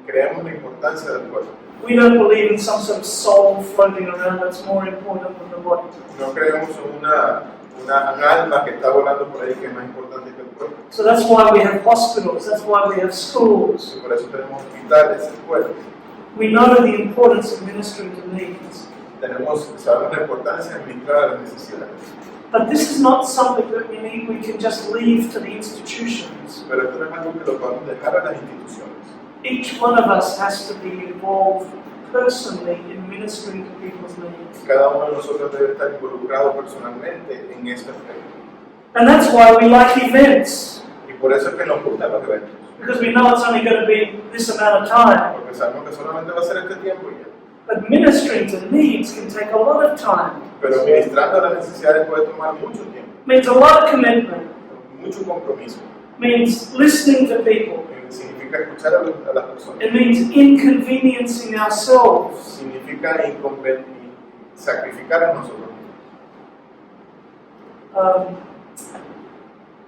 Creemos la importancia del cuerpo. We don't believe in some sort of soul floating around that's more important than the body. No creemos en un alma que está volando por ahí que es más importante que el cuerpo. So that's why we have hospitals, that's why we have schools. Y por eso tenemos hospitales, escuelas. We know the importance of ministering to needs. Sabemos la importancia de ministrar a las necesidades. But this is not something that we can just leave to the institutions. Pero esto no es algo que lo podemos dejar a las instituciones. Each one of us has to be involved personally in ministering to people's needs. Cada uno de nosotros debe estar involucrado personalmente en este aspecto. And that's why we like events. Y por eso es que nos gustan los eventos. Because we know it's only going to be this amount of time. Porque sabemos que solamente va a ser este tiempo y ya. But ministering to needs can take a lot of time. Pero ministrando a las necesidades puede tomar mucho tiempo. Means a lot of commitment. Mucho compromiso. Means listening to people. Significa escuchar a las personas. It means inconveniencing ourselves. Significa sacrificar a nosotros.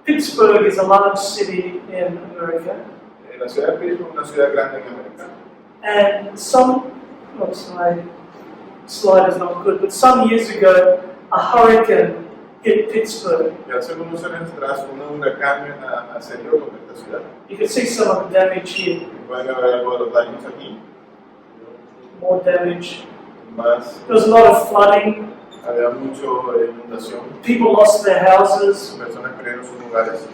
Pittsburgh is a large city in America. La ciudad de Pittsburgh es una ciudad grande en América. And oops, my slide is not good, but some years ago, a hurricane hit Pittsburgh. Y hace unos años atrás, un huracán asedió contra esta ciudad. You can see some of the damage here. Pueden ver algo de los daños aquí. More damage. Más. There was a lot of flooding. Había mucha inundación. People lost their houses. Personas perdieron sus lugares.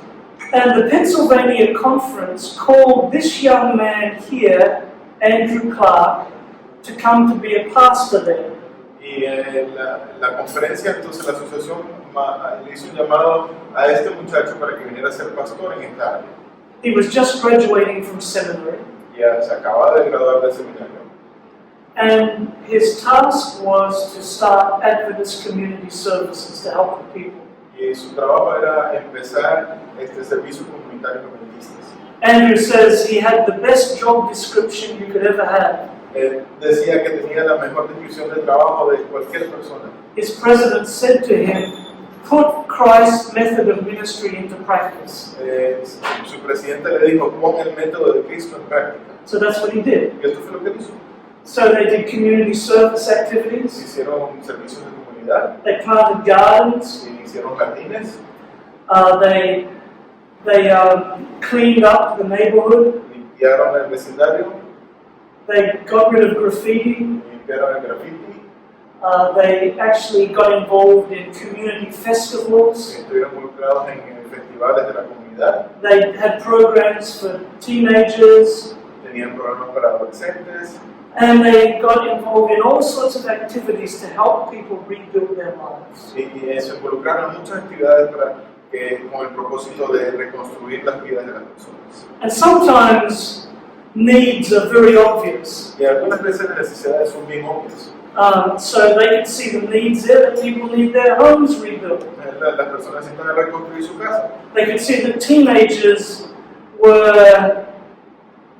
And the Pennsylvania conference called this young man here, Andrew Clark, to come to be a pastor there. Y la conferencia, entonces la asociación le hizo un llamado a este muchacho para que viniera a ser pastor en esta área. He was just graduating from seminary. Ya se acaba de graduar del seminario. And his task was to start Adventist community services to help the people. Y su trabajo era empezar este servicio comunitario adventistas. Andrew says he had the best job description you could ever have. Decía que tenía la mejor descripción de trabajo de cualquier persona. His president said to him, "Put Christ's method of ministry into practice." Su presidente le dijo, pon el método de Cristo en práctica. So that's what he did. Y esto fue lo que hizo. So they did community service activities. Hicieron servicios de comunidad. They planted gardens. Hicieron jardines. They cleaned up the neighborhood. Limpiaron el vecindario. They got rid of graffiti. Limpiaron el graffiti. They actually got involved in community festivals. Estuvieron involucrados en festivales de la comunidad. They had programs for teenagers. Tenían programas para adolescentes. And they got involved in all sorts of activities to help people rebuild their lives. Y se involucraron en muchas actividades con el propósito de reconstruir las vidas de las personas. And sometimes needs are very obvious. Y algunas veces las necesidades son bien obvias. So they can see the needs there, that people need their homes rebuilt. Las personas necesitan reconstruir su casa. They could see that teenagers were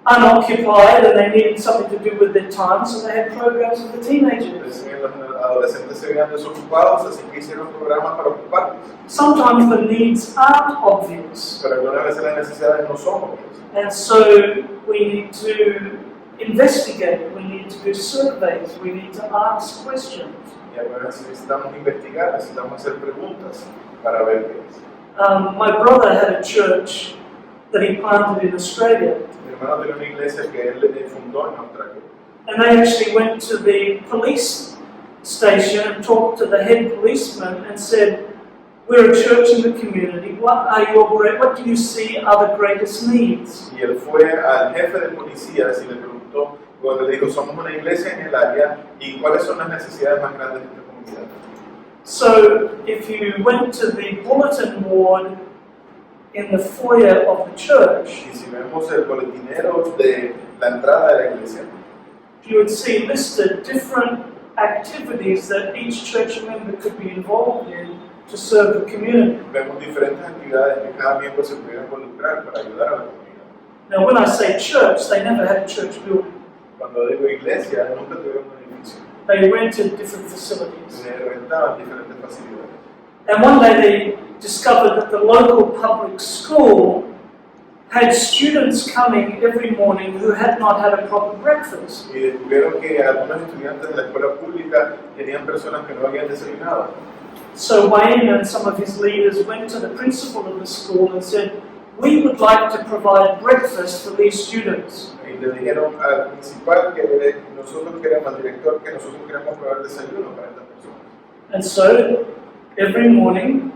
unoccupied and they needed something to do with their time, so they had programs for the teenagers. Los adolescentes se veían desocupados, así que hicieron programas para ocuparlos. Sometimes the needs aren't obvious. Pero algunas veces las necesidades no son obvias. And so we need to investigate, we need to do surveys, we need to ask questions. Y algunas necesitamos investigar, necesitamos hacer preguntas para ver qué es. My brother had a church that he planted in Australia. Mi hermano tenía una iglesia que él fundó en Australia. And they actually went to the police station and talked to the head policeman and said, "We're a church in the community. What do you see are the greatest needs?" Y él fue al jefe de policías y le preguntó, cuando le dijo, somos una iglesia en el área, ¿y cuáles son las necesidades más grandes de esta comunidad? So if you went to the bulletin board in the foyer of the church, Y si vemos el boletinero de la entrada de la iglesia, you would see listed different activities that each church member could be involved in to serve the community. vemos diferentes actividades que cada miembro se pudiera involucrar para ayudar a la comunidad. Now, when I say church, they never had a church building. Cuando digo iglesia, nunca tuvieron un edificio. They rented different facilities. Se rentaban diferentes facilidades. And one day they discovered that the local public school had students coming every morning who had not had a proper breakfast. Y descubrieron que algunos estudiantes de la escuela pública tenían personas que no habían desayunado. So Wayne and some of his leaders went to the principal of the school and said, "We would like to provide breakfast for these students." Y le dijeron al principal que nosotros queremos, al director, que nosotros queremos proveer desayuno para estas personas. And so every morning,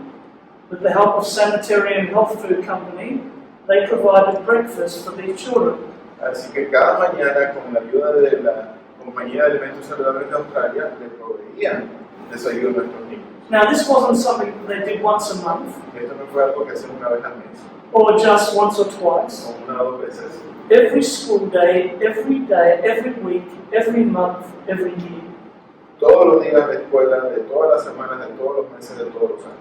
with the help of Sanitary and Health Food Company, they provided breakfast for these children. Así que cada mañana, con la ayuda de la Compañía de Alimentos Saludables de Australia, le proveían desayuno a estos niños. Now, this wasn't something that they did once a month, Esto no fue algo que hacen una vez al mes, or just once or twice. o una o dos veces. Every school day, every week, every month, every year. Todos los días de escuela, de todas las semanas, de todos los meses, de todos los años.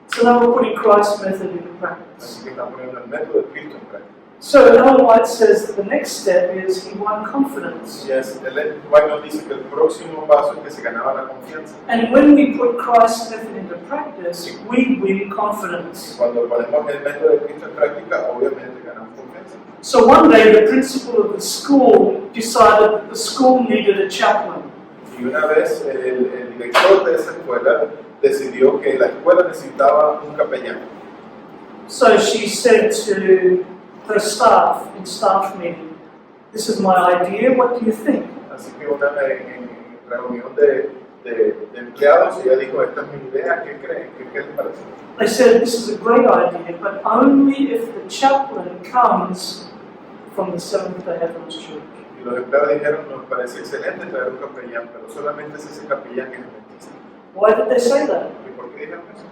So now we're putting Christ's method into practice. Así que están poniendo el método de Cristo en práctica. So Ellen White says that the next step is he won confidence. Y Ellen White nos dice que el próximo paso es que se ganaba la confianza. And when we put Christ's method into practice, we win confidence. Cuando ponemos el método de Cristo en práctica, obviamente ganamos confianza. So one day the principal of the school decided that the school needed a chaplain. Y una vez el director de esa escuela decidió que la escuela necesitaba un capellán. So she said to her staff in staff meeting, "This is my idea, what do you think?" Así que en reunión de empleados, ella dijo, esta es mi idea, ¿qué creen? ¿Qué les parece? They said, "This is a great idea, but only if the chaplain comes from the Seventh-day Adventist Church." Y los empleados dijeron, nos parece excelente traer un capellán, pero solamente es ese capellán que es adventista. Why did they say that? ¿Y por qué dijeron eso?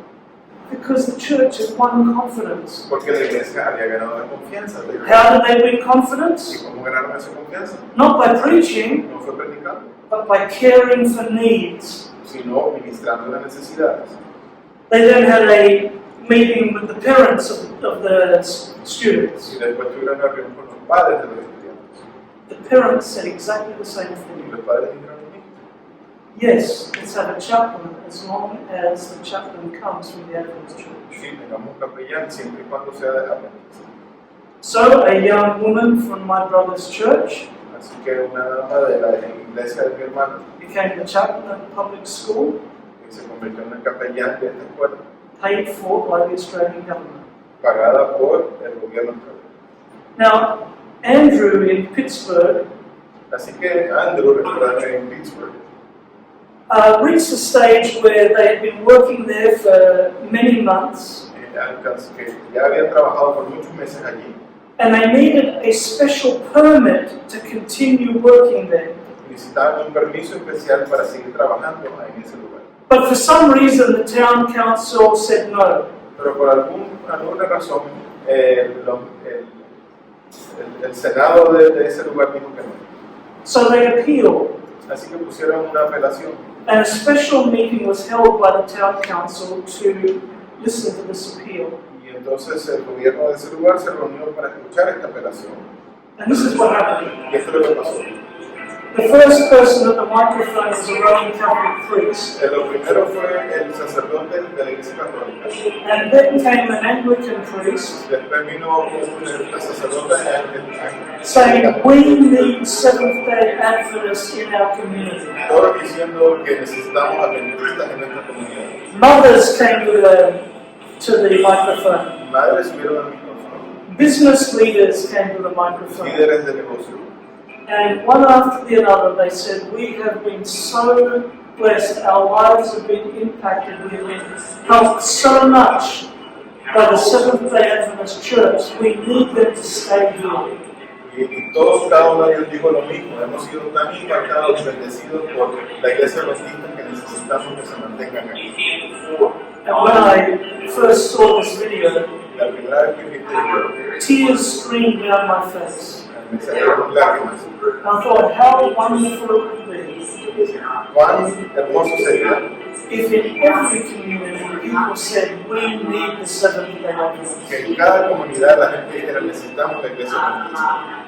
Because the church had won confidence. Porque la iglesia había ganado la confianza. How did they win ¿Y confidence? cómo ganaron esa confianza? Not by preaching, No fue predicando, but by caring for needs. sino ministrando las necesidades. They then had a meeting with the parents of the students. Y después tuvieron una reunión con los padres de los estudiantes. The parents said exactly the same Y thing. los padres dijeron lo mismo. Yes, let's have a chaplain as long as the chaplain comes from the Adventist Church. Sí, tengamos un capellán siempre y cuando sea de adventista. So a young woman from my brother's church Así que una dama de la iglesia de mi hermano, became the chaplain at the public school, que se convirtió en el capellán de esta escuela, paid for by the Australian government. pagada por el gobierno australiano. Now, Andrew in Pittsburgh Así que Andrew, recuerda en Pittsburgh, reached a stage where they had been working there for many months, que ya habían trabajado por muchos meses allí, and they needed a special permit to continue working there. necesitaban un permiso especial para seguir trabajando en ese lugar. But for some reason, the town council said no. Pero por alguna razón, el senado de ese lugar dijo que no. So they appealed, Así que pusieron una apelación. and a special meeting was held by the town council to listen to this appeal. Y entonces el gobierno de ese lugar se reunió para escuchar esta apelación. And this is what happened. Y esto es lo que pasó. The first person at the microphone was a Roman Catholic priest, Lo primero fue el sacerdote de la iglesia católica. and then came an Anglican priest Después vino el sacerdote saying, "We need Seventh-day Adventists in our community." todos diciendo que necesitamos adventistas en nuestra comunidad. Mothers came to the microphone. Madres subieron al micrófono, Business leaders came to the microphone. líderes de negocio. And one after the other, they said, "We have been so blessed. Our lives have been impacted. We have been helped so much by the Seventh-day Adventist Church. We need them to stay here." Y todos, cada uno de ellos dijo lo mismo. Hemos sido tan impactados y bendecidos por la iglesia adventista que necesitamos que se mantengan aquí. And when I first saw this video, La primera primera vez que viste yo, tears streamed down my face. me salieron lágrimas. I thought how wonderful it would be Cuán hermoso sería if in every community people said, we need the Seventh-day Adventists. que en cada comunidad la gente dijera necesitamos la iglesia adventista.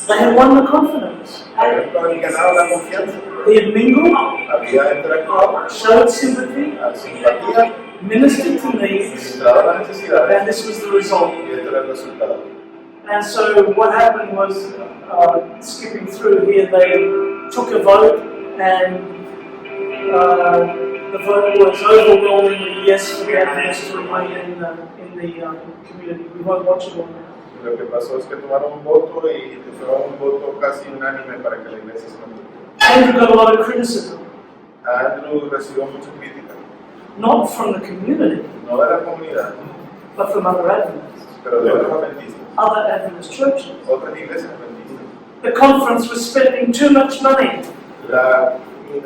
They had won the confidence. Habían ganado la confianza, They had mingled, había interactuado, showed sympathy, simpatía, ministered to needs, administrado las and necesidades this was the result. y este era el resultado. And so what happened was, skipping through here, they took a vote and the vote was overwhelmingly yes for the Adventists to remain in the community. We won't watch it all now. Lo que pasó es que tomaron un voto y fue un voto casi unánime para que la iglesia se mantuviera. Andrew got a lot of criticism, Andrew recibió mucha crítica, not from the community, no de la comunidad, but from other Adventists, pero de otros adventistas, other Adventist churches. otras iglesias adventistas. The conference was spending too much money. La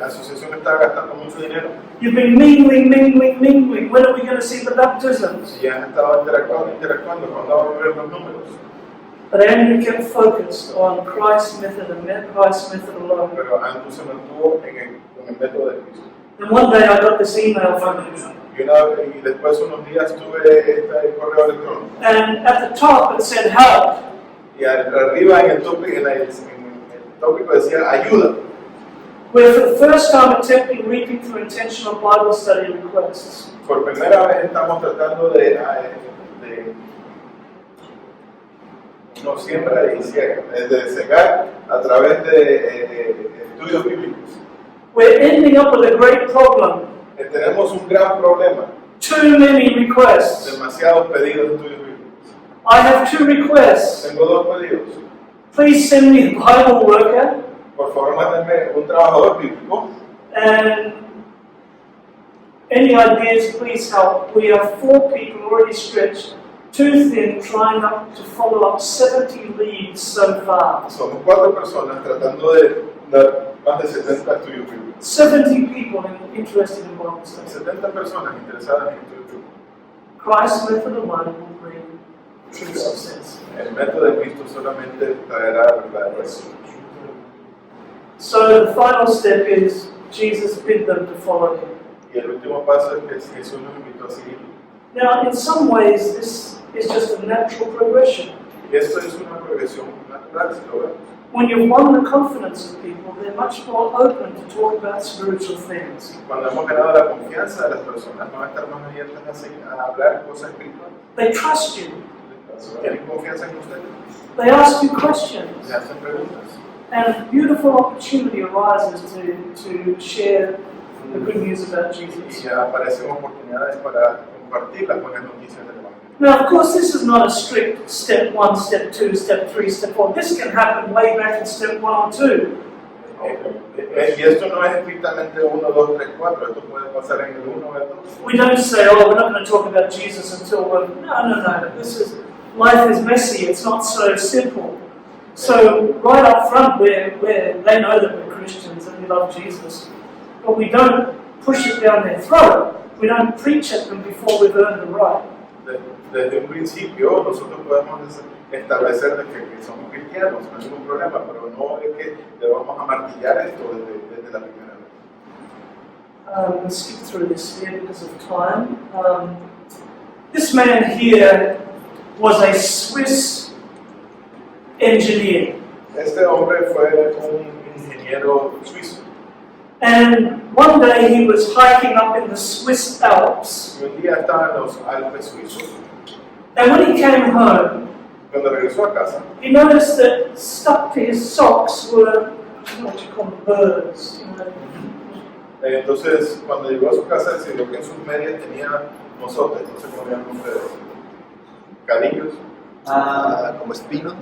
asociación estaba gastando mucho dinero You've been mingling. When are we going to see the baptisms? y han estado interactuando cuando vamos a ver los números. But Andrew kept focused on Christ's method and Christ's method alone. Pero Andrew se mantuvo en el método de Cristo. And one day I got this email from him. Y después unos días tuve este correo electrónico. And at the top it said help. Y arriba en el tópico decía ayuda. We're for the first time attempting reading through intentional Bible study requests. Por primera vez estamos tratando de no siembra y ciega, de cegar a través de estudios bíblicos. We're ending up with a great problem. Tenemos un gran problema, Too many requests. demasiados pedidos de estudios bíblicos. I have 2 requests. Tengo 2 pedidos. Please send me a Bible worker. Por favor, mándenme un trabajador bíblico. And any ideas, please help. We have 4 people already stretched, too thin, trying to follow up 70 leads so far. Somos 4 personas tratando de dar más de 70 estudios bíblicos. 70 people interested in Bible study. 70 personas interesadas en estudios bíblicos. Christ's method alone will bring true success. El método de Cristo solamente traerá verdadero éxito. So the final step is Jesus bid them to follow him. Y el último paso es que Jesús nos invitó a seguir. Now, in some ways, this is just a natural progression. Y esto es una progresión natural, si lo vemos. When you've won the confidence of people, they're much more open to talk about spiritual things. Cuando hemos ganado la confianza de las personas, van a estar más abiertas a hablar cosas espirituales. They trust you. Tienen confianza en usted. They ask you questions. Le hacen preguntas. And a beautiful opportunity arises to share the good news about Jesus. Y aparecen oportunidades para compartir las buenas noticias del Evangelio. Now, of course, this is not a strict step 1, step 2, step 3, step 4. This can happen way back in step 1 or 2. Y esto no es estrictamente 1, 2, 3, 4. Esto puede pasar en el 1 o el 2. We don't say, oh, we're not going to talk about Jesus until we're... No. Life is messy. It's not so simple. So right up front, they know that we're Christians and we love Jesus. But we don't push it down their throat. We don't preach at them before we've earned the right. Desde un principio nosotros podemos establecer de que somos cristianos, no hay ningún problema, pero no es que debamos a martillar esto desde la primera vez. We'll skip through this here because of time. This man here was a Swiss engineer. Este hombre fue un ingeniero suizo. And one day he was hiking up in the Swiss Alps. Y un día estaba en los Alpes suizos. And when he came home, Cuando regresó a casa, he noticed that stuck to his socks were what you call birds. entonces cuando llegó a su casa se vio que en sus medias tenía mozotes, no sé cómo llaman ustedes, cadillos. Como espinos.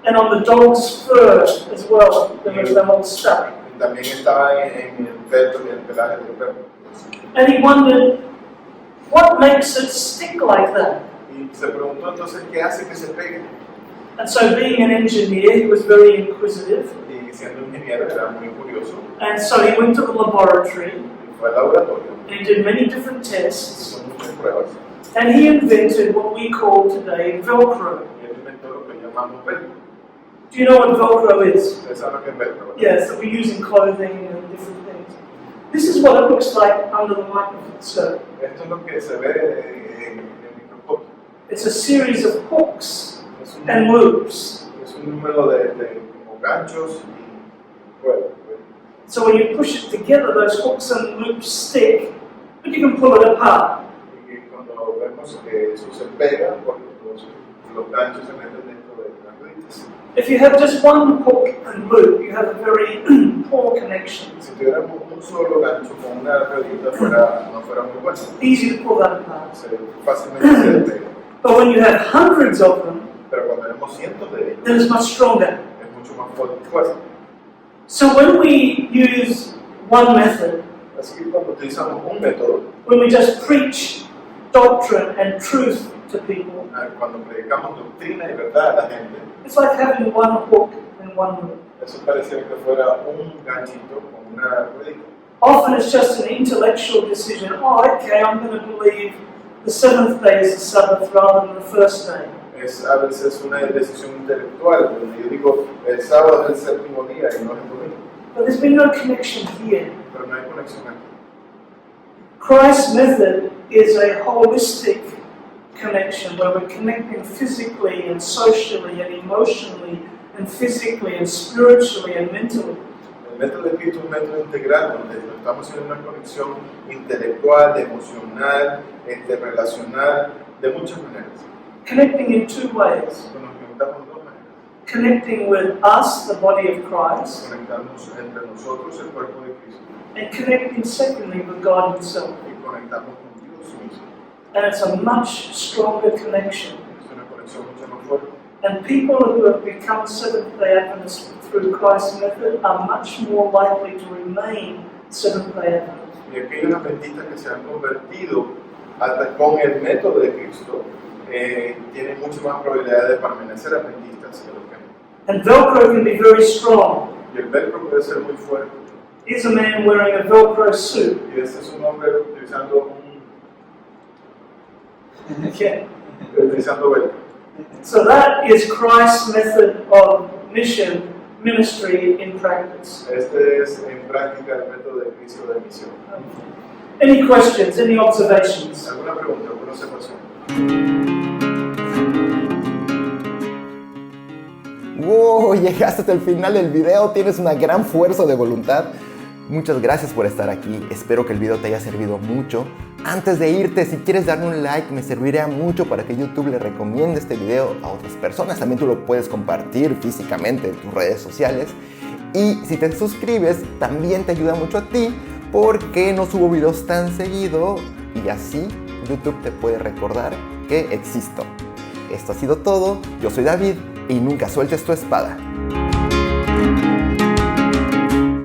And on the dog's fur as well, they were all stuck. Y también estaba en el pelo y el pelaje del perro. And he wondered, what makes it stick like that? Y se preguntó entonces qué hace que se pegue. And so being an engineer, he was very inquisitive. Y siendo ingeniero era muy curioso. And so he went to the laboratory Y fue al laboratorio. and he did many different tests. Hizo muchas pruebas. And he invented what we call today Velcro. Y él inventó lo que llamamos velcro. Do you know what Velcro is? Ustedes saben lo que es velcro, ¿verdad? Yes, that we use in clothing and different things. This is what it looks like under the microscope. Esto es lo que se ve en el microscopio. It's a series of hooks Es un, and loops. es un número de como ganchos y cuerdas. So when you push it together, those hooks and loops stick, but you can pull it apart. Y cuando vemos que eso se pega, porque los ganchos se meten dentro de las rueditas. If you have just one hook and loop, you have a very poor connection. Si tuviéramos un solo gancho con una ruedita no fuera muy bueno. Easy to pull that apart. Fácilmente se despega. But when you have hundreds of them, Pero cuando tenemos cientos de ellos, then it's much stronger. es mucho más fuerte. So when we use one method, Así que cuando utilizamos un método, when we just preach doctrine and truth to people, cuando predicamos doctrina y verdad a la gente, it's like having one hook and one loop. eso pareciera que fuera un ganchito con una ruedita. Often it's just an intellectual decision. Oh, okay, I'm going to believe the seventh day is the Sabbath rather than the first day. Es a veces una decisión intelectual, donde yo digo el sábado es el séptimo día y no es el domingo, But there's been no connection here. pero no hay conexión aquí. Christ's method is a holistic connection where we're connecting physically and socially and emotionally and physically and spiritually and mentally. El método de Cristo es un método integral donde estamos haciendo una conexión intelectual, emocional, relacional, de muchas maneras. Connecting in two ways. Nos conectamos de dos maneras. Connecting with us, the body of Christ, Conectamos entre nosotros, el cuerpo de Cristo, and connecting secondly with God Himself. y conectamos con Dios mismo. And it's a much stronger connection. Es una conexión mucho más fuerte. And people who have become Seventh-day Adventists through Christ's method are much more likely to remain Seventh-day Adventists. Y aquellos adventistas que se han convertido con el método de Cristo tienen mucho más probabilidad de permanecer adventistas que los que no. And Velcro can be very strong. Y el velcro puede ser muy fuerte. Here's a man wearing a Velcro suit. Y este es un hombre utilizando Okay. velcro. So that is Christ's method of mission, ministry in practice. Este es en práctica el método de Cristo de misión. Any questions, any observations? ¿Alguna pregunta, alguna observación? ¡Wow! Llegaste hasta el final del video, tienes una gran fuerza de voluntad. Muchas gracias por estar aquí, espero que el video te haya servido mucho. Antes de irte, si quieres darme un like, me serviría mucho para que YouTube le recomiende este video a otras personas. También tú lo puedes compartir físicamente en tus redes sociales. Y si te suscribes, también te ayuda mucho a ti, porque no subo videos tan seguido y así YouTube te puede recordar que existo. Esto ha sido todo, yo soy David y nunca sueltes tu espada.